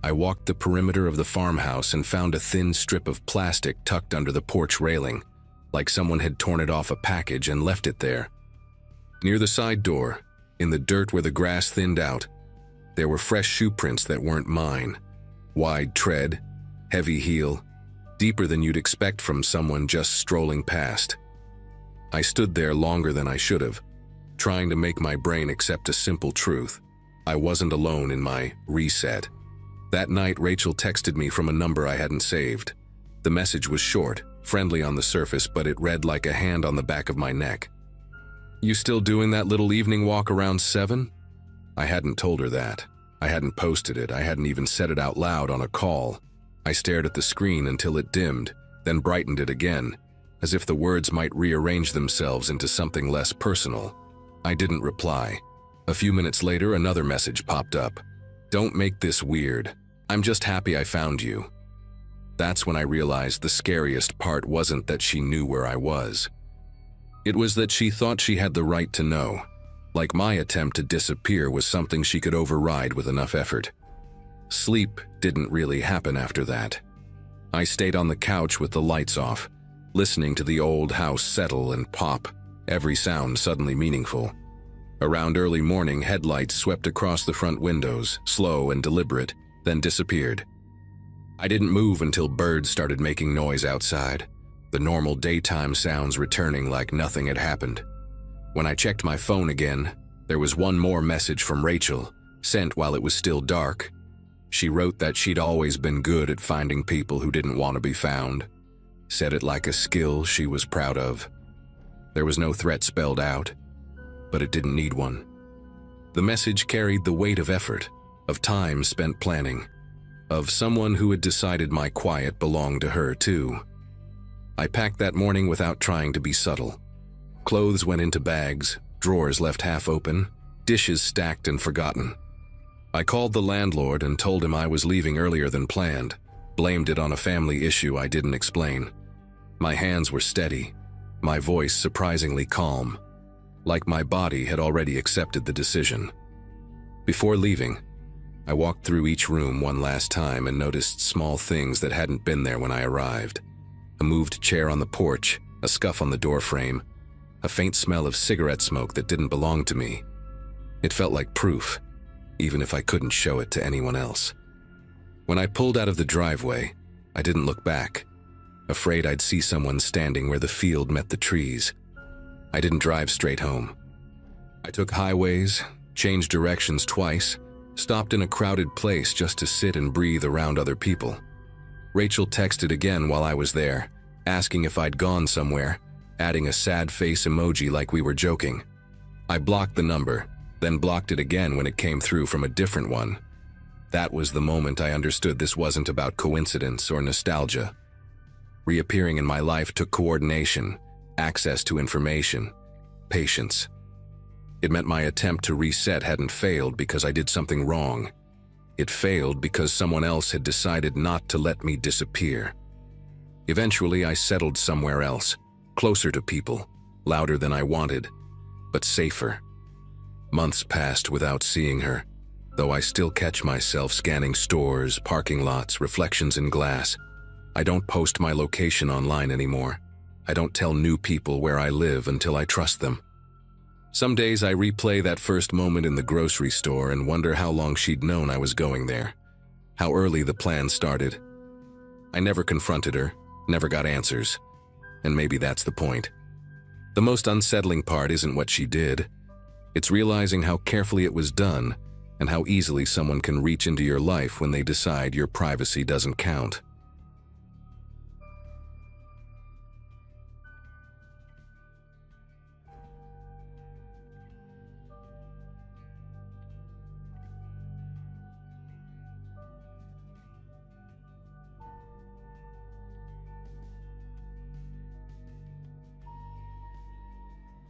I walked the perimeter of the farmhouse and found a thin strip of plastic tucked under the porch railing, like someone had torn it off a package and left it there. Near the side door, in the dirt where the grass thinned out, there were fresh shoe prints that weren't mine. Wide tread, heavy heel, deeper than you'd expect from someone just strolling past. I stood there longer than I should have, trying to make my brain accept a simple truth. I wasn't alone in my reset. That night, Rachel texted me from a number I hadn't saved. The message was short, friendly on the surface, but it read like a hand on the back of my neck. "You still doing that little evening walk around 7?" I hadn't told her that. I hadn't posted it. I hadn't even said it out loud on a call. I stared at the screen until it dimmed, then brightened it again, as if the words might rearrange themselves into something less personal. I didn't reply. A few minutes later, another message popped up. "Don't make this weird. I'm just happy I found you." That's when I realized the scariest part wasn't that she knew where I was. It was that she thought she had the right to know, like my attempt to disappear was something she could override with enough effort. Sleep didn't really happen after that. I stayed on the couch with the lights off, listening to the old house settle and pop, every sound suddenly meaningful. Around early morning, headlights swept across the front windows, slow and deliberate, then disappeared. I didn't move until birds started making noise outside, the normal daytime sounds returning like nothing had happened. When I checked my phone again, there was one more message from Rachel, sent while it was still dark. She wrote that she'd always been good at finding people who didn't want to be found. Said it like a skill she was proud of. There was no threat spelled out, but it didn't need one. The message carried the weight of effort, of time spent planning, of someone who had decided my quiet belonged to her too. I packed that morning without trying to be subtle. Clothes went into bags, drawers left half open, dishes stacked and forgotten. I called the landlord and told him I was leaving earlier than planned, blamed it on a family issue I didn't explain. My hands were steady, my voice surprisingly calm, like my body had already accepted the decision. Before leaving, I walked through each room one last time and noticed small things that hadn't been there when I arrived. A moved chair on the porch, a scuff on the doorframe, a faint smell of cigarette smoke that didn't belong to me. It felt like proof, even if I couldn't show it to anyone else. When I pulled out of the driveway, I didn't look back, afraid I'd see someone standing where the field met the trees. I didn't drive straight home. I took highways, changed directions twice, stopped in a crowded place just to sit and breathe around other people. Rachel texted again while I was there, asking if I'd gone somewhere, adding a sad face emoji like we were joking. I blocked the number, then blocked it again when it came through from a different one. That was the moment I understood this wasn't about coincidence or nostalgia. Reappearing in my life took coordination, access to information, patience. It meant my attempt to reset hadn't failed because I did something wrong. It failed because someone else had decided not to let me disappear. Eventually, I settled somewhere else, closer to people, louder than I wanted, but safer. Months passed without seeing her, though I still catch myself scanning stores, parking lots, reflections in glass. I don't post my location online anymore. I don't tell new people where I live until I trust them. Some days I replay that first moment in the grocery store and wonder how long she'd known I was going there, how early the plan started. I never confronted her, never got answers, and maybe that's the point. The most unsettling part isn't what she did. It's realizing how carefully it was done and how easily someone can reach into your life when they decide your privacy doesn't count.